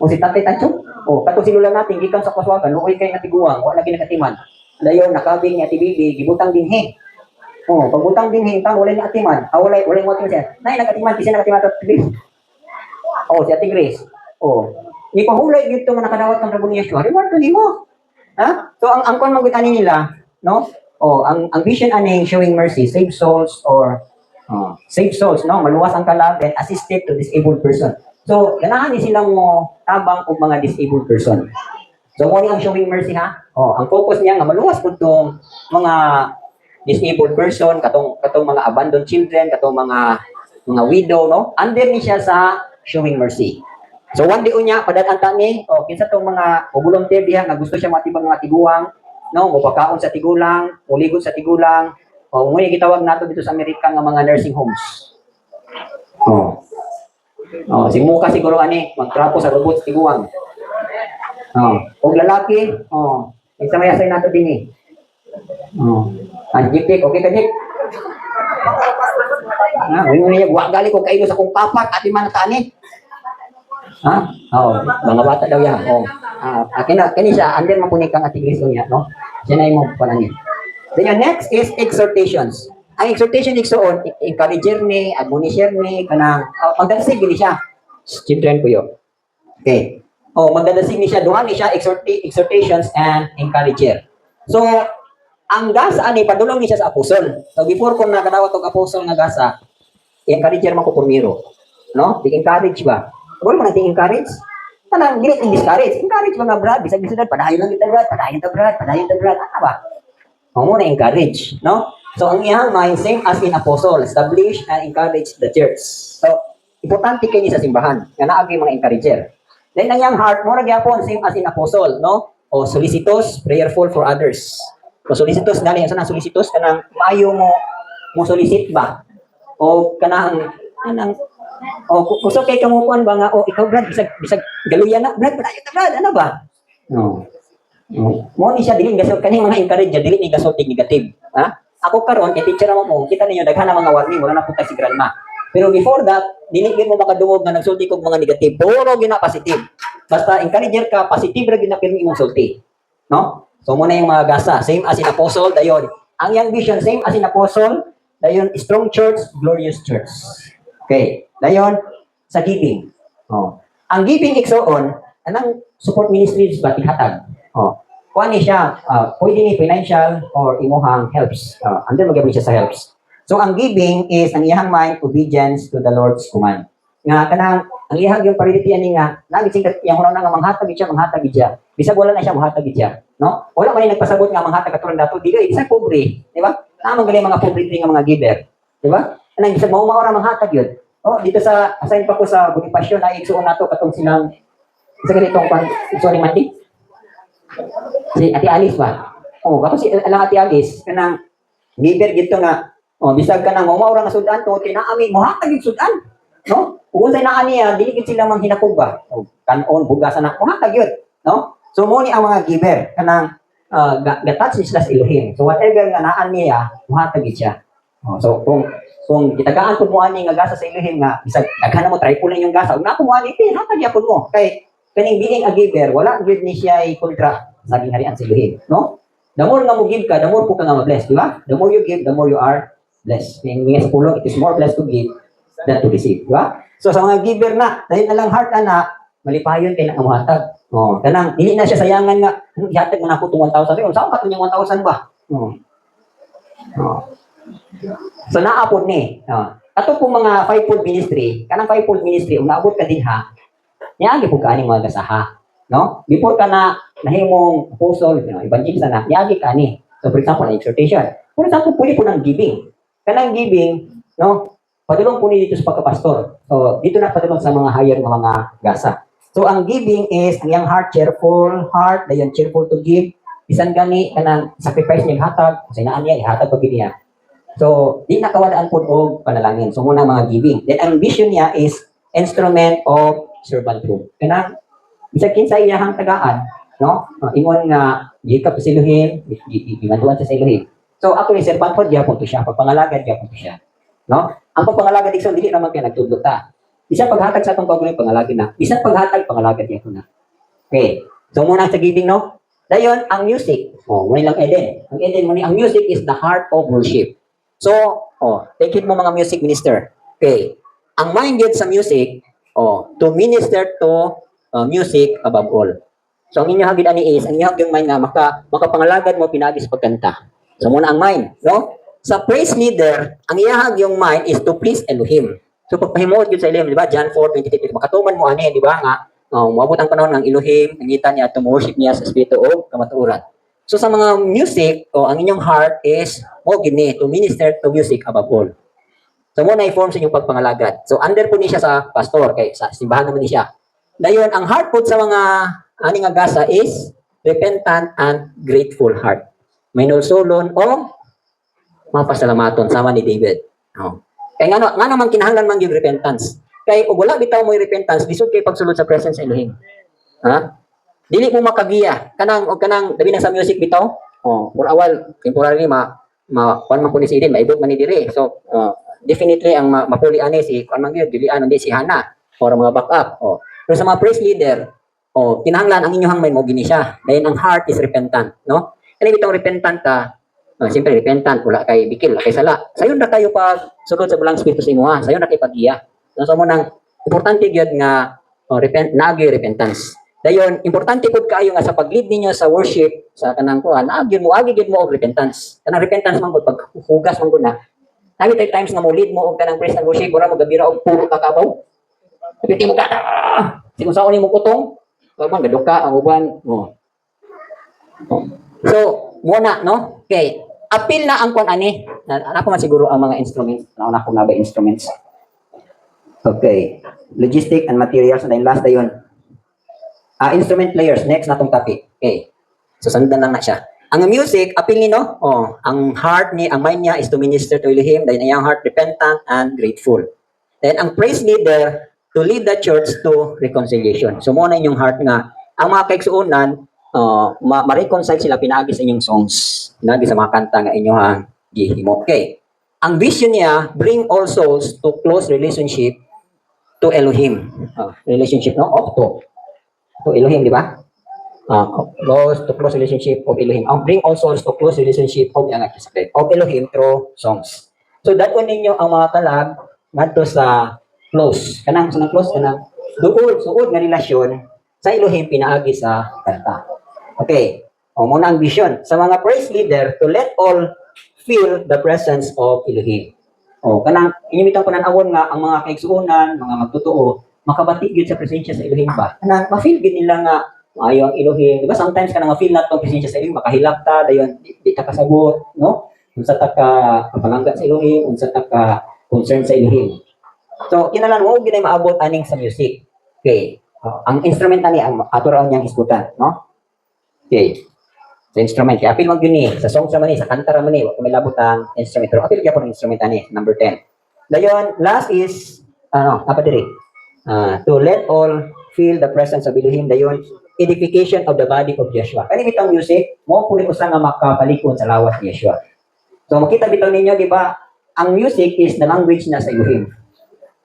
Si Tatay Tancho? Kato si Lola nating gikan sa Kaswagan, luoy kay natiguwang, wala lagi nagatiman. Dayon nakabing ni Ati Bibi, gibutang dinhi. Pagbutang dinhi, wala ni atiman. Wala mo atiman siya. Nay nagatiman, kasi nagatiman to Tigris. Si Ati Grace. Ni pahulay gyud to nga nakadawat kang rabon ni Yeshua. Reward to nimo. Ha? So ang kon magutani nila, no? Ang vision aning showing mercy, save souls or save souls, no? Maluwas ang kalag and assisted to disabled person. So, ganahan ni silang mo tabang og mga disabled person. So, mo ni ang showing mercy ha? Ang focus niya nga maluwas pud tong mga disabled person, katong mga abandoned children, katong mga widow, no? Under ni siya sa showing mercy. So one day unya padadaan ta ni kinsa tong mga volunteer diha nga gusto siya matibang mga tiguang no, mupakaon sa tigulang, muligon sa tigulang, o ngunit gitawag nato dito sa Amerika nga mga nursing homes. Oh. Oh, si Muka siguro ani, magtrapo sa robot sa tiguang. Oh, og lalaki, isa may asay nato din eh. Oh. Ang Jipik, okay ka Jip? Ngayon niya, wag gali ko kayo sa kong papak, ati man tani. Ha? Mga bata daw yan. Kani siya, under mo punik kang ati Kristo niya, no? Siya na yung panangin. Then yung next is exhortations. Ang exhortation igsoon, encourager ni, admonisher ni, kanang, magdadasig ni siya. Children ko yun. Okay. Magdadasig ni siya, duha ni siya, exhortations and encourager. So, ang gasa ani padulong ni siya sa apostol. So before ko nakadawat og apostol nga gasa, encourager man ko purmiro. No? Di-encourage ba? Wala man nag-encourage. Tanang dili discourage. Encourage mga brad, bisag bisan padayon lang kita brad, padayon ta brad. Ano ba? Mo na encourage, no? So ang iyang mind same as in apostle, establish and encourage the church. So importante kay ni sa simbahan nga naa mga encourager. Then ang iyang heart mo ra gyapon same as in apostle, no? O solicitous, prayerful for others. O solicitous dali sa nang solicitous kanang maayo mo solicit ba? O kanang kuso kay kamukuan ba nga ikaw brad bisag galuyan na brad ano ba? No. Mo ni siya dili gasol kani mga encourager dili ni gasol negative, ha? Ako karon kay teacher mo kita ninyo daghan mga warning wala na punta si grandma. Pero before that, dili gyud mo makadungog nga nagsulti kog mga negative, puro gina positive. Basta encourager ka, positive ra gyud na pirmi imong sulti. No? So muna yung mga gasa, same as in apostle, dayon. Ang yang vision same as in apostle, dayon strong church, glorious church. Okay. Dayon sa giving. Ang giving igsoon, anang support ministries ba tihatag? Kuan ni siya, pwede ni financial or imuhang helps. Andun magyabot siya sa helps. So ang giving is ang iyang mind obedience to the Lord's command. Nga kanang ang iyang yung priority ani nga lagi sing yang una nga manghatag siya. Bisag wala na siya manghatag siya, no? Wala man nagpasabot nga manghatag katulad dato dili isa pobre, di ba? Tama gali mga pobre nga mga giver, di ba? Kanang bisag mao ora manghatag yun. Dito sa assign pa ko sa Bonifacio na igsuon nato katong silang isa ganitong pan sorry Mandi. Si Ate Alice ba? Kato si alang Ate Alice kanang giver gito nga bisag ka nang maura nga sudan to tinaami mo hatag yung sudan, no? Kung unsay naa niya dili gid sila mang hinakog ba? Kanon bugasan na mo hatag yun, no? So mo ni ang mga giver kanang gatouch sila sa Elohim. So whatever nga naan niya, mo hatag gid siya. So kung gitagaan pud mo ani nga gasa sa Elohim nga bisag daghan mo try lang yung gasa, ug na mo ani hatag gyapon mo. Kay kaning being a giver wala gid ni siya kontra sa gingharian sa Elohim, no? The more nga mo give ka, the more po ka nga ma-bless, di ba? The more you give, the more you are blessed. Ngayon sa pulong, it is more blessed to give than to receive, di ba? So sa mga giver na, dahil na lang heart na, malipayon kayo na amuhatag. Kanang, hindi na siya sayangan nga, ihatag mo na ako itong 1,000. Saan ka itong 1,000 ba? So naapod ni. Ato pong mga fivefold ministry, kanang fivefold ministry, kung naabot ka din ha, niagi po ka aning mga gasaha. No? Before ka na nahimong apostle, evangelist na, niagi ka ni. So for example, exhortation. For example, pwede po ng giving. Kanang giving, no? Padulong po ni dito sa pagkapastor. So dito na padulong sa mga higher ng mga gasa. So ang giving is ang iyang heart, cheerful heart, dayon cheerful to give. Bisan gani kanang sacrifice niya hatag, kasi naan niya ihatag pag niya. So di nakawadaan po og panalangin. So muna mga giving. Then ang vision niya is instrument of servanthood. Kanang bisag kinsa iyang tagaan, no? Ingon nga gikap sa Elohim, gimanduan sa Elohim. So actually servanthood gyapon to siya, pagpangalagad gyapon to siya. No? Ang pagpangalagad igsoon dili naman kay nagtudlo ta. Bisan paghatag sa atong pagguling pangalagad na. Bisan paghatag pangalagad gyapon na. Okay. So muna sa giving, no? Dayon ang music. Muna lang Eden. Ang Eden mo ni ang music is the heart of worship. So, take it mo mga music minister. Okay. Ang mind yun sa music, to minister to music above all. So ang inyong hagid ani is ang inyong yung mind nga makapangalagad mo pinagi sa pagkanta. So muna ang mind, no? Sa praise leader, ang iyahag yung mind is to please Elohim. So pagpahimuot yun sa Elohim, di ba? John 4:23, makatuman mo ani, di ba nga? Moabot ang panahon ng Elohim, nangita niya to worship niya sa espiritu o kamatuoran. So sa mga music, ang inyong heart is mo gini to minister to music above all. So muna i-form sa inyong pagpangalagad. So under po ni siya sa pastor, kay sa simbahan naman ni siya. Dayon ang heart po sa mga ani nga gasa is repentant and grateful heart. May nulsulon o mapasalamaton sama ni David. Oh. Kaya nga naman kinahanglan man yung repentance. Kay ug wala bitaw mo yung repentance, lisod kay pagsulod sa presence sa Elohim. Ha? Dili mo makagiya kanang og kanang labi na sa music bitaw. Oh, for awal temporary kuan man kuno si Eden, maibot man ni dire. So, definitely ang mapuli ani si kuan man gyud, dili ano di si Hana para mga backup. Oh. Pero sa mga praise leader, kinahanglan ang inyong may mo gini siya. Dahil ang heart is repentant, no? Kani bitong repentant ka, siyempre repentant, wala kay bikil, wala kay sala. Sayon na kayo pag sulod sa bulang spirito sa imuha, sayon na kay pagiya. So mo nang importante gyud nga naagi repentance. Dayon importante pud kaayo nga sa pag-lead ninyo sa worship sa kanang kuan, agi gyud mo og repentance. Kanang repentance man pag hugas man gud na. Nabi tay times nga mo lead mo og kanang praise and worship, ora mo gabira og puro kakabaw. Piti mo gata. Sigun sa ni mo kutong, man gaduka ang uban. So, muna, no? Okay. Appeal na ang kung ani. Ako man siguro ang mga instruments. Nauna ko na ba instruments? Okay. Logistic and materials. And then last na yun. Instrument players. Next na itong topic. Okay. So, sandan lang na siya. Ang music, appeal ni, no? Ang heart ni, ang mind niya is to minister to Elohim. Then, ang heart, repentant and grateful. Then, ang praise leader, to lead the church to reconciliation. So, muna yung heart nga. Ang mga kaigsuunan, ma-reconcile sila pinaagi sa inyong songs. Pinaagi sa mga kanta nga inyong gihimo. Okay. Ang vision niya, bring all souls to close relationship to Elohim. Relationship, no? To Elohim, di ba? Close relationship of Elohim. Bring all souls to close relationship of Elohim through songs. So, that ninyo ang mga kalag ngadto sa close. Kanang close, suod nga relasyon sa Elohim pinaagi sa kanta. Okay. Muna ang vision. Sa mga praise leader, to let all feel the presence of Elohim. Kanang inyong ko nanawon nga ang mga kaigsuunan, mga magtotoo, makabati gyud sa presensya sa Elohim ba? Kanang ma-feel gid nila nga maayo ang Elohim. Diba sometimes kanang ma-feel nato ang presensya sa Elohim, makahilak ta dayon di ta kasabot, no? Unsa ta ka kapalangga sa Elohim, unsa ta ka concern sa Elohim. So kinahanglan mo gid maabot aning sa music. Okay. Ang instrument ani ang ato ra niyang isgutan, no? Okay. Sa instrument, kaya apil mag-yun sa song sa mani, sa kanta ra mani, kung may labot ang instrument. Pero apil kaya po ng instrument ani, number 10. Dayon, last is, apa diri? To let all feel the presence of Elohim. Dayon, edification of the body of Yeshua. Kani bitang music, mo kung usa nga makapalikon sa lawas ni Yeshua. So makita bitaw ninyo, di ba? Ang music is the language na sa Elohim.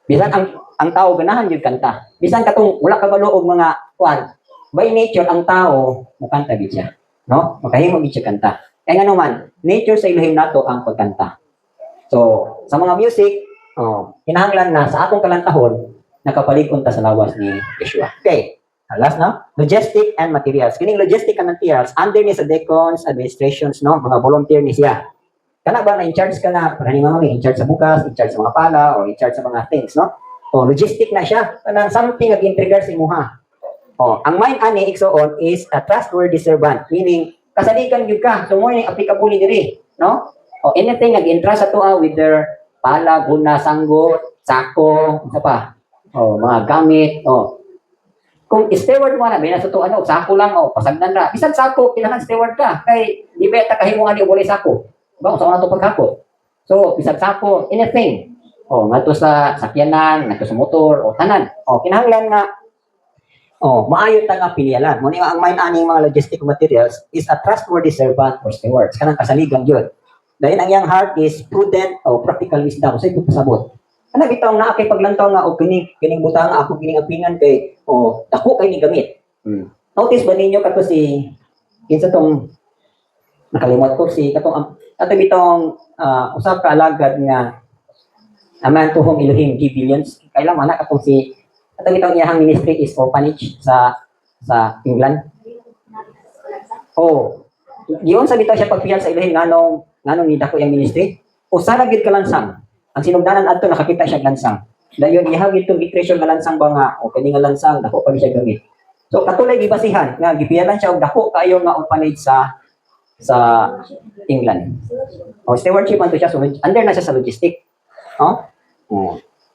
Bisan ang tao ganahan yung kanta. Bisan katong wala ka og mga kwan. By nature, ang tao, mukanta gid siya. No? Makahimo gid siya kanta. Kaya nga naman, nature sa Elohim nato ang pagkanta. So, sa mga music, kinahanglan na sa atong kalantahon, nakapalikon ta sa lawas ni Yeshua. Okay. Last na, logistic and materials. Kining logistic and materials, under ni sa deacons, administrations, no? Mga volunteer ni siya. Kana ba na in charge ka na, para ni mami, in charge sa bukas, in charge sa mga pala, or in charge sa mga things, no? Logistic na siya. Kanang something nag-intrigger si Muha. Ang mind ani igsoon is a trustworthy servant, meaning kasalikan gyud ka, so mo ni applicable diri, no? Anything nag-entrust ato with their pala, guna, sanggo, sako, ano pa? Mga gamit, Kung steward mo na, may nasa to sako lang, pasagdan ra. Bisan sako, kailangan steward ka. Kay di ba ta kahimo ani og walay sako. Ba sa una to pagkako. So, bisan sako, anything. Ngadto sa sakyanan, ngadto sa motor, tanan. Kinahanglan nga maayo ta nga pilyalan. Mo ni ang main aning mga logistic materials is a trustworthy servant or stewards. Kanang kasaligan gyud. Dahil ang iyang heart is prudent o practical wisdom. Sa ito pasabot. Ano bitaw na kay paglantaw nga o kining butang ako kining apingan kay dako kay ni gamit. Notice ba ninyo kato si kinsa tong nakalimot ko si katong ato bitong usab ka alagad nga aman to whom Elohim give billions. Kailan man katong si ato bitong iyang ministry is orphanage sa England. Giyon sa bitaw siya pagpihal sa Elohim nganong ni dako yang ministry. Sara gid kalansang. Ang sinugdanan adto nakakita siya lansang. Dayon ihagit tong depression nga lansang ba nga kani nga lansang dako pa siya gamit. So katulay gibasihan nga gipiyalan siya og dako kayo nga orphanage sa England. Stewardship man to siya, so under na siya sa logistic.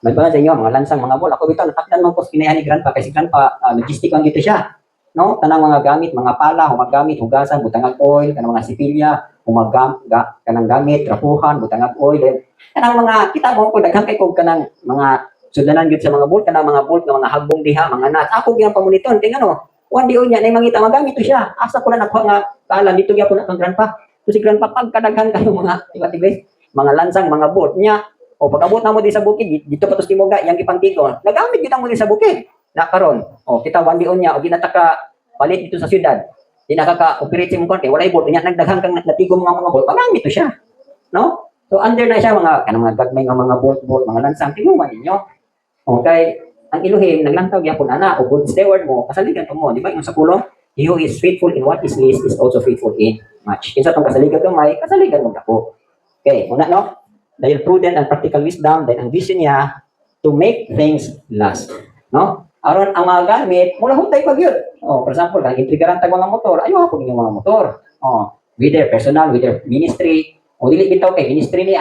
May ba sa inyo mga lansang mga bol ako bitaw natakdan man ko kinayan ni grandpa kasi grandpa logistic ang dito siya. no? Kanang mga gamit, mga pala, humagamit, hugasan, butangag oil, kanang mga sipilya, kanang gamit, rapuhan, butangag oil, kanang mga, kita mo ko, daghang kay kog kanang mga sudanan gyud sa mga bolt, kanang mga bolt, nga mga hagbong diha, mga nuts, ako gyang pamoniton, tingnan no, one day niya, na mangita, magamit to siya, asa ko na nakuha nga, kaalam, dito gyapon na kang grandpa, so si grandpa, pagkadaghan kayo mga, tiba-tibis, mga lansang, mga bolt niya, o pag-abot na mo din sa bukid, dito pa to sa Timoga, yang ipangtigon, nagamit gyud mo din sa bukid, na karon, o kita one day niya, o ginataka, palit dito sa syudad, di nakaka-operate sa mong kay walay bolt, niya nagdaghang kang natigong mga bolt, magamit to siya, no? So under na siya mga kanang mga gagmay nga mga bolt, mga lansang, tingnan ninyo. Okay, ang Elohim naglantaw gyapon ana o good steward mo, kasaligan mo, di ba? Yung sa kulong, he who is faithful in what is least is also faithful in much. Kinsa tong kasaligan gamay, kasaligan mo dako. Okay, una no? Dahil prudent and practical wisdom, then ang vision niya to make things last, no? Aron ang mga gamit, mula hutay pag yun. Oh, for example, kang intrigaran tag mga motor, ayo hapon yung mga motor. Oh, whether personal, whether ministry, o dili bitaw kay ministry ni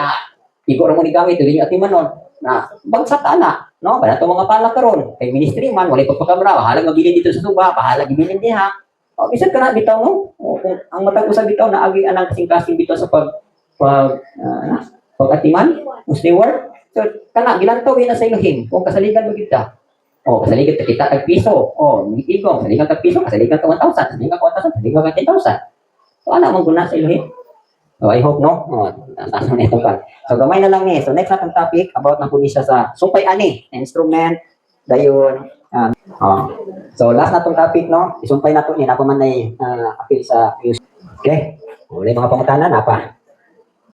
igo ra mo ni gamit dili atiman non na bagsak ana, no? Para to mga pala karon kay ministry man walay pagpakamera, bahala mabilin dito sa suba, bahala gibilin diha. O bisan kana bitaw no. O, kung ang matag usab bitaw na agi anang kasing-kasing bitaw sa pag-atiman, steward. So kana gilantaw na sa Elohim kung kasaligan mo kita. Oh, kasaligan kita tag piso. Oh, igong kasaligan tag piso, kasaligan ka 1,000, kasaligan ka 1,000, kasaligan ka 10,000. So ana man guna sa Elohim. So I hope no. Oh, taas mo nito pa. So gamay na lang ni. So next natong topic about na pud siya sa sumpay ani, instrument dayon. So last natong topic no, isumpay nato ni ako man nay appeal sa music. Okay? Wala mga pangutanan apa.